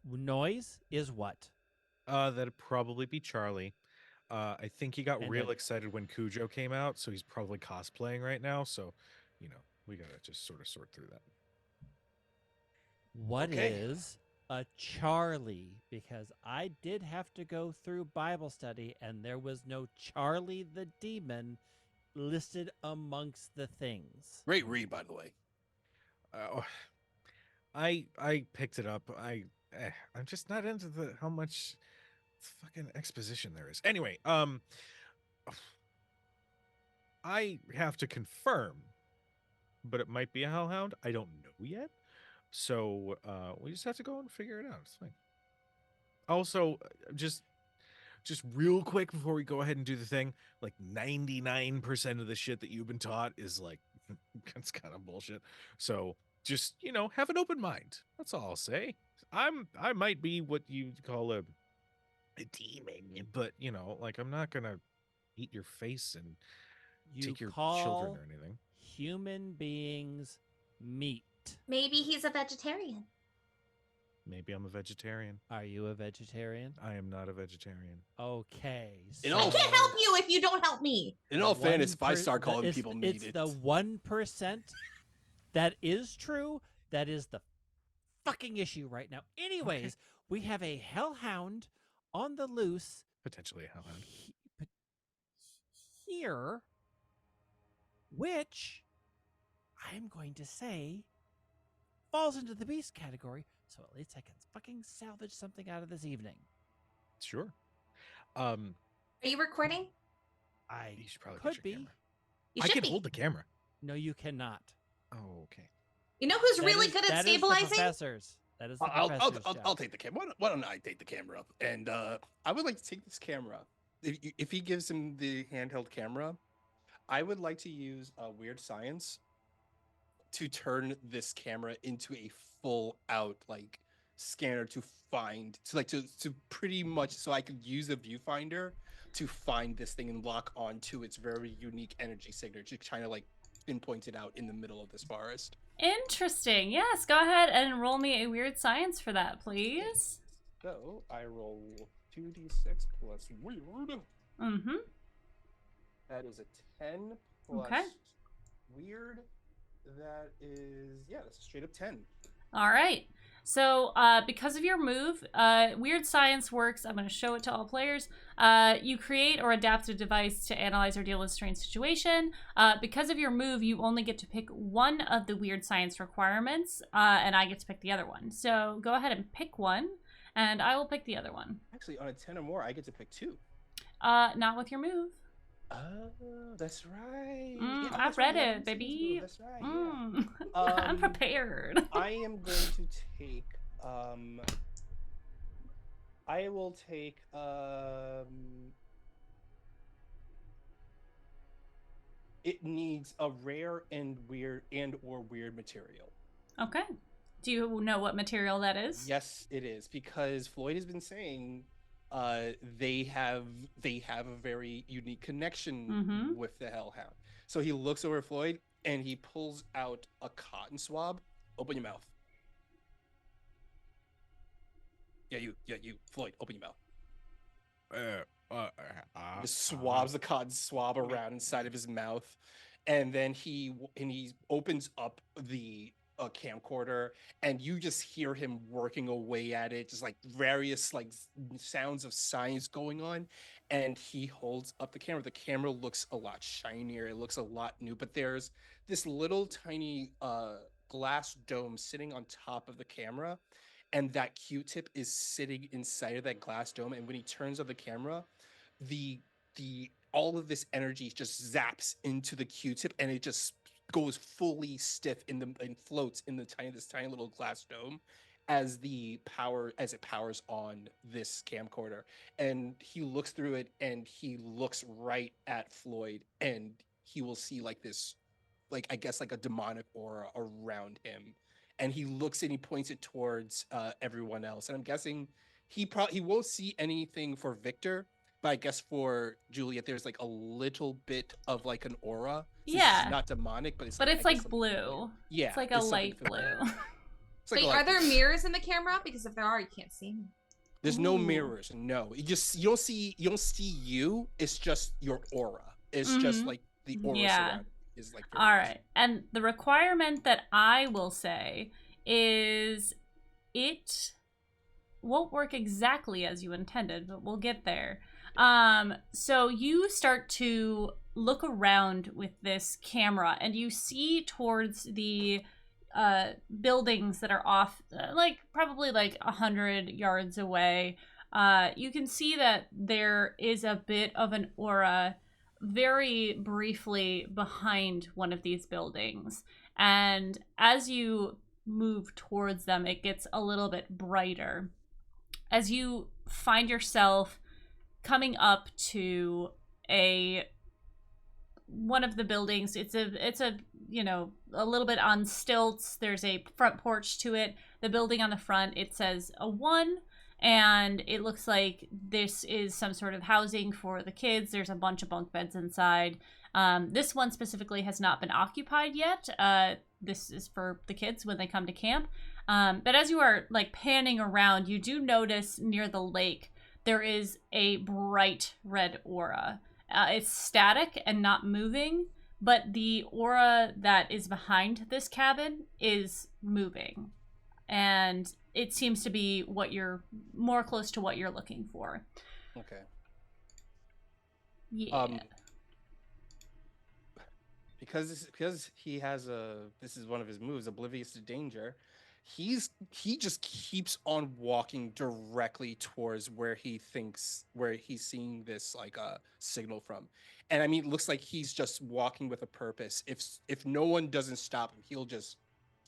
Noise is what? That'd probably be Charlie. I think he got And real then- excited when Kujo came out, so he's probably cosplaying right now. So, we gotta just sort of sort through that. What Okay. is a Charlie, because I did have to go through Bible study and there was no Charlie the demon listed amongst the things. Great read, by the way. I picked it up. I'm just not into how much fucking exposition there is. Anyway, I have to confirm, but it might be a hellhound. I don't know yet. So we just have to go and figure it out. It's fine. Also, just real quick before we go ahead and do the thing, like 99% of the shit that you've been taught is like it's kind of bullshit. So just, have an open mind. That's all I'll say. I might be what you call a demon, but like I'm not gonna eat your face and You take your call children or anything. human beings meat. Maybe he's a vegetarian. Maybe I'm a vegetarian. Are you a vegetarian? I am not a vegetarian. Okay. In I all- can't help you if you don't help me. In all fairness, if I 1%, start calling people meat, it's the 1% that is true. That is the fucking issue right now. Anyways, we have a hellhound on the loose Potentially a hellhound. here, which I'm going to say falls into the beast category, so at least I can fucking salvage something out of this evening. Sure. Are you recording? You should probably could get be. your camera. You I should can be. hold the camera. No, you cannot. Oh, okay. You know who's That really is- good at that is the stabilizing? professors. That is the I'll professor's job. I'll take the camera. Why don't I take the camera up? And I would like to take this camera. If he gives him the handheld camera, I would like to use weird science to turn this camera into a full out like scanner to find to pretty much so I could use a viewfinder to find this thing and lock onto its very unique energy signature, trying to like pinpoint it out in the middle of this forest. Interesting. Yes, go ahead and roll me a weird science for that, please. So I roll 2d6 plus weird. Mm-hmm. That is a 10 plus Okay. weird. That is, that's a straight up 10. All right. So because of your move, Weird Science works. I'm going to show it to all players. You create or adapt a device to analyze or deal with a strange situation. Because of your move, you only get to pick one of the Weird Science requirements, and I get to pick the other one. So go ahead and pick one, and I will pick the other one. Actually, on a 10 or more, I get to pick 2. Not with your move. Oh, that's right. I that's read right, it, I've seen this baby. move, That's right. Yeah. I'm prepared. I am going to take I will take it needs a rare and weird material. Okay. Do you know what material that is? Yes, it is, because Floyd has been saying they have a very unique connection with the Hellhound. So he looks over at Floyd and he pulls out a cotton swab. Open your mouth. Yeah, you, Floyd, open your mouth. Just swabs the cotton swab around inside of his mouth, and then he opens up the camcorder, and you just hear him working away at it, just like various like sounds of science going on. And he holds up the camera. The camera looks a lot shinier. It looks a lot new, but there's this little tiny glass dome sitting on top of the camera, and that Q-tip is sitting inside of that glass dome. And when he turns on the camera, the all of this energy just zaps into the Q-tip, and it just goes fully stiff and floats in this tiny little glass dome as it powers on this camcorder. And he looks through it, and he looks right at Floyd, and he will see like this, like I guess like a demonic aura around him. And he looks and he points it towards everyone else. And I'm guessing he won't see anything for Victor, but I guess for Juliet, there's like a little bit of like an aura. Yeah. It's not demonic, but it's But I it's guess like something blue. familiar. Yeah, It's like a something light familiar. blue. It's like Wait, a are light there blue. mirrors in the camera? Because if there are, you can't see me. There's no Ooh. mirrors. No, you don't see you. It's just your aura. It's just like the aura Yeah. surrounding is like. your All aura. right. And the requirement that I will say is it won't work exactly as you intended, but we'll get there. So you start to look around with this camera, and you see towards the buildings that are off, like probably like 100 yards away. You can see that there is a bit of an aura very briefly behind one of these buildings. And as you move towards them, it gets a little bit brighter. As you find yourself coming up to one of the buildings, it's a you know, a little bit on stilts. There's a front porch to it. The building on the front, it says a 1, and it looks like this is some sort of housing for the kids. There's a bunch of bunk beds inside. This one specifically has not been occupied yet. This is for the kids when they come to camp. But as you are like panning around, you do notice near the lake there is a bright red aura. It's static and not moving, but the aura that is behind this cabin is moving. And it seems to be what you're more close to what you're looking for. Okay. Yeah. Because he has this is one of his moves, oblivious to danger. He just keeps on walking directly towards where he's seeing this like signal from. And I mean, it looks like he's just walking with a purpose. If no one doesn't stop him, he'll just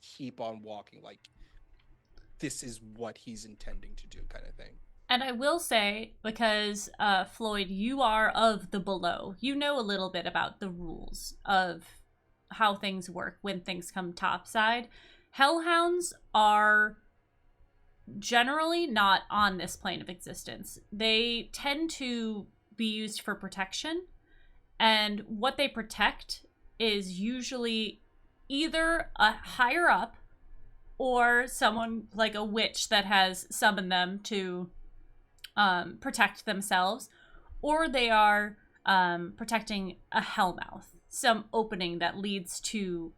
keep on walking, like this is what he's intending to do, kind of thing. And I will say, because Floyd, you are of the below, you know a little bit about the rules of how things work when things come topside. Hellhounds are generally not on this plane of existence. They tend to be used for protection, and what they protect is usually either a higher up or someone like a witch that has summoned them to protect themselves, or they are protecting a hellmouth, some opening that leads to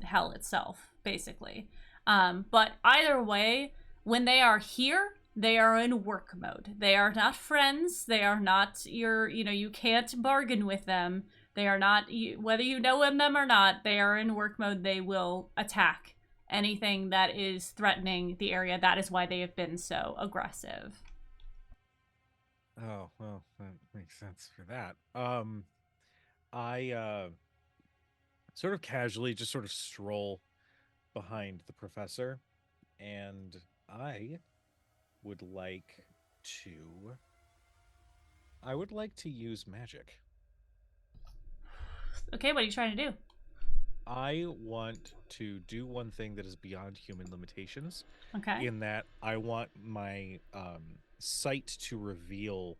hell itself, basically. But either way, when they are here, they are in work mode. They are not friends. They are not you can't bargain with them. They are not, whether you know them or not, they are in work mode. They will attack anything that is threatening the area. That is why they have been so aggressive. Oh, well, that makes sense for that. I sort of casually just sort of stroll behind the professor, and I would like to use magic. Okay, what are you trying to do? I want to do one thing that is beyond human limitations. Okay. In that I want my sight to reveal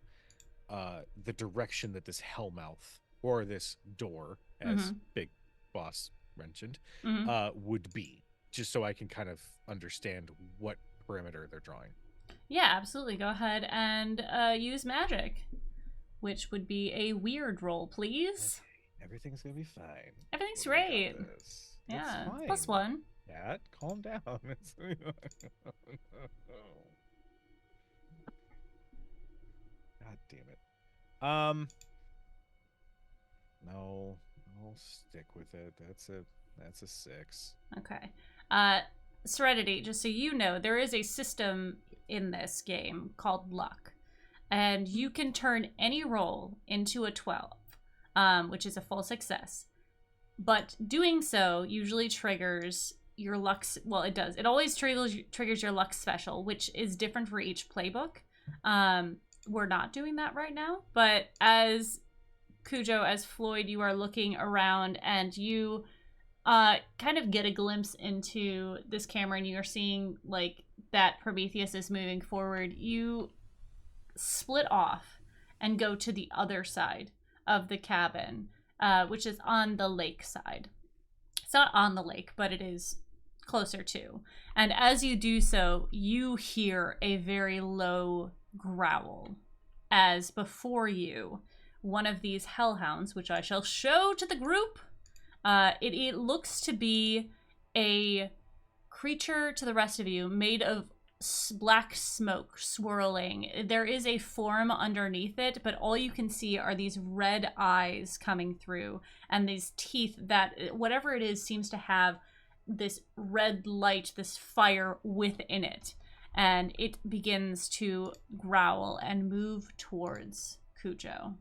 the direction that this hellmouth or this door, as Big Boss mentioned, would be, just so I can kind of understand what perimeter they're drawing. Yeah, absolutely. Go ahead and use magic, which would be a weird roll, please. Okay. Everything's gonna be fine. Everything's We great. got this. Yeah, It's +1. fine. Cat, calm down. God damn it. No, I'll stick with it. That's a 6. Okay. Serenity, just so you know, there is a system in this game called luck. And you can turn any roll into a 12, which is a full success. But doing so usually triggers your luck. Well, it does. It always triggers your luck special, which is different for each playbook. We're not doing that right now. But as Kujo, as Floyd, you are looking around and you kind of get a glimpse into this camera, and you're seeing like that Prometheus is moving forward. You split off and go to the other side of the cabin, which is on the lake side. It's not on the lake, but it is closer to. And as you do so, you hear a very low growl as before you, one of these hellhounds, which I shall show to the group, it looks to be a creature to the rest of you made of black smoke swirling. There is a form underneath it, but all you can see are these red eyes coming through and these teeth that, whatever it is, seems to have this red light, this fire within it. And it begins to growl and move towards Kujo.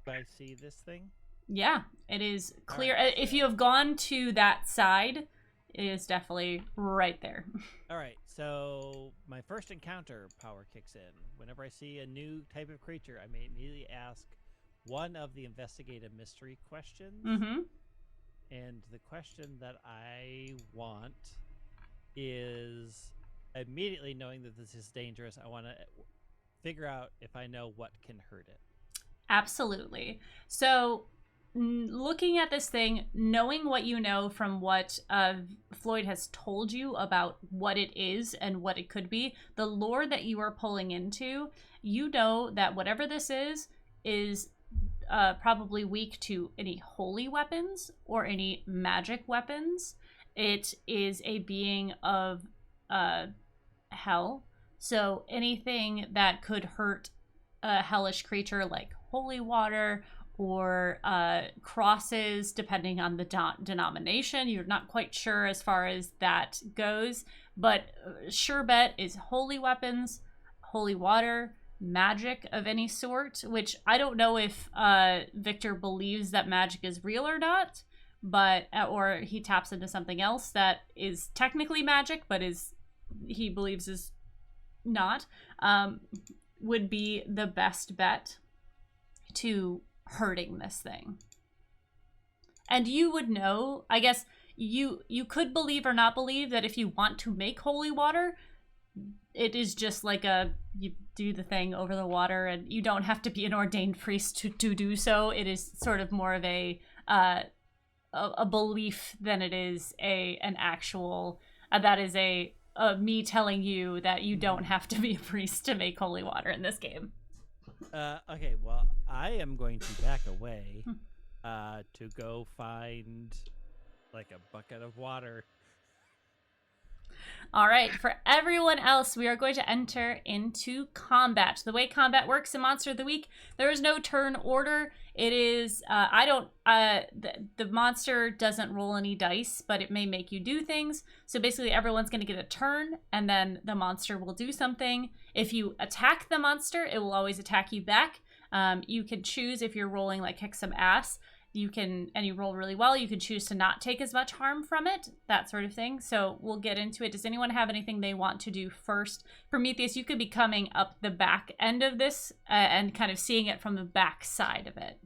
Do I see this thing? Yeah, it is clear. Alright, If so- you have gone to that side, it is definitely right there. All right, so my first encounter power kicks in. Whenever I see a new type of creature, I may immediately ask one of the investigative mystery questions. Mm-hmm. And the question that I want is, immediately knowing that this is dangerous, I want to figure out if I know what can hurt it. Absolutely. So, looking at this thing, knowing what you know from what Floyd has told you about what it is and what it could be, the lore that you are pulling into, you know that whatever this is probably weak to any holy weapons or any magic weapons. It is a being of hell. So anything that could hurt a hellish creature like holy water or crosses, depending on the denomination. You're not quite sure as far as that goes, but sure bet is holy weapons, holy water, magic of any sort, which I don't know if Victor believes that magic is real or not, but or he taps into something else that is technically magic, but he believes is not, would be the best bet to hurting this thing. And you would know, I guess you could believe or not believe that if you want to make holy water, it is just like you do the thing over the water, and you don't have to be an ordained priest to do so. It is sort of more of a belief than it is an actual that is a me telling you that you don't have to be a priest to make holy water in this game. Okay, well, I am going to back away to go find like a bucket of water. All right, for everyone else, we are going to enter into combat. The way combat works in Monster of the Week, there is no turn order. It is, the monster doesn't roll any dice, but it may make you do things. So basically everyone's going to get a turn, and then the monster will do something. If you attack the monster, it will always attack you back. You can choose, if you're rolling like kick some ass, and you roll really well, you can choose to not take as much harm from it, that sort of thing. So we'll get into it. Does anyone have anything they want to do first? Prometheus, you could be coming up the back end of this and kind of seeing it from the back side of it.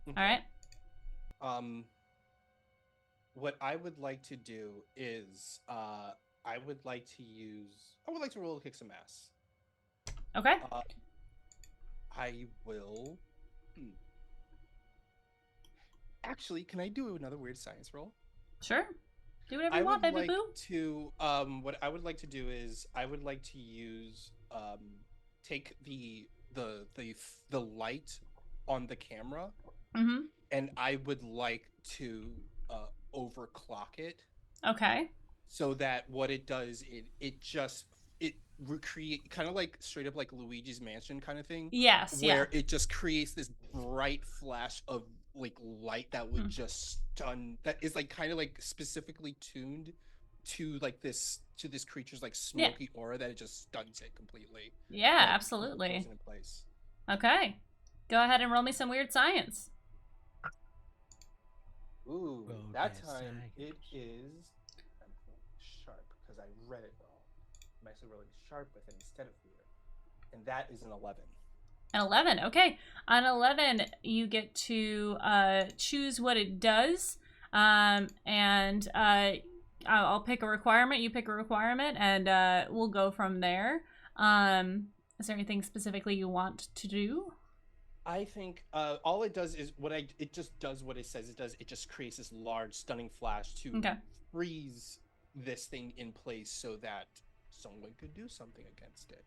Okay. All right? What I would like to do is I would like to roll kick some ass. Okay. I will. Actually, can I do another weird science roll? Sure. Do whatever I you want, would baby like boo. to. What I would like to do is I would like to use take the light on the camera, Mm-hmm. and I would like to overclock it. Okay. So that what it does, it recreate kind of like straight up like Luigi's Mansion kind of thing. Yes. Where it just creates this bright flash of like light that would Mm. just stun. That is like kind of like specifically tuned to like this creature's like smoky aura that it just stuns it completely. Yeah. Like, Absolutely. frozen in place. Okay. Go ahead and roll me some weird science. Ooh, Oh, that yes, time I- it is. I'm rolling sharp because I read it wrong. I'm actually rolling sharp with it instead of weird, and that is an 11. An 11. Okay. On 11, you get to choose what it does. And I'll pick a requirement. You pick a requirement, and we'll go from there. Is there anything specifically you want to do? I think all it does is it just does what it says it does. It just creates this large, stunning flash to Okay. freeze this thing in place so that someone could do something against it.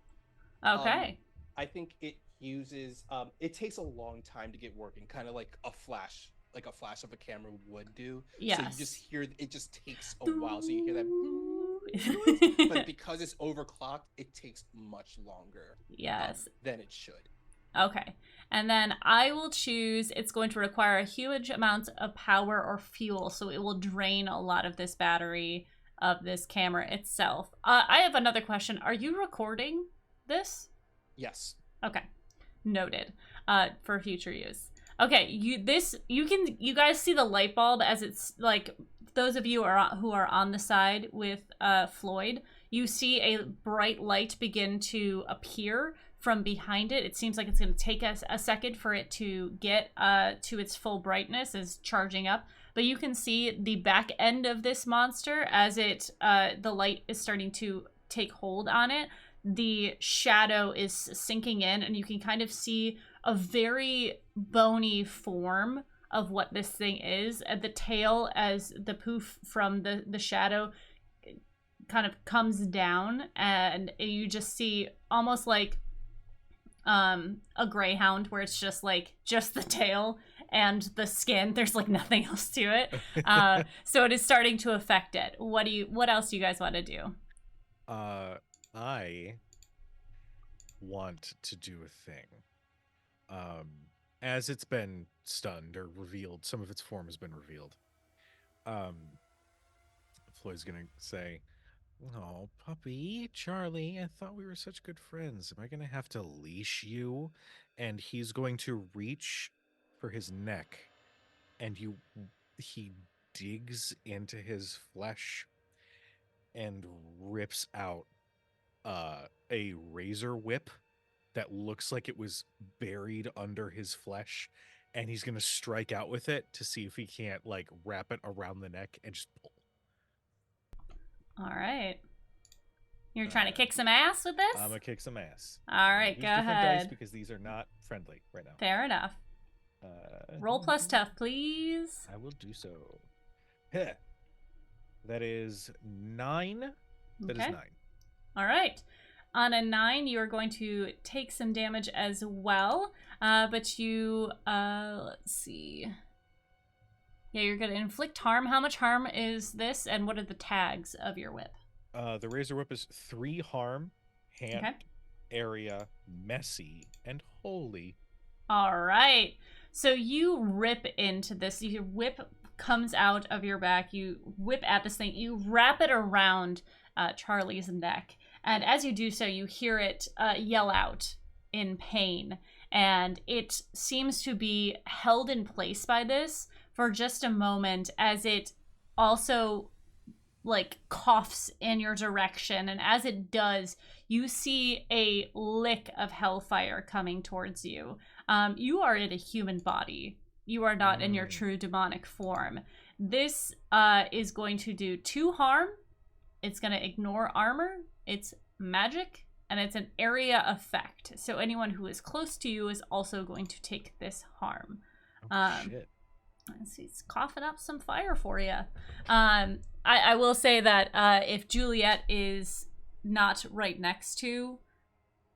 Okay. I think it uses. It takes a long time to get working, kind of like a flash of a camera would do. So Yes. you just hear it just takes a while. So you hear that, but because it's overclocked, it takes much longer. Yes. Than it should. Okay. And then I will choose, it's going to require a huge amount of power or fuel, so it will drain a lot of this battery of this camera itself. I have another question. Are you recording this? Yes. Okay. Noted. For future use. Okay, you guys see the light bulb as it's like, those of you who are on the side with Floyd, you see a bright light begin to appear from behind it. It seems like it's going to take us a second for it to get to its full brightness as charging up. But you can see the back end of this monster as it the light is starting to take hold on it. The shadow is sinking in, and you can kind of see a very bony form of what this thing is. At the tail, as the poof from the shadow kind of comes down, and you just see almost like a greyhound, where it's just the tail and the skin. There's like nothing else to it. So it is starting to affect it. What else do you guys want to do? I want to do a thing. As it's been stunned or revealed, some of its form has been revealed. Floyd's gonna say, "Oh, puppy, Charlie, I thought we were such good friends. Am I gonna have to leash you?" And he's going to reach for his neck, and he digs into his flesh and rips out a razor whip that looks like it was buried under his flesh, and he's gonna strike out with it to see if he can't like wrap it around the neck and just pull. All right. You're trying to kick some ass with this? I'm gonna kick some ass. All right, Use go different ahead. dice because these are not friendly right now. Fair enough. Roll plus tough, please. I will do so. Heh. That is 9. That is 9. All right. On a 9, you are going to take some damage as well. But you, let's see. Yeah, you're going to inflict harm. How much harm is this, and what are the tags of your whip? The razor whip is 3 harm, hand, area, messy, and holy. All right. So you rip into this. Your whip comes out of your back. You whip at this thing. You wrap it around Charlie's neck. And as you do so, you hear it yell out in pain. And it seems to be held in place by this for just a moment, as it also like coughs in your direction. And as it does, you see a lick of hellfire coming towards you. You are in a human body. You are not in your true demonic form. This is going to do 2 harm. It's going to ignore armor. It's magic, and it's an area effect. So anyone who is close to you is also going to take this harm. Shit. Let's see, it's coughing up some fire for you. I will say that if Juliet is not right next to,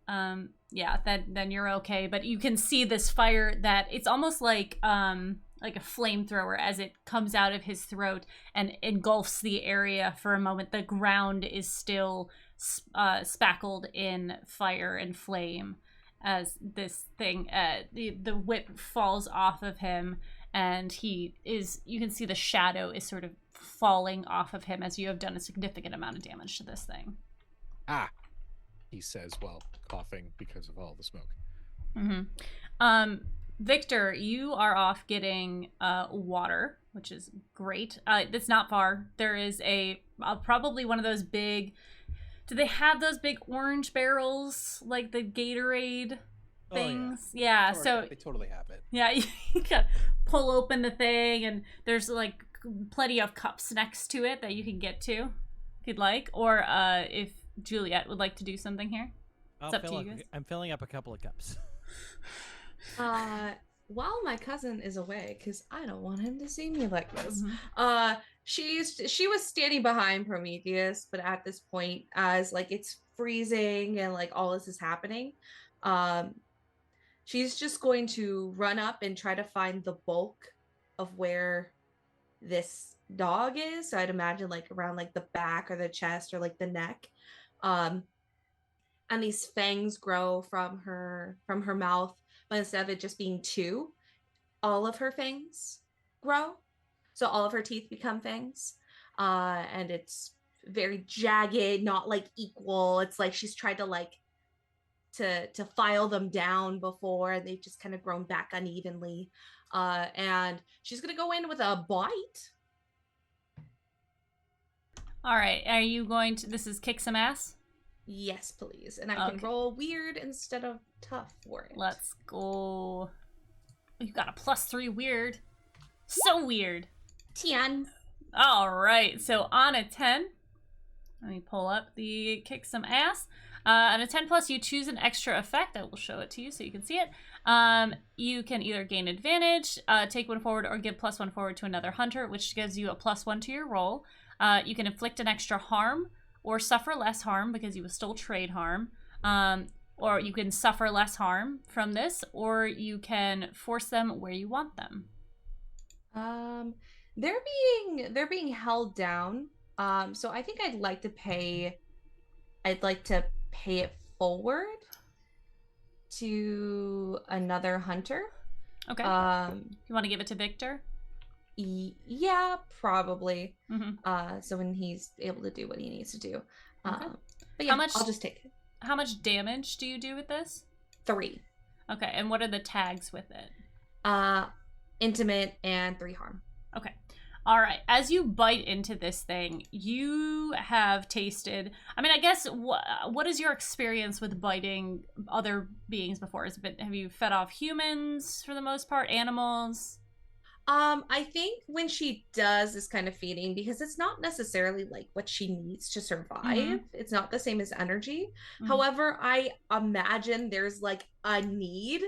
yeah, then you're okay. But you can see this fire that it's almost like a flamethrower as it comes out of his throat and engulfs the area for a moment. The ground is still spackled in fire and flame as this thing, the whip falls off of him, and you can see the shadow is sort of falling off of him as you have done a significant amount of damage to this thing. Ah, he says while coughing because of all the smoke. Mm-hmm. Victor, you are off getting water, which is great. It's not far. There is probably one of those big... Do they have those big orange barrels, like the Gatorade things? Oh, yeah. So they totally have it. Yeah, you can pull open the thing, and there's like plenty of cups next to it that you can get to, if you'd like. Or if Juliet would like to do something here. It's up to you guys. I'm filling up a couple of cups. While my cousin is away, because I don't want him to see me like this, she was standing behind Prometheus, but at this point, as like it's freezing and like all this is happening, she's just going to run up and try to find the bulk of where this dog is. So I'd imagine like around like the back or the chest or like the neck. And these fangs grow from her mouth, but instead of it just being two, all of her fangs grow. So all of her teeth become fangs. And it's very jagged, not like equal. It's like she's tried to like to file them down before, and they've just kind of grown back unevenly. And she's gonna go in with a bite. All right, are you going to? This is kick some ass. Yes, please. And I can roll weird instead of tough for it. Let's go. You got a +3 weird. So weird. 10. All right, so on a 10, let me pull up the kick some ass. On a 10 plus, you choose an extra effect. I will show it to you so you can see it. You can either gain advantage, take one forward, or give +1 forward to another hunter, which gives you a +1 to your roll. You can inflict an extra harm or suffer less harm because you will still trade harm. Or you can suffer less harm from this, or you can force them where you want them. They're being held down. So I think I'd like to pay it forward to another hunter. Okay. You want to give it to Victor? Yeah, probably. Mm-hmm. So when he's able to do what he needs to do. Okay. But yeah, I'll just take it. How much damage do you do with this? 3. Okay, and what are the tags with it? Intimate and 3 harm. Okay. All right. As you bite into this thing, you have tasted. I mean, I guess what is your experience with biting other beings before? Have you fed off humans for the most part, animals? I think when she does this kind of feeding, because it's not necessarily like what she needs to survive. It's not the same as energy. However, I imagine there's like a need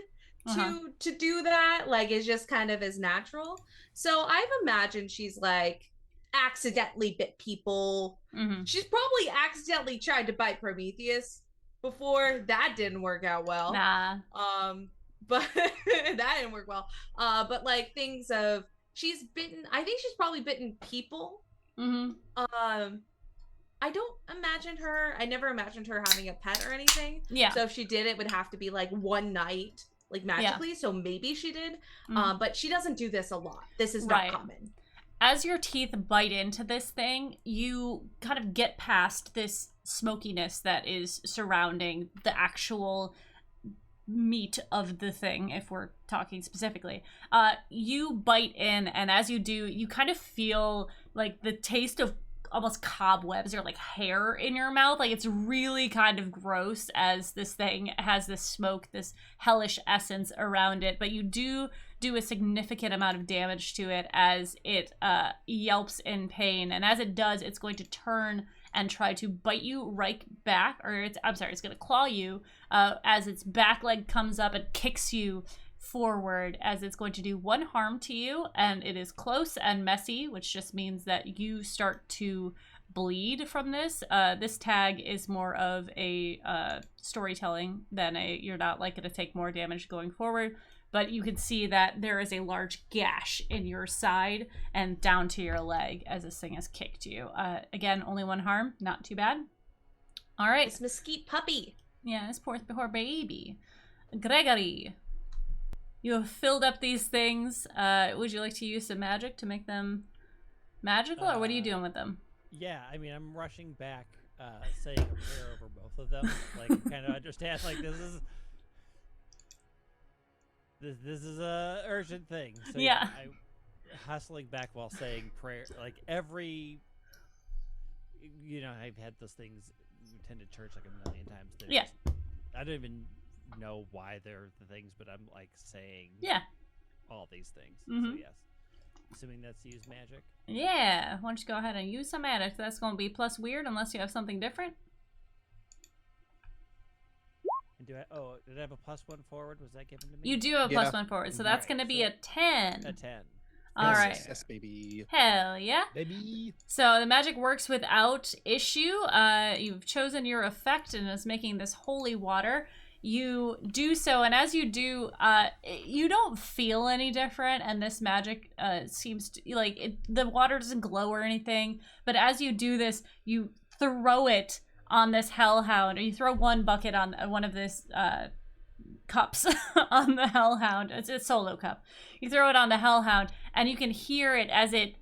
to do that. Like it's just kind of as natural. So I've imagined she's like accidentally bit people. She's probably accidentally tried to bite Prometheus before. That didn't work out well. Nah. But that didn't work well. But like things of she's bitten. I think she's probably bitten people. I don't imagine her. I never imagined her having a pet or anything. Yeah. So if she did, it would have to be like one night, like magically. Yeah. So maybe she did. But she doesn't do this a lot. This is not common. As your teeth bite into this thing, you kind of get past this smokiness that is surrounding the actual meat of the thing, if we're talking specifically. You bite in, and as you do, you kind of feel like the taste of almost cobwebs or like hair in your mouth. Like it's really kind of gross as this thing has this smoke, this hellish essence around it, but you do a significant amount of damage to it as it yelps in pain, and as it does, it's going to turn and try to bite you right back, or it's going to claw you as its back leg comes up and kicks you forward, as it's going to do 1 harm to you, and it is close and messy, which just means that you start to bleed from this. This tag is more of a storytelling than you're not likely to take more damage going forward. But you can see that there is a large gash in your side and down to your leg as this thing has kicked you. Again, only 1 harm. Not too bad. All right. This mesquite puppy. Yeah, this poor baby. Gregory, you have filled up these things. Would you like to use some magic to make them magical, or what are you doing with them? Yeah, I mean, I'm rushing back, saying a prayer over both of them. Like, kind of understand, like, this is a urgent thing. So yeah. I'm hustling back while saying prayer. Like every, I've had those things. Attended church like a million times. Yeah. I don't even know why they're the things, but I'm like saying. Yeah. All these things. So yes. Assuming that's use magic. Yeah. Why don't you go ahead and use some magic? That's going to be plus weird unless you have something different. Did I have a +1 forward? Was that given to me? You do have a +1 forward, so that's going to be a 10. A 10. All right. Yes, baby. Hell yeah. Baby. So the magic works without issue. You've chosen your effect and is making this holy water. You do so, and as you do, you don't feel any different, and this magic seems to, like, the water doesn't glow or anything, but as you do this, you throw it on this hellhound, or you throw one bucket on one of this cups on the hellhound. It's a solo cup. You throw it on the hellhound, and you can hear it as it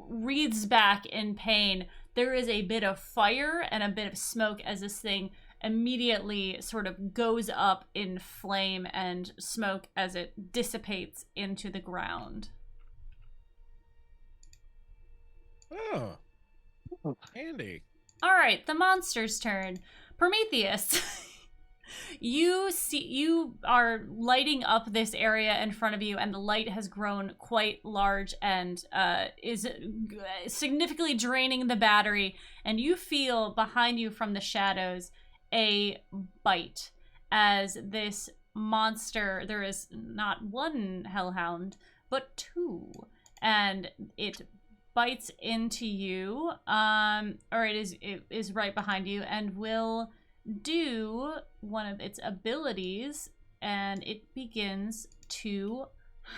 wreathes back in pain. There is a bit of fire and a bit of smoke as this thing immediately sort of goes up in flame and smoke as it dissipates into the ground. Oh, handy. All right, the monster's turn. Prometheus, you are lighting up this area in front of you, and the light has grown quite large and is significantly draining the battery, and you feel behind you from the shadows a bite as this monster, there is not one hellhound but two, and it bites into you, or it is right behind you, and will do one of its abilities, and it begins to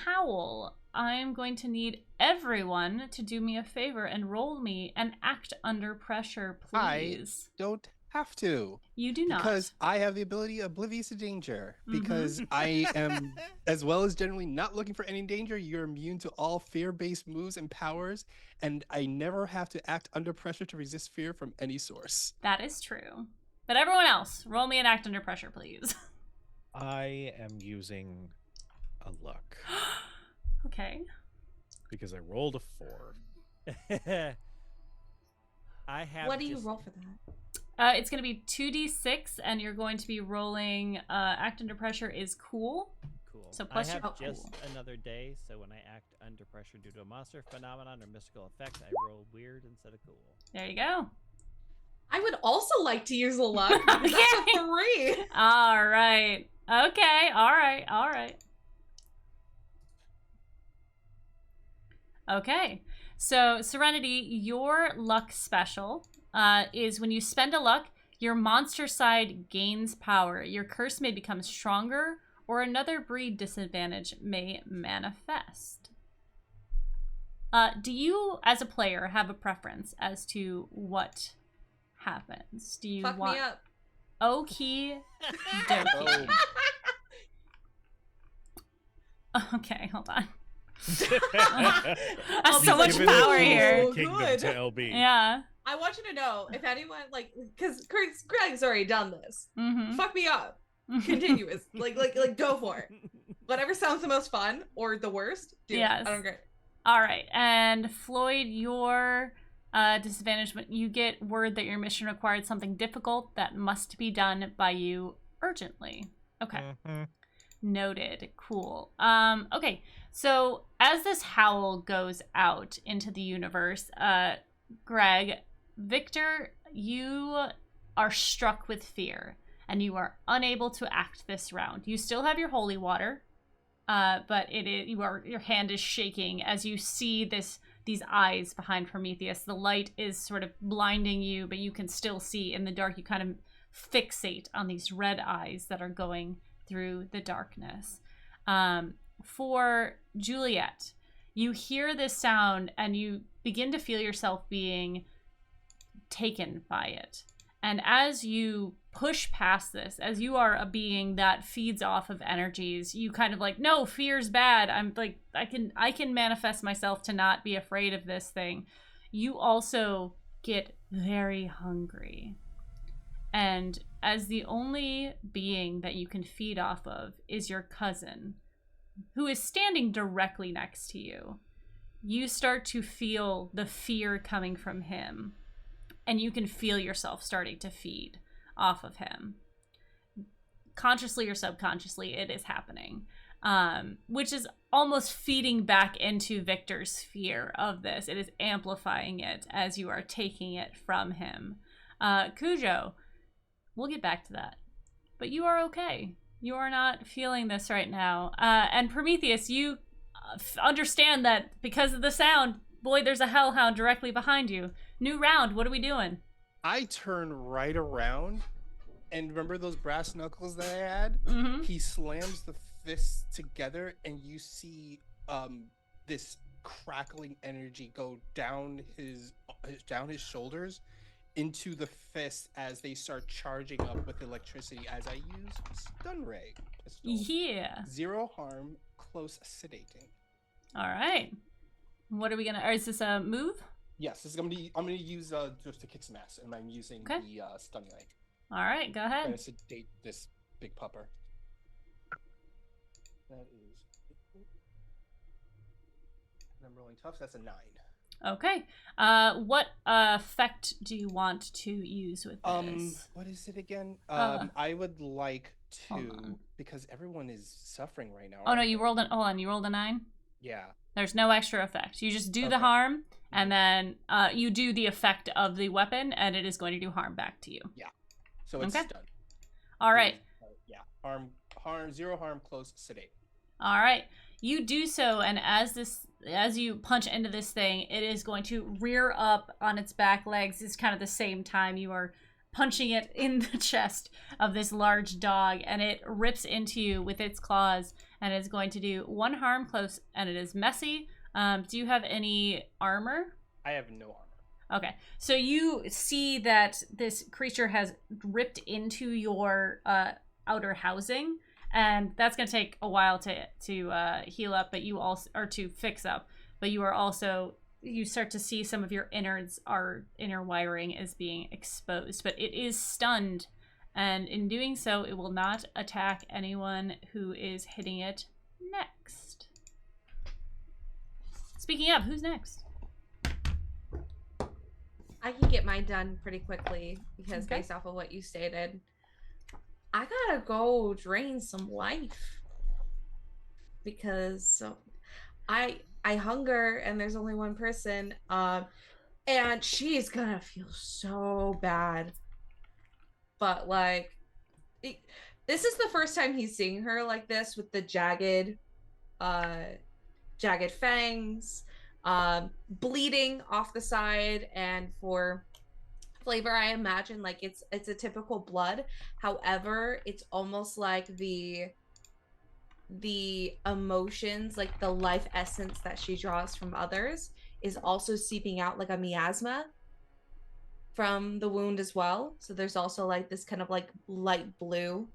howl. I'm going to need everyone to do me a favor and roll me an act under pressure, please. I don't have to. You do not. Because I have the ability oblivious to danger. Because I am, as well as generally not looking for any danger, you're immune to all fear-based moves and powers, and I never have to act under pressure to resist fear from any source. That is true. But everyone else, roll me an act under pressure, please. I am using a luck Okay. because I rolled a 4. I have. What do you just- roll for that? It's going to be 2d6, and you're going to be rolling act under pressure is cool. Cool. So plus I your- have oh, just cool. another day, so when I act under pressure due to a monster phenomenon or mystical effect, I roll weird instead of cool. There you go. I would also like to use a luck. That's a 3. All right. Okay. All right. All right. Okay. So, Serenity, your luck special is when you spend a luck, your monster side gains power. Your curse may become stronger, or another breed disadvantage may manifest. Do you, as a player, have a preference as to what happens? Do you Fuck want... me up. Okie dokie. Okay, hold on. I have so much Giving power the here. Kingdom Good. to LB. Yeah. I want you to know if anyone because Greg's already done this. Mm-hmm. Fuck me up. Continuous. like go for it. Whatever sounds the most fun or the worst, do Yes. it. I don't care. All right, and Floyd, your disadvantage, you get word that your mission required something difficult that must be done by you urgently. Okay. Mhm. Noted. Cool. Okay. So as this howl goes out into the universe, Greg, Victor, you are struck with fear and you are unable to act this round. You still have your holy water, but your hand is shaking as you see these eyes behind Prometheus. The light is sort of blinding you, but you can still see in the dark. You kind of fixate on these red eyes that are going through the darkness. For Juliet, you hear this sound and you begin to feel yourself being taken by it. And as you push past this, as you are a being that feeds off of energies, you kind of like, no, fear's bad. I'm like, I can manifest myself to not be afraid of this thing. You also get very hungry. And as the only being that you can feed off of is your cousin, who is standing directly next to you, you start to feel the fear coming from him. And you can feel yourself starting to feed off of him. Consciously or subconsciously, it is happening. Which is almost feeding back into Victor's fear of this. It is amplifying it as you are taking it from him. Kujo, we'll get back to that. But you are okay. You are not feeling this right now. And Prometheus, you understand that because of the sound, boy, there's a hellhound directly behind you. New round, what are we doing? I turn right around and remember those brass knuckles that I had? Mm-hmm. He slams the fists together, and you see this crackling energy go down his shoulders into the fist as they start charging up with electricity. As I use stun ray pistol. Yeah. 0 harm, close sedating. All right. What are we gonna? Or is this a move? Yes, this is gonna be. I'm gonna use just to kick some ass, and I'm using Okay. the stun ray. All right, go I'm ahead. gonna sedate this big pupper. That is. And I'm rolling tough. So that's a 9. Okay. What effect do you want to use with this? What is it again? Uh, I would like hold to on. because everyone is suffering right now. Oh no, aren't you they? rolled an. Hold on, you rolled a 9. Yeah. There's no extra effect. You just do the Okay. harm, and then you do the effect of the weapon, and it is going to do harm back to you. So it's Okay. stun. All right. Yeah. Harm. 0 harm. Close sedate. All right. You do so, and as you punch into this thing, it is going to rear up on its back legs. It's kind of the same time you are punching it in the chest of this large dog, and it rips into you with its claws, and is going to do 1 harm close, and it is messy. Do you have any armor? I have no armor. Okay, so you see that this creature has ripped into your outer housing, and that's going to take a while to heal up, but you also, or to fix up, but you are also, you start to see some of your inner wiring is being exposed, but it is stunned, and in doing so, it will not attack anyone who is hitting it next. Speaking of, who's next? I can get mine done pretty quickly because Okay. based off of what you stated, I gotta go drain some life because I hunger and there's only one person, and she's gonna feel so bad. But like, this is the first time he's seeing her like this with the jagged fangs, bleeding off the side, and for flavor I imagine like it's a typical blood. However, it's almost like the emotions, like the life essence that she draws from others is also seeping out like a miasma from the wound as well. So there's also like this kind of like light blue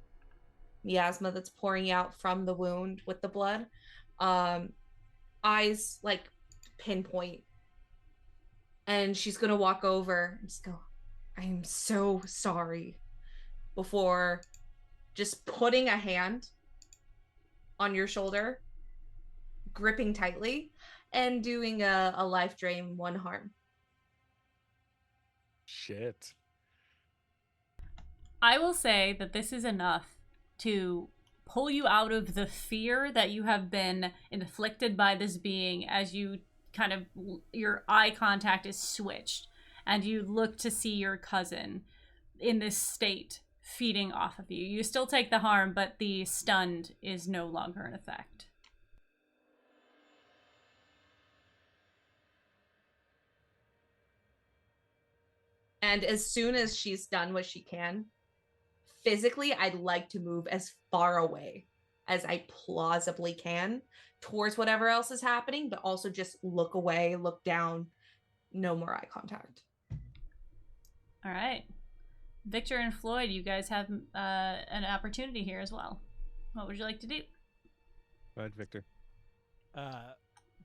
miasma that's pouring out from the wound with the blood. Eyes like pinpoint, and she's gonna walk over and just go, I am so sorry, before just putting a hand on your shoulder, gripping tightly, and doing a life drain 1 harm. Shit. I will say that this is enough to pull you out of the fear that you have been inflicted by this being, as you kind of, your eye contact is switched and you look to see your cousin in this state feeding off of you. You still take the harm, but the stunned is no longer in effect. And as soon as she's done what she can, physically, I'd like to move as far away as I plausibly can towards whatever else is happening, but also just look away, look down, no more eye contact. All right. Victor and Floyd, you guys have an opportunity here as well. What would you like to do? Go ahead, Victor.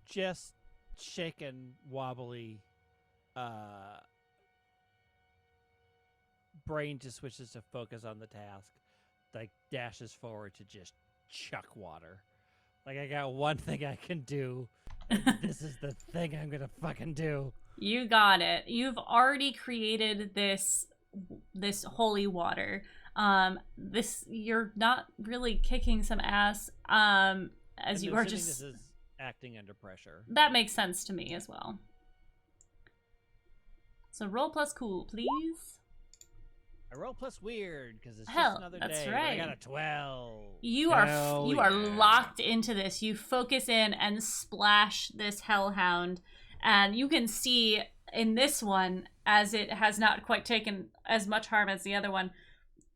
Just shaken, wobbly, brain just switches to focus on the task, like dashes forward to just chuck water. Like, I got one thing I can do, and this is the thing I'm gonna fucking do. You got it. You've already created this holy water. You're not really kicking some ass. As I'm you are assuming just. This is acting under pressure. That makes sense to me as well. So roll plus cool, please. I roll plus weird because it's Hell, just another that's day. But right. I got a 12. You Hell are yeah. locked into this. You focus in and splash this hellhound, and you can see in this one, as it has not quite taken as much harm as the other one,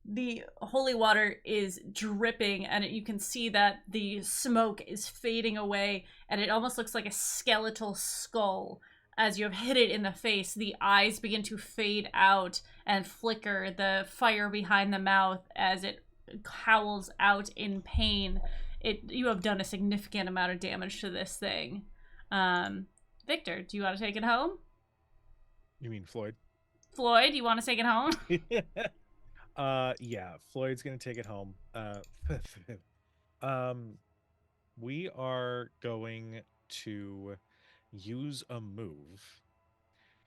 the holy water is dripping, and you can see that the smoke is fading away, and it almost looks like a skeletal skull. As you have hit it in the face, the eyes begin to fade out and flicker, the fire behind the mouth as it howls out in pain. You have done a significant amount of damage to this thing. Victor, do you want to take it home? You mean Floyd? Floyd, you want to take it home? Yeah, Floyd's gonna take it home. We are going to use a move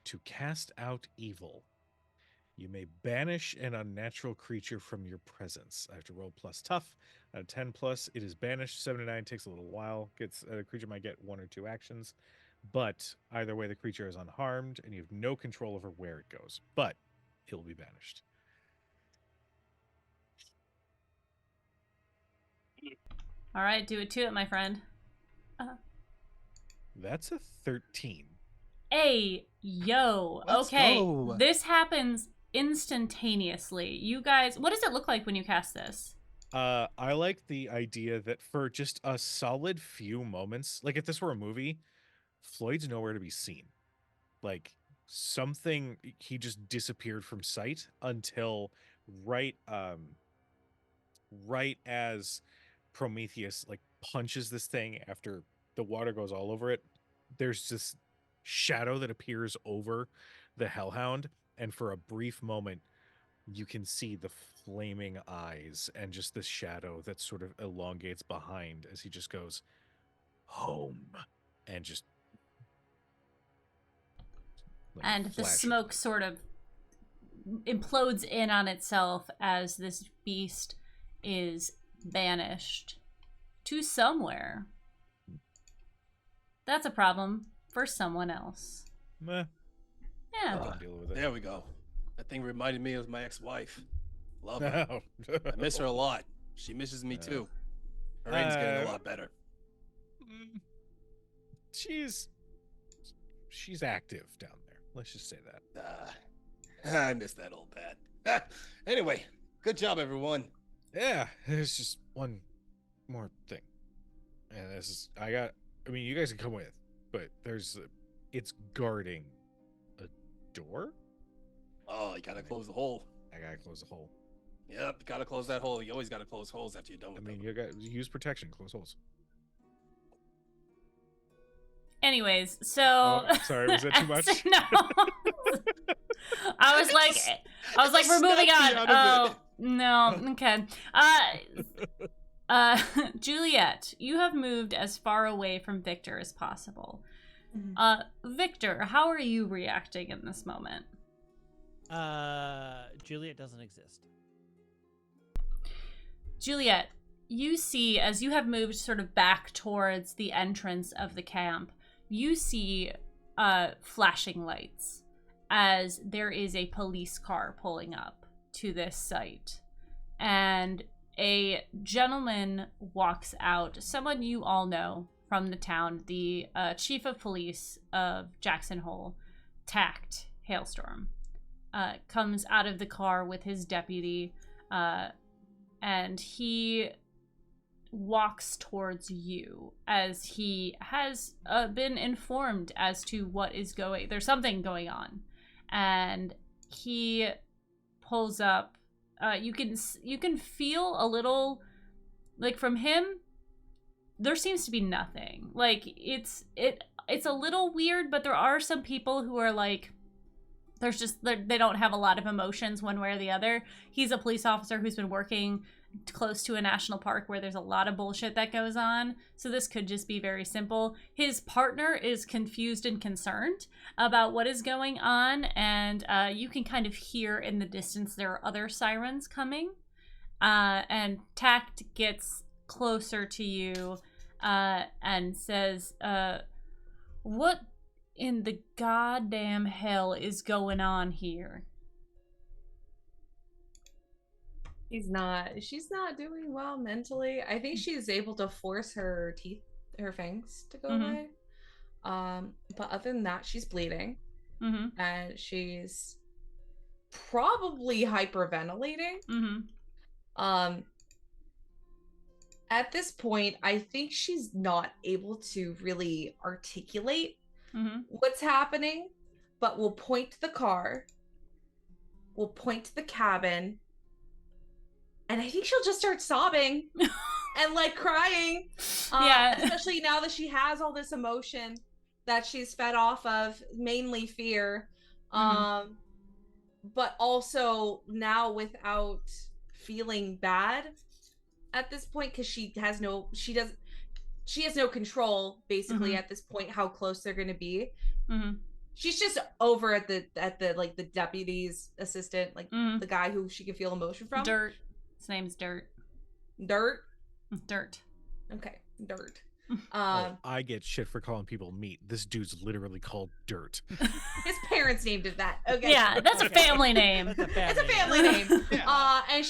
to cast out evil. You may banish an unnatural creature from your presence. I have to roll plus tough. At a 10 plus, it is banished. 7 to 9 takes a little while. A creature might get 1 or 2 actions, but either way, the creature is unharmed, and you have no control over where it goes. But it will be banished. All right, do it to it, my friend. That's a 13. Hey, yo. Let's Okay, go. this happens instantaneously. You guys, what does it look like when you cast this? I like the idea that for just a solid few moments, like if this were a movie, Floyd's nowhere to be seen. Like he just disappeared from sight until right as Prometheus like punches this thing after the water goes all over it. There's this shadow that appears over the Hellhound, and for a brief moment you can see the flaming eyes and just this shadow that sort of elongates behind as he just goes home and just like, And the flashes. smoke sort of implodes in on itself as this beast is banished to somewhere. That's a problem for someone else. Meh, Yeah. I can deal with it. There we go. That thing reminded me of my ex-wife. Love her. No. I miss her a lot. She misses me too. Her aim's getting a lot better. Mm, she's active down there. Let's just say that. I miss that old bat. Anyway, good job, everyone. Yeah, there's just one more thing, and you guys can come with, but it's guarding a door. Oh, you gotta close the hole. I gotta close the hole. Yep, you gotta close that hole. You always gotta close holes after you're done with them. You gotta use protection, close holes. Anyways, so Oh, sorry, was that too much? No. I was like, we're moving Snapped me on. out of Oh no, okay. Juliet, you have moved as far away from Victor as possible. Victor, how are you reacting in this moment? Juliet doesn't exist. Juliet, you see, as you have moved sort of back towards the entrance of the camp, you see flashing lights as there is a police car pulling up to this site. And a gentleman walks out, someone you all know from the town, the chief of police of Jackson Hole, Tact Hailstorm, comes out of the car with his deputy, and he walks towards you as he has been informed as to what is there's something going on, and he pulls up. You can feel a little, like, from him there seems to be nothing. Like, it's a little weird, but there are some people who are like, they don't have a lot of emotions one way or the other. He's a police officer who's been working close to a national park where there's a lot of bullshit that goes on. So this could just be very simple. His partner is confused and concerned about what is going on. And you can kind of hear in the distance there are other sirens coming. And Tact gets closer to you and says, what in the goddamn hell is going on here? She's not doing well mentally. I think she's able to force her fangs to go away. But other than that, she's bleeding. And she's probably hyperventilating. Mm-hmm. At this point, I think she's not able to really articulate what's happening, but we'll point to the car, we'll point to the cabin, and I think she'll just start sobbing and like crying. Yeah. Especially now that she has all this emotion that she's fed off of, mainly fear. But also now without feeling bad at this point, because she has no control basically at this point how close they're going to be. She's just over at the like the deputy's assistant, like the guy who she can feel emotion from. Dirt. His name's Dirt. Dirt. Okay, Dirt. I get shit for calling people meat. This dude's literally called Dirt. His parents named it that. Okay. Yeah, that's a family name. It's a family name. Yeah. And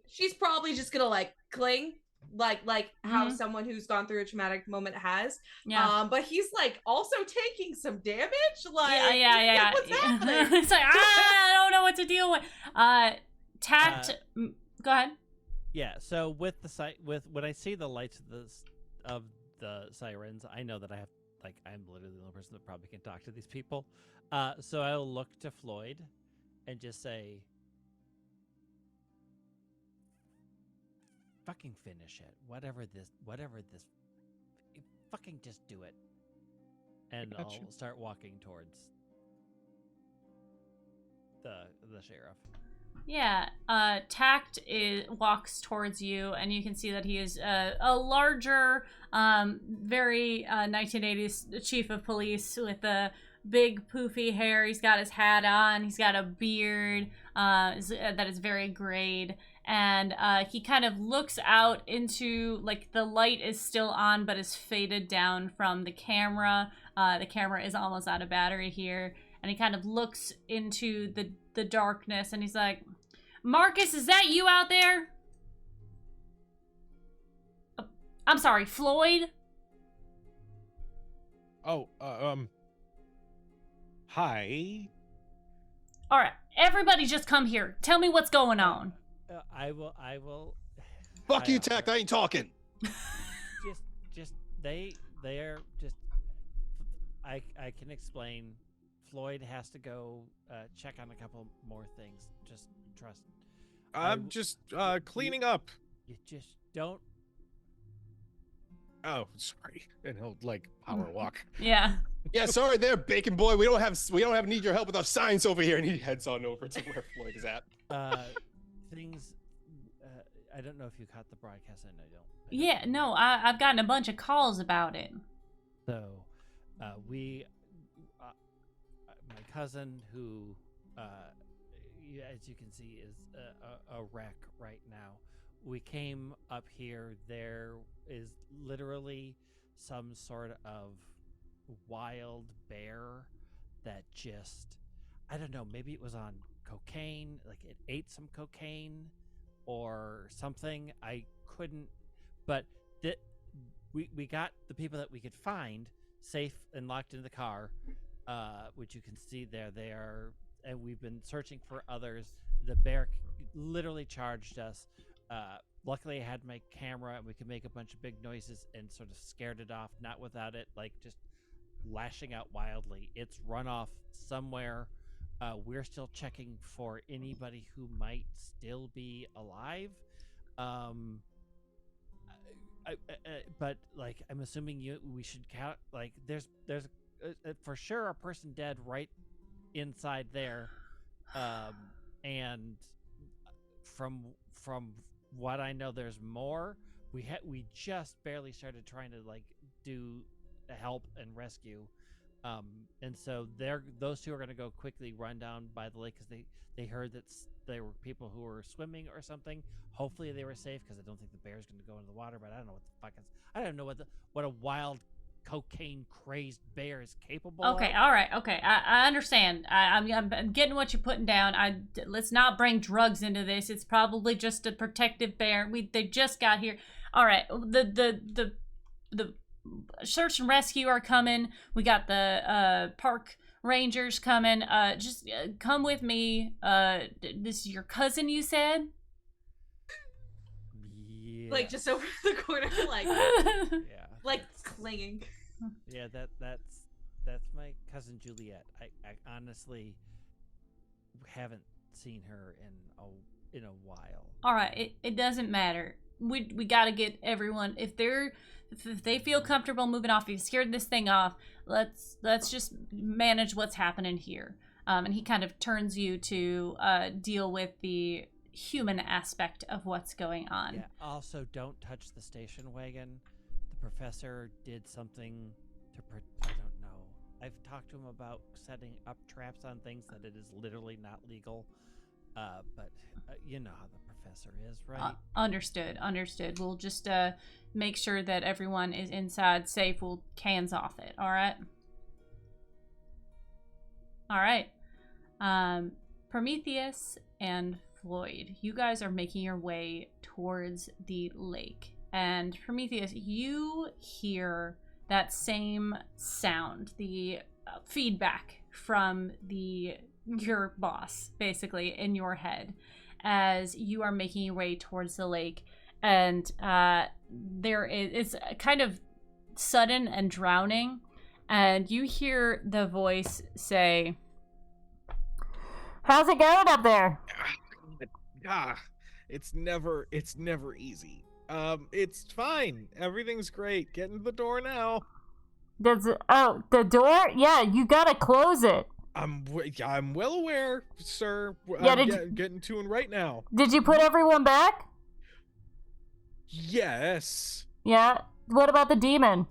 she's probably just gonna like cling, like how someone who's gone through a traumatic moment has. Yeah. But he's like also taking some damage. Like yeah. What's happening? It's like I don't know what to deal with. Tact. Go ahead. Yeah, so with the when I see the lights of the sirens, I know that I'm literally the only person that probably can talk to these people. So I'll look to Floyd and just say, "Fucking finish it. Whatever this, fucking just do it." And Gotcha. I'll start walking towards the sheriff. Yeah, Tact walks towards you, and you can see that he is a larger, very 1980s chief of police with a big poofy hair. He's got his hat on. He's got a beard that is very grayed, and he kind of looks out into, like, the light is still on, but is faded down from the camera. The camera is almost out of battery here, and he kind of looks into the darkness, and he's like, Marcus, is that you out there? I'm sorry, Floyd? Oh, hi. All right, everybody just come here. Tell me what's going on. I will. Fuck you, Tact. I ain't talking. They are just. I can explain. Floyd has to go check on a couple more things. Just trust. I'm just cleaning up. You just don't. Oh, sorry. And he'll like power walk. Yeah. Yeah, sorry there, Bacon Boy. We don't have need your help with our science over here. And he heads on over to where Floyd is at. Things. I don't know if you caught the broadcast, and I don't. Yeah, no, I've gotten a bunch of calls about it. So, my cousin, who, as you can see, is a wreck right now. We came up here. There is literally some sort of wild bear that just, I don't know, maybe it was on cocaine, like it ate some cocaine or something. I couldn't, but we got the people that we could find safe and locked in the car, which you can see there. They are, and we've been searching for others. The bear literally charged us. Luckily, I had my camera, and we could make a bunch of big noises and sort of scared it off. Not without it, like just lashing out wildly. It's run off somewhere. We're still checking for anybody who might still be alive. But like, I'm assuming we should count. Like, there's for sure a person dead right inside there, and from what I know, there's more. We just barely started trying to like do help and rescue, and so those two are going to go quickly run down by the lake because they heard that there were people who were swimming or something. Hopefully they were safe because I don't think the bear's going to go into the water. But I don't know what the fuck is. I don't know what a wild cocaine crazed bear is capable of. Okay, all right, okay, I understand. I'm getting what you're putting down. Let's not bring drugs into this. It's probably just a protective bear. They just got here. All right, the search and rescue are coming. We got the park rangers coming. Just come with me. This is your cousin, you said? Yeah. Like just over the corner, like yeah. like clinging. Yeah, that's my cousin Juliet. I honestly haven't seen her in a while. All right, it doesn't matter. We got to get everyone, if they feel comfortable moving off, if you scared this thing off, let's just manage what's happening here. And he kind of turns you to deal with the human aspect of what's going on. Yeah. Also, don't touch the station wagon. The professor did something to I don't know. I've talked to him about setting up traps on things that it is literally not legal. But you know how the professor is, right? Understood. We'll just make sure that everyone is inside safe. We'll cans off it. All right. Prometheus and Floyd, you guys are making your way towards the lake. And Prometheus, you hear that same sound, the feedback from your boss, basically, in your head as you are making your way towards the lake. And it's kind of sudden and drowning. And you hear the voice say, How's it going up there? It's never easy. It's fine. Everything's great. Get into the door now. The door? Yeah, you gotta close it. I'm well aware, sir. Yeah, I'm getting to it right now. Did you put everyone back? Yes. Yeah. What about the demon?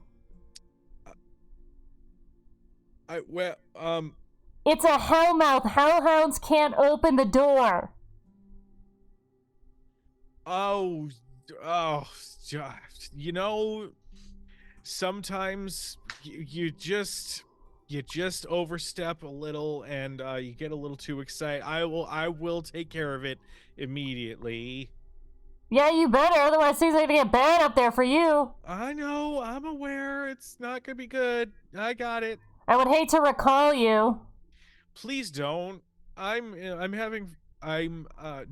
It's a hellmouth. Hellhounds can't open the door. Oh, you know, sometimes you just overstep a little and you get a little too excited. I will take care of it immediately. Yeah, you better. Otherwise, things are gonna get bad up there for you. I know. I'm aware. It's not gonna be good. I got it. I would hate to recall you. Please don't. I'm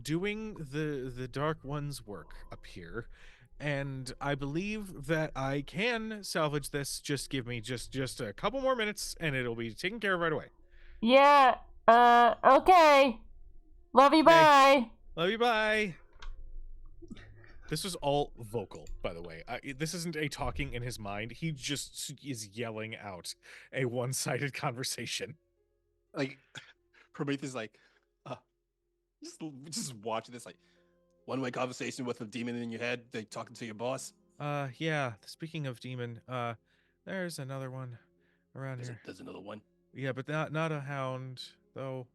doing the Dark One's work up here, and I believe that I can salvage this. Just give me just a couple more minutes, and it'll be taken care of right away. Yeah. Okay. Love you. Bye. Love you. Bye. This was all vocal, by the way. This isn't a talking in his mind. He just is yelling out a one-sided conversation. Like, Prometheus, like, just watch this, like, one-way conversation with a demon in your head, like talking to your boss. Yeah. Speaking of demon, there's another one around here. There's another one. Yeah, but not a hound, though.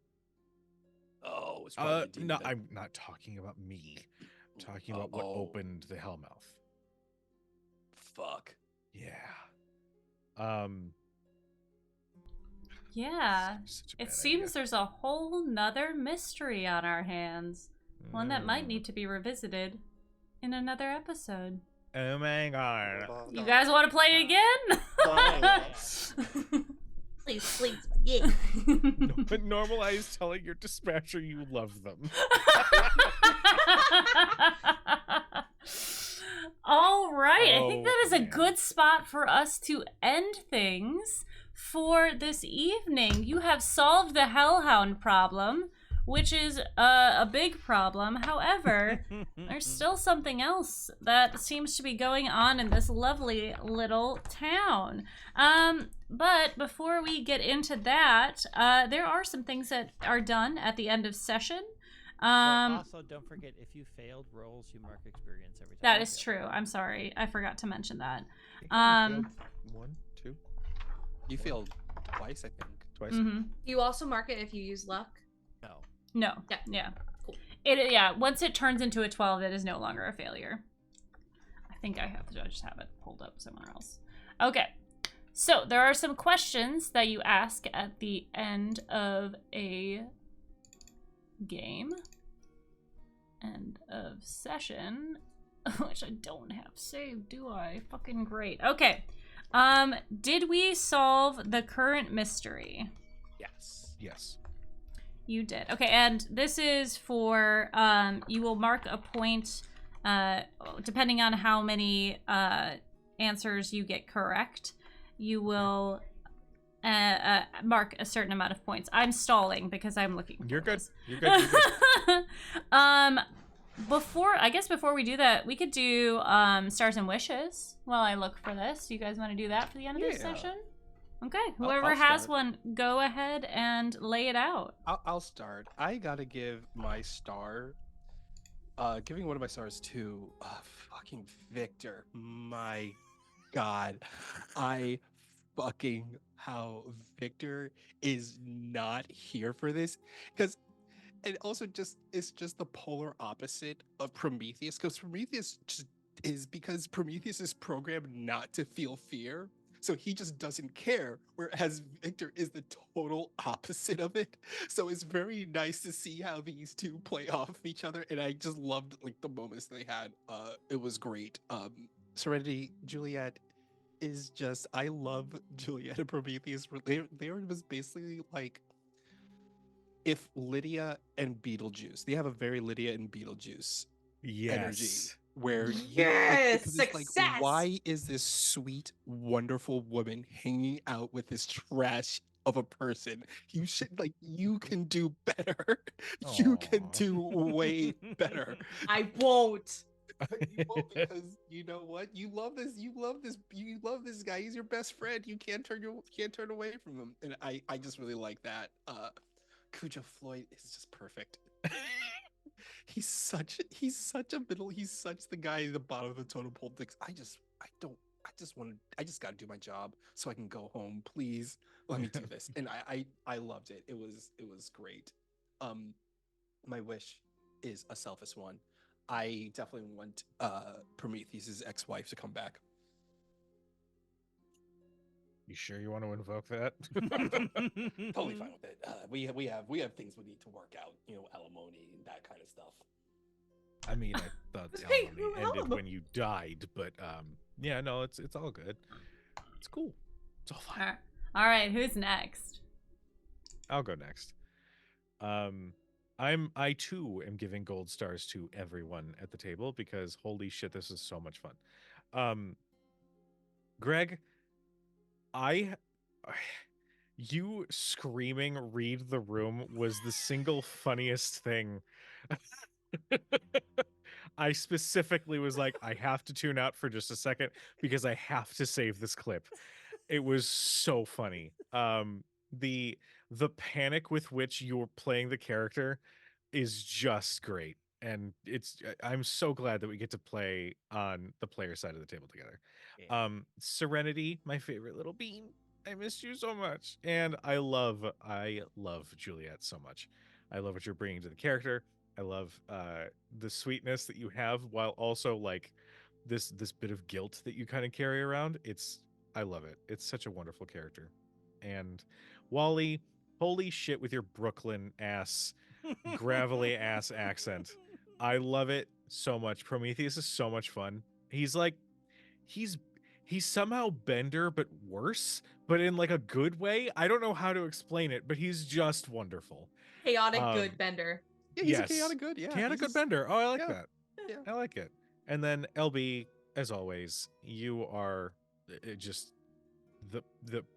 Oh, it's probably a demon. No, then. I'm not talking about me. I'm talking about what opened the Hellmouth. Fuck. Yeah. Yeah. Such a It bad seems idea. there's a whole nother mystery on our hands. One that might need to be revisited in another episode. Oh my god. You guys want to play again? Please, yeah. No, but normalize telling your dispatcher you love them. All right. I think Oh, that is a man. good spot for us to end things for this evening. You have solved the Hellhound problem, which is a big problem. However, there's still something else that seems to be going on in this lovely little town. But before we get into that, there are some things that are done at the end of session. So also, don't forget, if you failed rolls, you mark experience every time. That you is fail. true. I'm sorry. I forgot to mention that. One, two, You failed twice, I think. twice. Mhm. You also mark it if you use luck. No. No. Yeah. Yeah. Cool. Once it turns into a 12, it is no longer a failure. I think I just have it pulled up somewhere else. Okay. So there are some questions that you ask at the end of a game. End of session. Which I don't have saved, do I? Fucking great. Okay. Did we solve the current mystery? Yes. You did. Okay, and this is for you will mark a point depending on how many answers you get correct. You will mark a certain amount of points. I'm stalling because I'm looking. You're for good. this. You're good. You're good. Before we do that, we could do stars and wishes while I look for this. You guys want to do that for the end of this Yeah. session? Okay. I'll Whoever has start. one, go ahead and lay it out. I'll start. I gotta give my star. Giving one of my stars to fucking Victor. My God, I fucking how Victor is not here for this because and also just it's just the polar opposite of Prometheus because Prometheus just is because Prometheus is programmed not to feel fear, so he just doesn't care, whereas Victor is the total opposite of it. So it's very nice to see how these two play off each other, and I just loved like the moments they had. It was great. Serenity, Juliet is just I love Juliet and Prometheus. They were was basically like if Lydia and Beetlejuice, they have a very Lydia and Beetlejuice energy Yes. where Yes, because it's like success. why is this sweet wonderful woman hanging out with this trash of a person? You should like you can do better. You can Aw. do way better. I won't. But you won't because you know what? You love this guy. He's your best friend. You can't turn away from him. And I just really like that. Kujo Floyd is just perfect. he's such the guy at the bottom of the totem pole thinks I just gotta do my job so I can go home. Please let me do this. And I loved it. It was great. My wish is a selfish one. I definitely want Prometheus's ex-wife to come back. You sure you want to invoke that? Totally fine with it. We have things we need to work out, alimony and that kind of stuff. I mean, I thought the Hey, alimony who ended alimony? when you died, but yeah, no, it's all good. It's cool. It's all fine. All right, who's next? I'll go next. I too am giving gold stars to everyone at the table because holy shit, this is so much fun. Greg, you screaming read the room was the single funniest thing. I specifically was like, I have to tune out for just a second because I have to save this clip. It was so funny. The panic with which you're playing the character is just great. And I'm so glad that we get to play on the player side of the table together. Yeah. Serenity, my favorite little bean. I missed you so much. And I love Juliet so much. I love what you're bringing to the character. I love the sweetness that you have while also like this bit of guilt that you kind of carry around. I love it. It's such a wonderful character. And Walle, holy shit with your Brooklyn ass gravelly ass accent. I love it so much. Prometheus is so much fun. He's somehow Bender but worse, but in like a good way. I don't know how to explain it, but he's just wonderful. Chaotic good Bender. Yeah, he's Yes. a chaotic good. Yeah, Chaotic he's good just- Bender. Oh, I like yeah. that. Yeah. I like it. And then LB, as always, you are just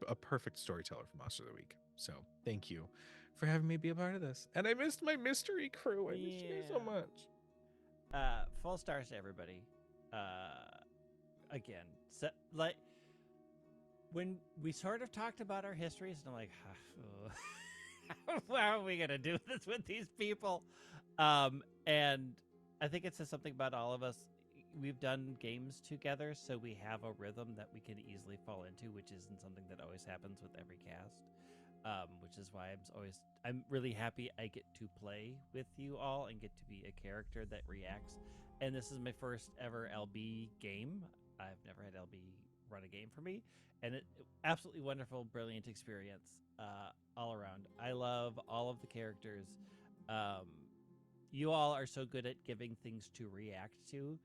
a perfect storyteller for Monster of the Week. So thank you for having me be a part of this. And I missed my mystery crew. I missed you so Yeah. much. Full stars to everybody. Again, like when we sort of talked about our histories, and I'm like, how are we gonna do this with these people? And I think it says something about all of us. We've done games together, so we have a rhythm that we can easily fall into, which isn't something that always happens with every cast. Which is why I'm really happy I get to play with you all and get to be a character that reacts. And this is my first ever LB game. I've never had LB run a game for me, and it absolutely wonderful, brilliant experience all around. I love all of the characters. You all are so good at giving things to react to.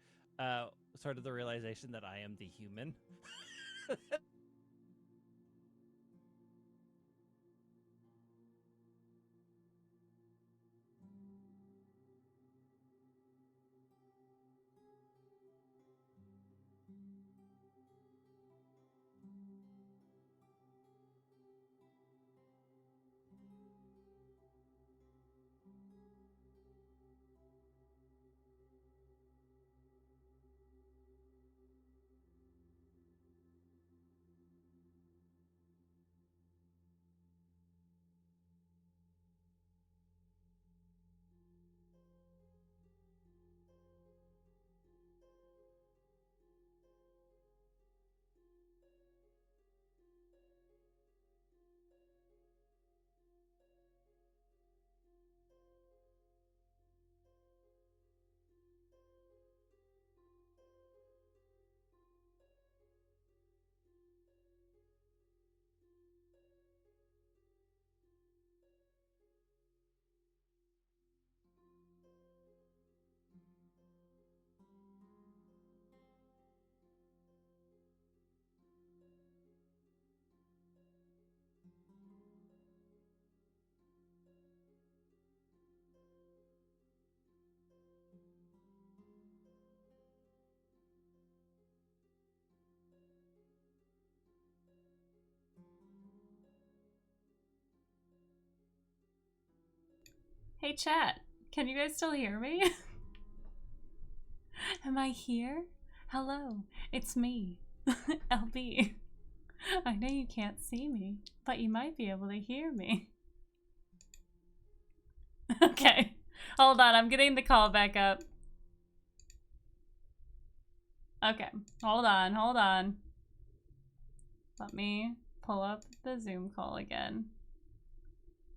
Sort of the realization that I am the human. Hey, chat. Can you guys still hear me? Am I here? Hello, it's me, LB. I know you can't see me, but you might be able to hear me. Okay, hold on, I'm getting the call back up. Okay, hold on. Let me pull up the Zoom call again.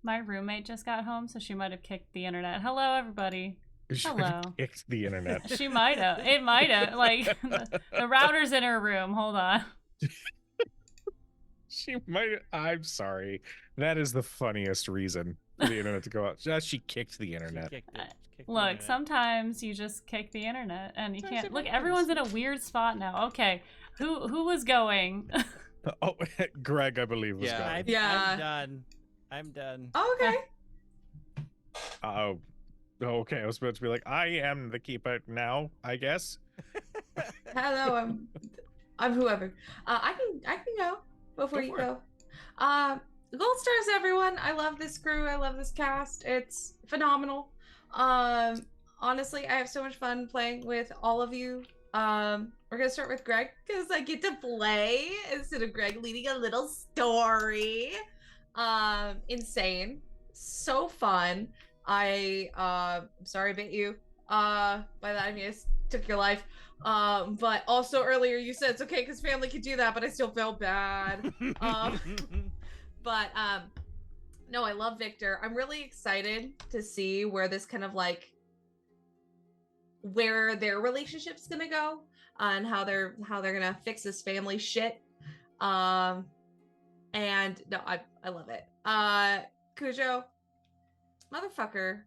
My roommate just got home, so she might have kicked the internet. Hello, everybody. Hello. It's the internet. She might have. It might have. Like, the router's in her room. Hold on. She might. I'm sorry. That is the funniest reason for the internet to go out. Just she kicked the internet. Kicked the Look, internet. sometimes you just kick the internet and you Sometimes can't. it Look, happens. everyone's in a weird spot now. Okay, who was going? Oh, Greg, I believe was Yeah. going. Yeah. I'm done. Okay. Oh, okay. I was supposed to be like, I am the keeper now, I guess. Hello, I'm whoever. I can go before Go you for it. go. Gold stars, everyone. I love this crew. I love this cast. It's phenomenal. Honestly, I have so much fun playing with all of you. We're gonna start with Greg because I get to play instead of Greg leading a little story. Insane, so fun. I'm sorry I bit you. By that I mean I took your life. But also earlier you said it's okay because family could do that, but I still felt bad. But no, I love Victor. I'm really excited to see where this kind of like where their relationship's gonna go and how they're gonna fix this family shit. And no, I love it. Kujo, motherfucker,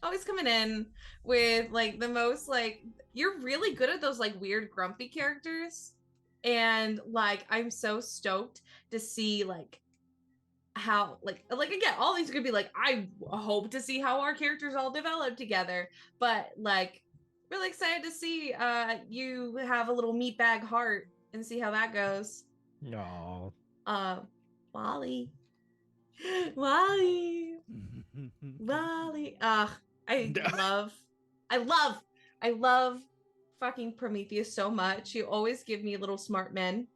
always coming in with like the most like you're really good at those like weird grumpy characters, and like I'm so stoked to see like how like again all these are gonna be like I hope to see how our characters all develop together, but like really excited to see you have a little meatbag heart and see how that goes. No. Walle. Walle. Walle. I love fucking Prometheus so much. You always give me little smart men.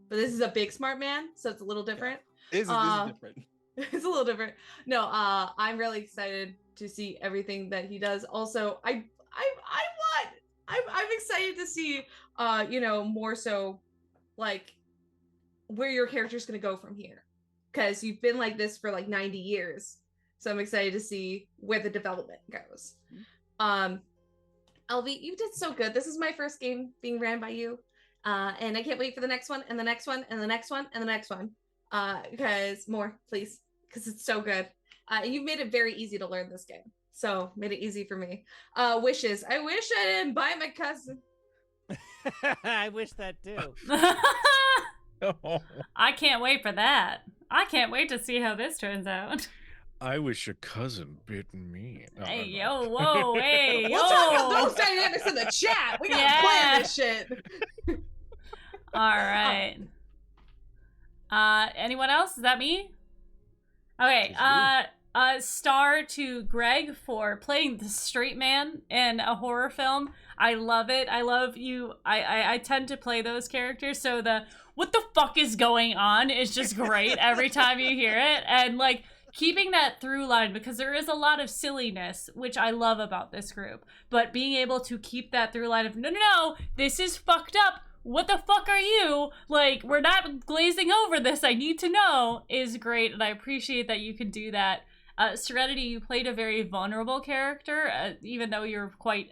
But this is a big smart man, so it's a little different. This is different. It's a little different. No, I'm really excited to see everything that he does. Also, I'm excited to see more so like where your character's gonna go from here. Because you've been like this for like 90 years. So I'm excited to see where the development goes. LV, you did so good. This is my first game being ran by you. And I can't wait for the next one and the next one and the next one and the next one. Because more, please. Because it's so good. You've made it very easy to learn this game. So made it easy for me. Wishes. I wish I didn't buy my cousin. I wish that too. I can't wait for that. I can't wait to see how this turns out. I wish a cousin bit me. No, Hey, no, no. yo, whoa, hey, yo. We'll talk about those dynamics in the chat. We gotta plan this shit. All right. Anyone else? Is that me? Okay. Star to Greg for playing the straight man in a horror film. I love it. I love you. I tend to play those characters, so the what the fuck is going on is just great every time you hear it, and like keeping that through line, because there is a lot of silliness, which I love about this group, but being able to keep that through line of no, this is fucked up. What the fuck are you? Like, we're not glazing over this. I need to know is great, and I appreciate that you can do that. Serenity, you played a very vulnerable character, even though you're quite,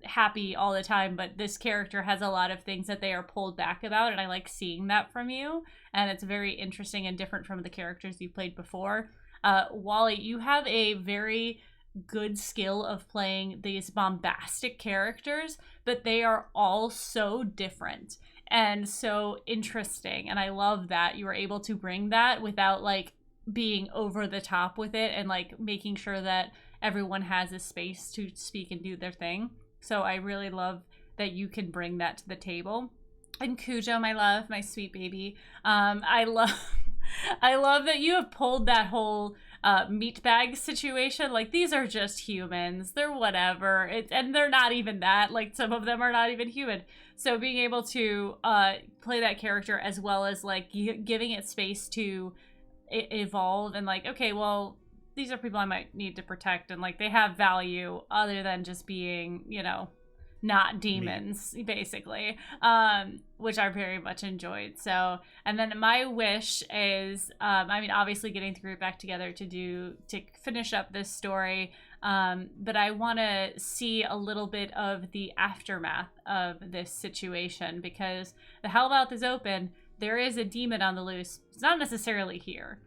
happy all the time, but this character has a lot of things that they are pulled back about, and I like seeing that from you, and it's very interesting and different from the characters you played before. Walle, you have a very good skill of playing these bombastic characters, but they are all so different and so interesting, and I love that you were able to bring that without like being over the top with it, and like making sure that everyone has a space to speak and do their thing. So I really love that you can bring that to the table. And Kujo, my love, my sweet baby, I love that you have pulled that whole meat bag situation. Like, these are just humans. They're whatever. And they're not even that. Like, some of them are not even human. So being able to play that character as well as, like, giving it space to evolve and, like, okay, well, these are people I might need to protect, and, like, they have value other than just being, you know, not demons, basically, which I very much enjoyed. So, and then my wish is, I mean, obviously getting the group back together to finish up this story, but I want to see a little bit of the aftermath of this situation, because the Hellmouth is open. There is a demon on the loose. It's not necessarily here.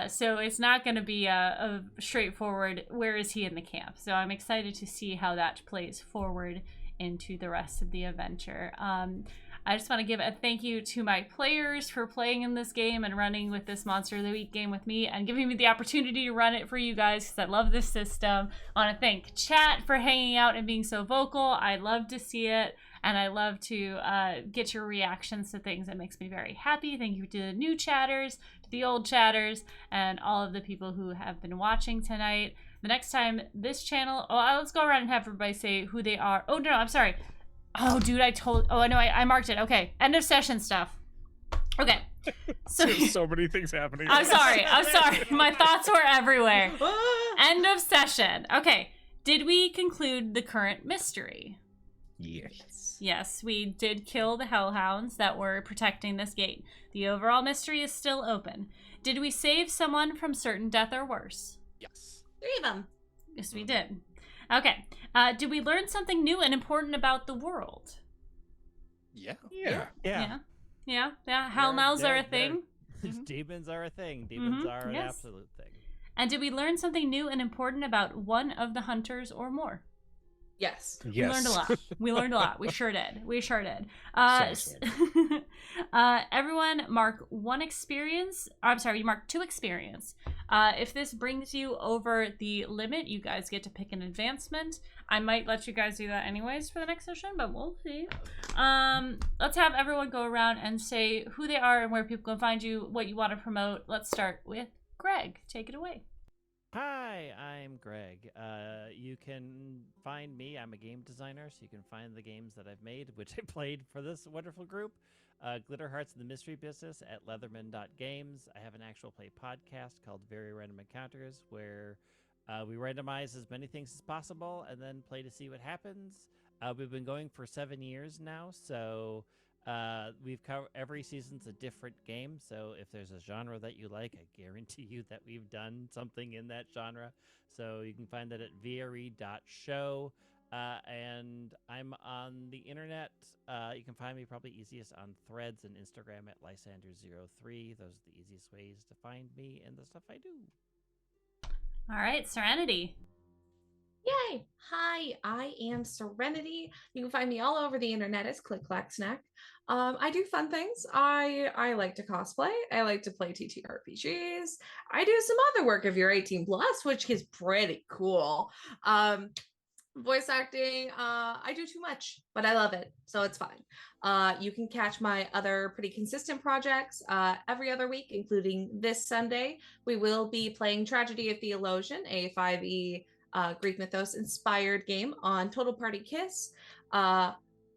So it's not going to be a straightforward, where is he in the camp? So I'm excited to see how that plays forward into the rest of the adventure. I just want to give a thank you to my players for playing in this game and running with this Monster of the Week game with me and giving me the opportunity to run it for you guys, because I love this system. I want to thank chat for hanging out and being so vocal. I love to see it, and I love to get your reactions to things. It makes me very happy. Thank you to the new chatters, to the old chatters, and all of the people who have been watching tonight. The next time this channel, let's go around and have everybody say who they are. Oh, no, I'm sorry. Oh, dude, I marked it. Okay, end of session stuff. Okay. So, There's so many things happening. I'm sorry. My thoughts were everywhere. End of session. Okay, did we conclude the current mystery? Yes. Yes, we did kill the hellhounds that were protecting this gate. The overall mystery is still open. Did we save someone from certain death or worse? Yes. 3 of them. Yes, we did. Okay. Did we learn something new and important about the world? Yeah. Yeah. Yeah. Hellmouths are a thing. Demons are a thing. Demons are an absolute thing. And did we learn something new and important about one of the hunters or more? Yes. We learned a lot. We sure did. Everyone mark 1 experience. I'm sorry, you mark 2 experience. If this brings you over the limit, you guys get to pick an advancement. I might let you guys do that anyways for the next session, but we'll see. Let's have everyone go around and say who they are and where people can find you, what you want to promote. Let's start with Greg. Take it away. Hi, I'm Greg. You can find me. I'm a game designer, so you can find the games that I've made, which I played for this wonderful group. Glitter Hearts in the Mystery Business at leatherman.games. I have an actual play podcast called Very Random Encounters, where we randomize as many things as possible and then play to see what happens. We've been going for 7 years now, so we've covered every season's a different game. So if there's a genre that you like, I guarantee you that we've done something in that genre. So you can find that at vre.show. And I'm on the internet. You can find me probably easiest on Threads and Instagram at Lysander03. Those are the easiest ways to find me and the stuff I do. All right, Serenity. Yay! Hi, I am Serenity. You can find me all over the internet as Click Clack Snack. I do fun things. I like to cosplay. I like to play TTRPGs. I do some other work if you're 18 plus, which is pretty cool. Voice acting, I do too much, but I love it, so it's fine. You can catch my other pretty consistent projects every other week, including this Sunday. We will be playing Tragedy of Theologian, a 5e Greek mythos inspired game on Total Party Kiss.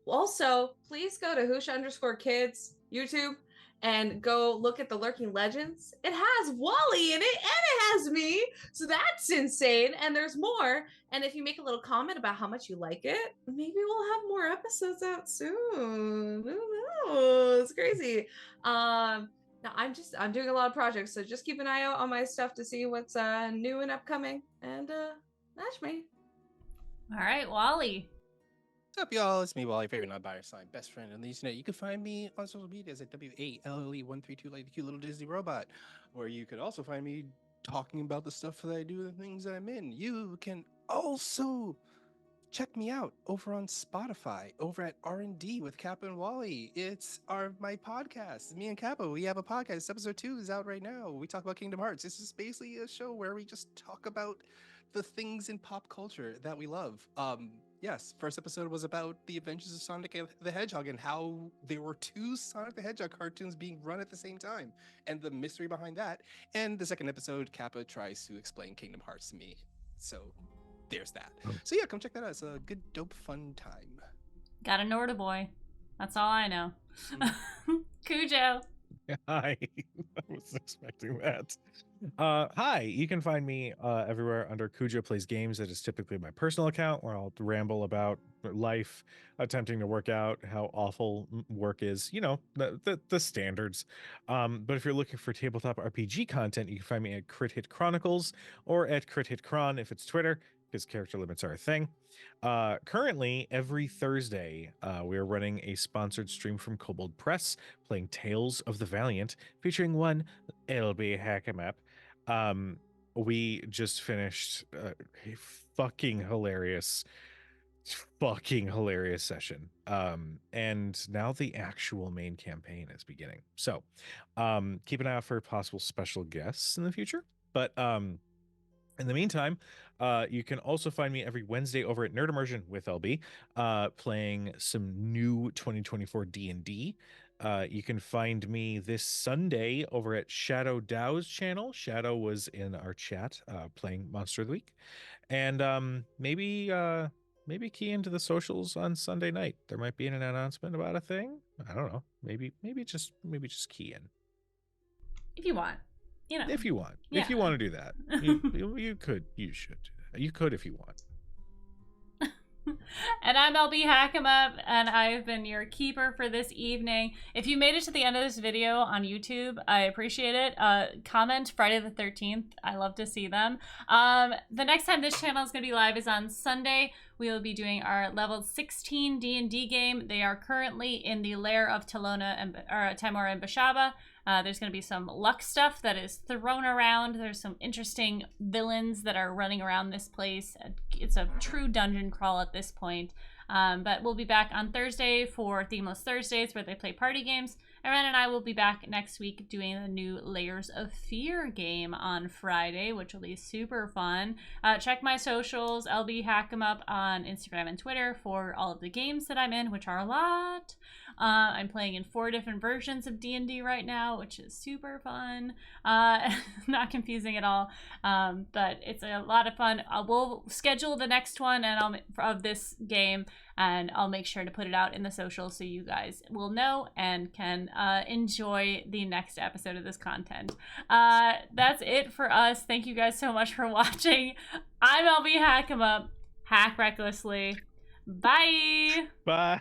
Also, please go to Husha_kids YouTube and go look at the Lurking Legends. It has Walle in it, and it has me, so that's insane. And there's more. And if you make a little comment about how much you like it, maybe we'll have more episodes out soon. Who knows? It's crazy. Now I'm doing a lot of projects, so just keep an eye out on my stuff to see what's new and upcoming. And that's me. All right, Walle. What's up, y'all? It's me, Walle, favorite non-binary sign, best friend on the internet. You can find me on social medias at WALLE132, like the cute little Disney robot, where you could also find me talking about the stuff that I do, the things that I'm in. You can also check me out over on Spotify, over at R&D with Kappa and Walle. It's my podcast. Me and Kappa, we have a podcast. Episode 2 is out right now. We talk about Kingdom Hearts. This is basically a show where we just talk about the things in pop culture that we love. Yes, first episode was about the adventures of Sonic the Hedgehog and how there were 2 Sonic the Hedgehog cartoons being run at the same time and the mystery behind that. And the second episode, Kappa tries to explain Kingdom Hearts to me. So there's that. So yeah, come check that out. It's a good, dope, fun time. Got a Norda boy. That's all I know. Kujo. Hi. I wasn't expecting that. Hi, you can find me everywhere under Kujo Plays Games. That is typically my personal account where I'll ramble about life, attempting to work out how awful work is, you know, the standards. But if you're looking for tabletop RPG content, you can find me at Crit Hit Chronicles or at Crit Hit Chron if it's Twitter, because character limits are a thing. Currently, every Thursday, we are running a sponsored stream from Kobold Press, playing Tales of the Valiant, featuring one LB Hackamap. We just finished a fucking hilarious session. And now the actual main campaign is beginning. So, keep an eye out for possible special guests in the future. But in the meantime, you can also find me every Wednesday over at Nerd Immersion with LB, playing some new 2024 D&D. You can find me this Sunday over at Shadow Dow's channel. Shadow was in our chat playing Monster of the Week. And maybe key into the socials on Sunday night. There might be an announcement about a thing. I don't know. Maybe just key in. If you want. You know. If you want. Yeah. If you want to do that. You should do that. You could if you want. And I'm LB Hackamup, and I've been your keeper for this evening. If you made it to the end of this video on YouTube, I appreciate it. Comment Friday the 13th. I love to see them. The next time this channel is going to be live is on Sunday. We will be doing our level 16 D&D game. They are currently in the lair of Timur and Bashaba. There's going to be some luck stuff that is thrown around. There's some interesting villains that are running around this place. It's a true dungeon crawl at this point. But we'll be back on Thursday for Themeless Thursdays, where they play party games. And Ren and I will be back next week doing the new Layers of Fear game on Friday, which will be super fun. Check my socials, LB Hackamup on Instagram and Twitter for all of the games that I'm in, which are a lot. I'm playing in 4 different versions of D&D right now, which is super fun. Not confusing at all, but it's a lot of fun. We'll schedule the next one of this game, and I'll make sure to put it out in the socials so you guys will know and can enjoy the next episode of this content. That's it for us. Thank you guys so much for watching. I'm LB Hackamup. Hack recklessly. Bye. Bye.